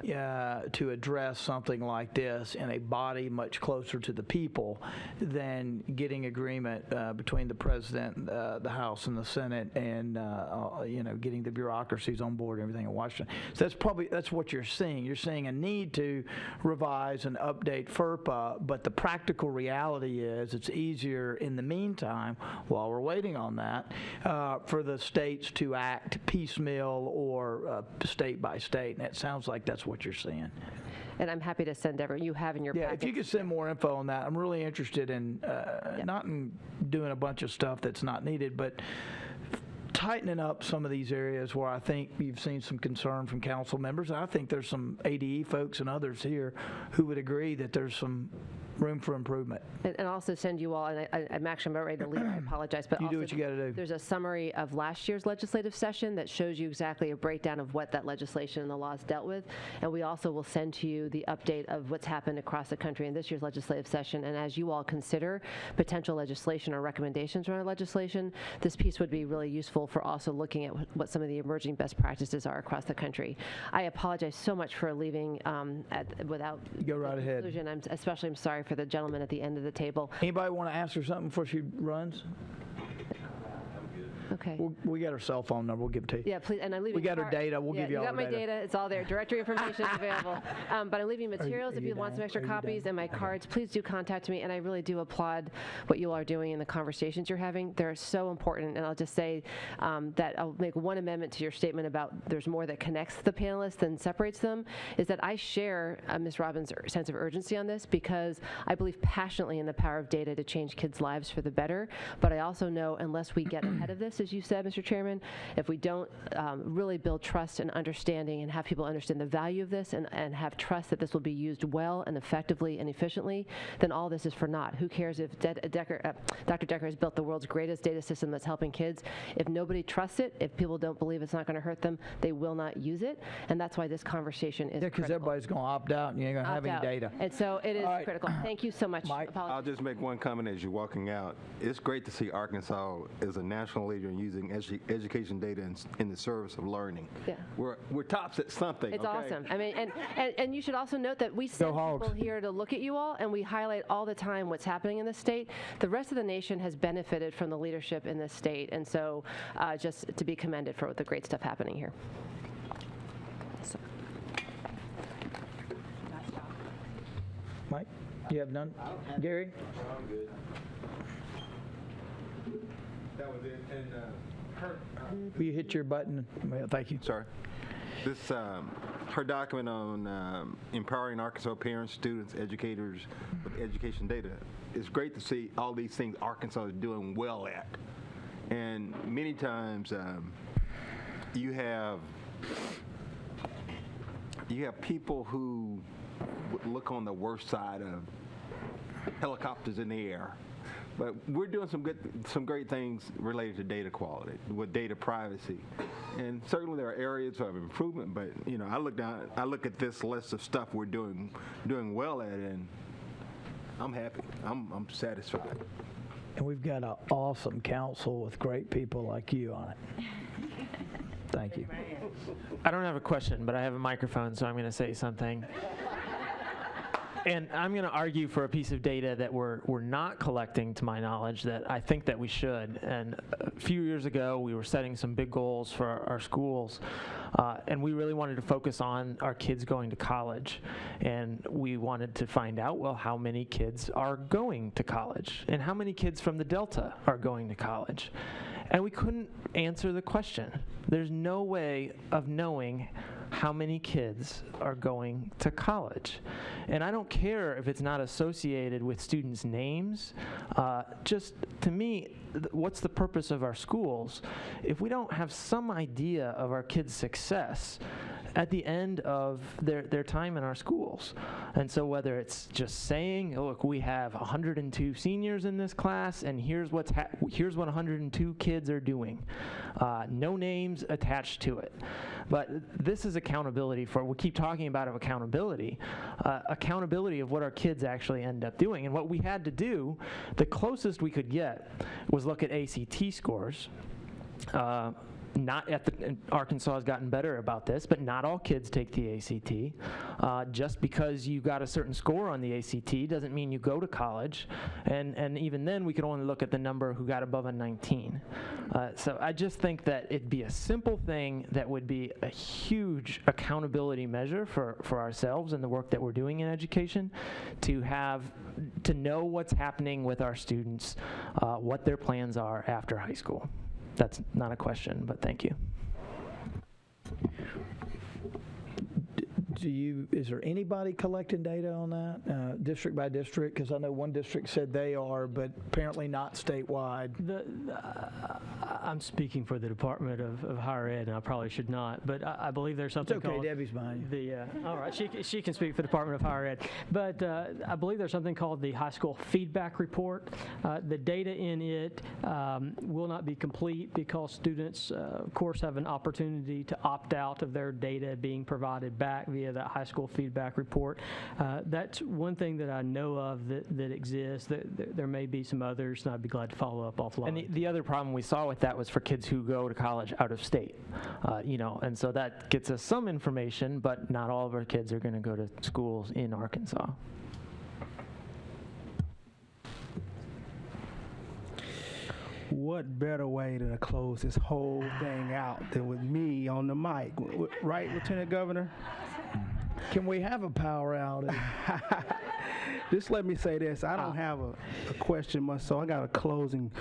to address something like this in a body much closer to the people than getting agreement between the president, the House, and the Senate, and getting the bureaucracies on board and everything in Washington. So that's what you're seeing. You're seeing a need to revise and update FERPA, but the practical reality is it's easier in the meantime, while we're waiting on that, for the states to act piecemeal or state by state, and it sounds like that's what you're seeing. And I'm happy to send you have in your packet. If you could send more info on that, I'm really interested in not in doing a bunch of stuff that's not needed, but tightening up some of these areas where I think you've seen some concern from council members. I think there's some ADE folks and others here who would agree that there's some room for improvement. And also send you all, and I'm actually about ready to leave, I apologize, but You also do what you gotta do. there's a summary of last year's legislative session that shows you exactly a breakdown of what that legislation and the laws dealt with. And we also will send to you the update of what's happened across the country in this year's legislative session. And as you all consider potential legislation or recommendations around legislation, this piece would be really useful for also looking at what some of the emerging best practices are across the country. I apologize so much for leaving without Go right ahead. conclusion. I'm sorry for the gentleman at the end of the table. Anybody want to ask her something before she runs? Okay. We got her cell phone number. We'll give it to you. Yeah, please. And I'm leaving. We got her data. We'll give you all got her my data. data. It's all there. Directory information is available. But I'm leaving materials. If you want some extra copies and my cards, please do contact me. And I really do applaud what you all are doing and the conversations you're having. They're so important. And I'll just say that I'll make one amendment to your statement about there's more that connects the panelists than separates them, is that I share Ms. Robbins' sense of urgency on this because I believe passionately in the power of data to change kids' lives for the better. But I also know unless we get ahead of this, as you said, Mr. Chairman, if we don't really build trust and understanding and have people understand the value of this and have trust that this will be used well and effectively and efficiently, then all this is for naught. Who cares if Dr. Decker has built the world's greatest data system that's helping kids? If nobody trusts it, if people don't believe it's not going to hurt them, they will not use it. And that's why this conversation is Yeah, because everybody's going to opt out and you ain't going to have any data. And so it is critical. Thank you so much. I'll just make one comment as you're walking out. It's great to see Arkansas as a national leader in using education data in the service of learning. Yeah. We're tops at something. It's okay? awesome. I mean, and you should also note that we send people here to look at you all, and we highlight all the time what's happening in the state. The rest of the nation has benefited from the leadership in this state, and so just to be commended for the great stuff happening here. Mike, you have none? Gary? I'm good. That was it. And Will you hit your button? Well, thank you. Sorry. This, her document on empowering Arkansas parents, students, educators with education data. It's great to see all these things Arkansas is doing well at. And many times you have people who would look on the worst side of helicopters in the air. But we're doing some great things related to data quality, with data privacy, and certainly there are areas of improvement. But you know, I look at this list of stuff we're doing well at, and I'm happy. I'm satisfied. And we've got an awesome council with great people like you on it. Thank you. I don't have a question, but I have a microphone, so I'm going to say something. And I'm going to argue for a piece of data that we're not collecting, to my knowledge, that I think that we should. And a few years ago, we were setting some big goals for our schools, and we really wanted to focus on our kids going to college. And we wanted to find out, well, how many kids are going to college, and how many kids from the Delta are going to college. And we couldn't answer the question. There's no way of knowing how many kids are going to college. And I don't care if it's not associated with students' names. Just to me, what's the purpose of our schools if we don't have some idea of our kids' success at the end of their time in our schools? And so whether it's just saying, oh, look, we have 102 seniors in this class, and here's what 102 kids are doing. No names attached to it. But this is accountability we keep talking about accountability of what our kids actually end up doing. And what we had to do, the closest we could get was look at ACT scores. Arkansas has gotten better about this, but not all kids take the ACT. Just because you got a certain score on the ACT doesn't mean you go to college. And even then, we could only look at the number who got above a 19. So I just think that it'd be a simple thing that would be a huge accountability measure for ourselves and the work that we're doing in education, to know what's happening with our students, what their plans are after high school. That's not a question, but thank you. is there anybody collecting data on that, district by district? Because I know one district said they are, but apparently not statewide. I'm speaking for the Department of Higher Ed, and I probably should not, but I believe there's something It's okay, called... Debbie's behind you. All right, she can speak for the Department of Higher Ed. But I believe there's something called the High School Feedback Report. The data in it will not be complete because students, of course, have an opportunity to opt out of their data being provided back via that High School Feedback Report. That's one thing that I know of that exists. There may be some others, and I'd be glad to follow up offline. And the other problem we saw with that was for kids who go to college out of state, and so that gets us some information, but not all of our kids are going to go to schools in Arkansas. What better way to close this whole thing out than with me on the mic, right, Lieutenant Governor? Can we have a power outage? Just let me say this. I don't have a question much, so I got a closing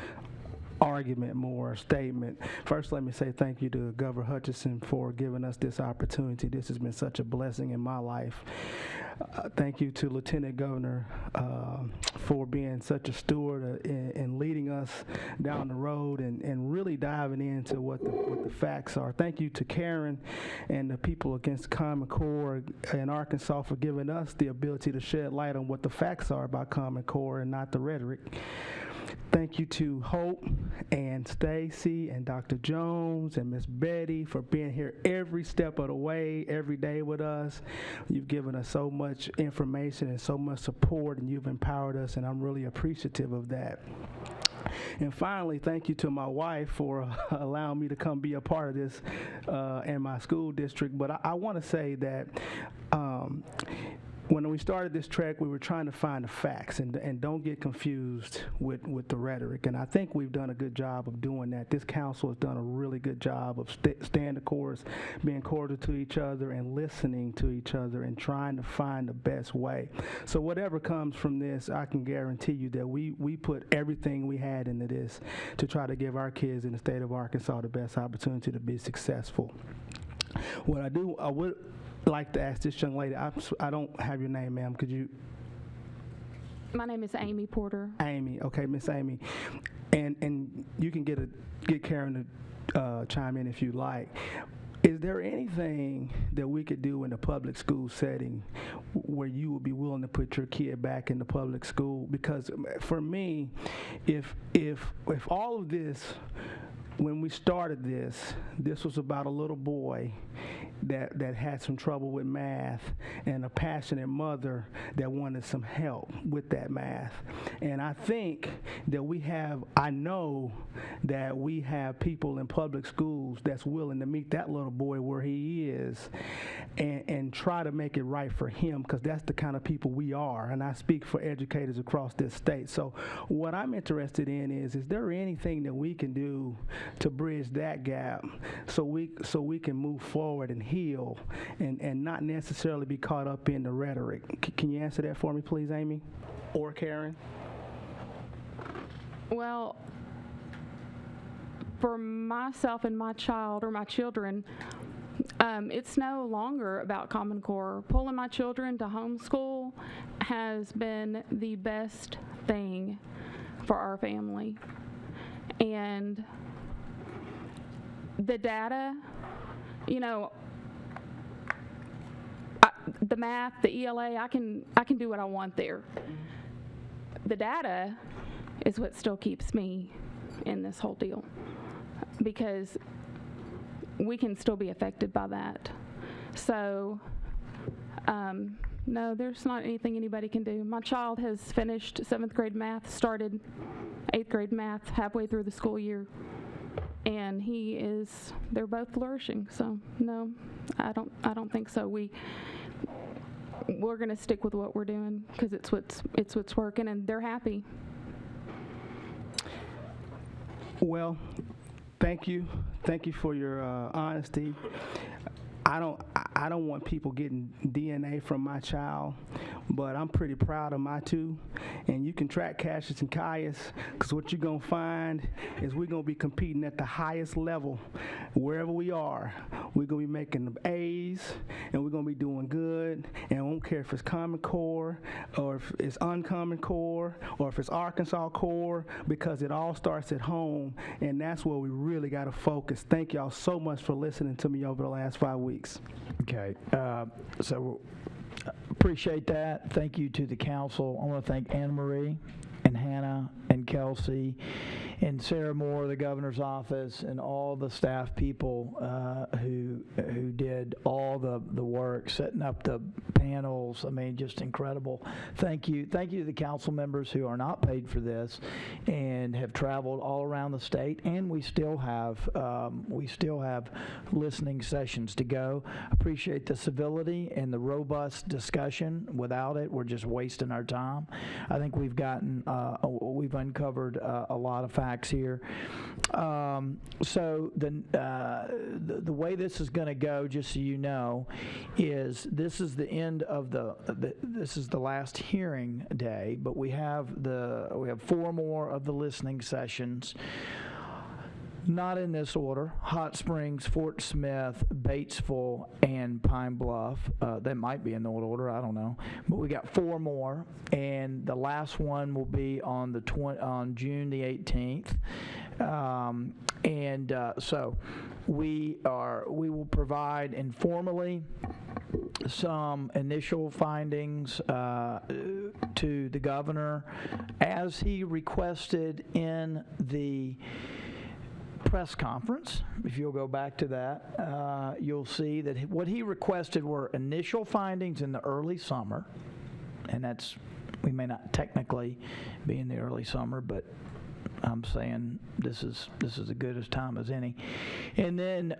argument, more statement. First, let me say thank you to Governor Hutchinson for giving us this opportunity. This has been such a blessing in my life. Thank you to Lieutenant Governor for being such a steward and leading us down the road and really diving into what the facts are. Thank you to Karen and the people against Common Core in Arkansas for giving us the ability to shed light on what the facts are about Common Core and not the rhetoric. Thank you to Hope and Stacy and Dr. Jones and Miss Betty for being here every step of the way, every day with us. You've given us so much information and so much support, and you've empowered us, and I'm really appreciative of that. And finally, thank you to my wife for allowing me to come be a part of this in my school district. But I want to say that when we started this trek, we were trying to find the facts, and don't get confused with the rhetoric. And I think we've done a good job of doing that. This council has done a really good job of staying the course, being cordial to each other, and listening to each other, and trying to find the best way. So whatever comes from this, I can guarantee you that we put everything we had into this to try to give our kids in the state of Arkansas the best opportunity to be successful. I would like to ask this young lady, I don't have your name, ma'am. Could you? My name is Aimee Porter. Aimee, okay, Miss Aimee, and you can get Karen to chime in if you like. Is there anything that we could do in the public school setting where you would be willing to put your kid back in the public school? Because for me, if all of this, when we started this was about a little boy that had some trouble with math and a passionate mother that wanted some help with that math. And I think that I know that we have people in public schools that's willing to meet that little boy where he is and try to make it right for him, because that's the kind of people we are. And I speak for educators across this state. So what I'm interested in is there anything that we can do to bridge that gap so we can move forward and heal and not necessarily be caught up in the rhetoric? Can you answer that for me, please, Aimee? Or Karen? Well, for myself and my child or my children, it's no longer about Common Core. Pulling my children to homeschool has been the best thing for our family. And the data, the math, the ELA, I can do what I want there. The data is what still keeps me in this whole deal, because we can still be affected by that. So, no, there's not anything anybody can do. My child has finished 7th grade math, started 8th grade math halfway through the school year, and they're both flourishing. So, no, I don't think so. We're going to stick with what we're doing because it's what's working, and they're happy. Well, thank you for your honesty. I don't want people getting DNA from my child. but I'm pretty proud of my two. And you can track Cassius and Caius, because what you're going to find is we're going to be competing at the highest level wherever we are. We're going to be making the A's, and we're going to be doing good. And I don't care if it's Common Core, or if it's Uncommon Core, or if it's Arkansas Core, because it all starts at home, and that's where we really got to focus. Thank y'all so much for listening to me over the last 5 weeks. Okay, so appreciate that. Thank you to the council. I want to thank Anna Marie and Hannah and Kelsey and Sarah Moore, the governor's office, and all the staff people who did all the work, setting up the panels. I mean, just incredible. Thank you to the council members who are not paid for this and have traveled all around the state. And we still have listening sessions to go. Appreciate the civility and the robust discussion. Without it, we're just wasting our time. I think we've uncovered a lot of facts here. So the way this is going to go, just so you know, is this is the end of this is the last hearing day, but we have 4 more of the listening sessions. Not in this order: Hot Springs, Fort Smith, Batesville, and Pine Bluff. That might be in the order, I don't know. But we got 4 more, and the last one will be on June the 18th. So we will provide informally some initial findings to the governor as he requested in the press conference. If you'll go back to that, you'll see that what he requested were initial findings in the early summer, and we may not technically be in the early summer, but I'm saying this is as good a time as any. And then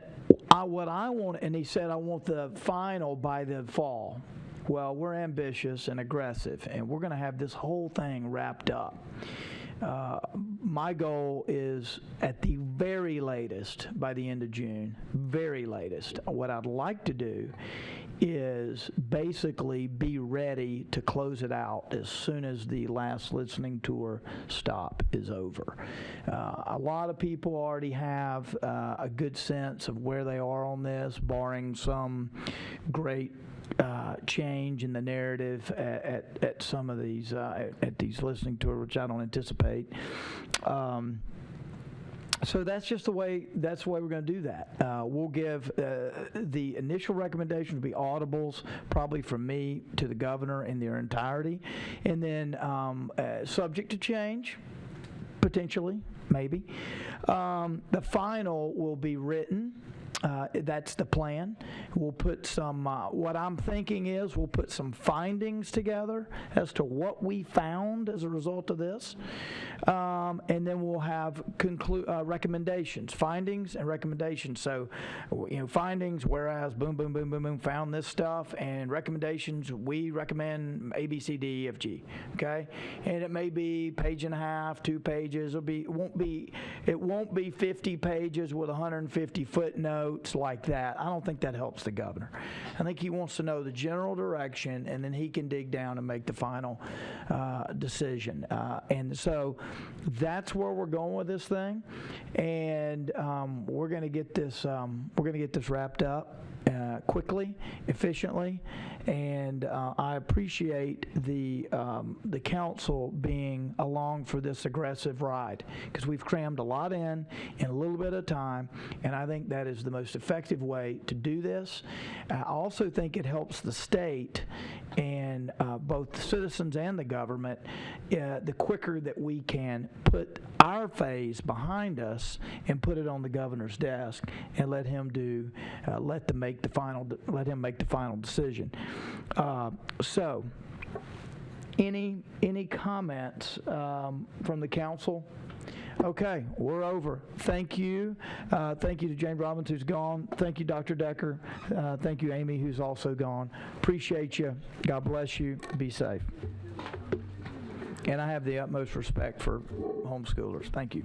what I want, and he said I want the final by the fall. Well, we're ambitious and aggressive, and we're going to have this whole thing wrapped up. My goal is at the very latest by the end of June, very latest. What I'd like to do is basically be ready to close it out as soon as the last listening tour stop is over. A lot of people already have a good sense of where they are on this, barring some great change in the narrative at some of these at these listening tours, which I don't anticipate. So that's just the way we're going to do that. We'll give the initial recommendations will be audibles, probably from me to the governor in their entirety, and then subject to change, potentially, maybe. The final will be written. That's the plan. We'll put some, what I'm thinking is we'll put some findings together as to what we found as a result of this. And then we'll have recommendations, findings and recommendations. So, findings, whereas, boom, boom, boom, boom, boom, found this stuff, and recommendations, we recommend A, B, C, D, E, F, G, okay? And it may be page and a half, 2 pages. It won't be 50 pages with 150 footnotes like that. I don't think that helps the governor. I think he wants to know the general direction, and then he can dig down and make the final decision. And so that's where we're going with this thing, and we're going to get this wrapped up quickly, efficiently, and I appreciate the council being along for this aggressive ride, because we've crammed a lot in a little bit of time, and I think that is the most effective way to do this. I also think it helps the state and both the citizens and the government, the quicker that we can put our phase behind us and put it on the governor's desk and let him make the final decision. So, any comments from the council? Okay, we're over. Thank you. Thank you to Jane Robbins, who's gone. Thank you, Dr. Decker. Thank you, Aimee, who's also gone. Appreciate you. God bless you. Be safe. And I have the utmost respect for homeschoolers. Thank you.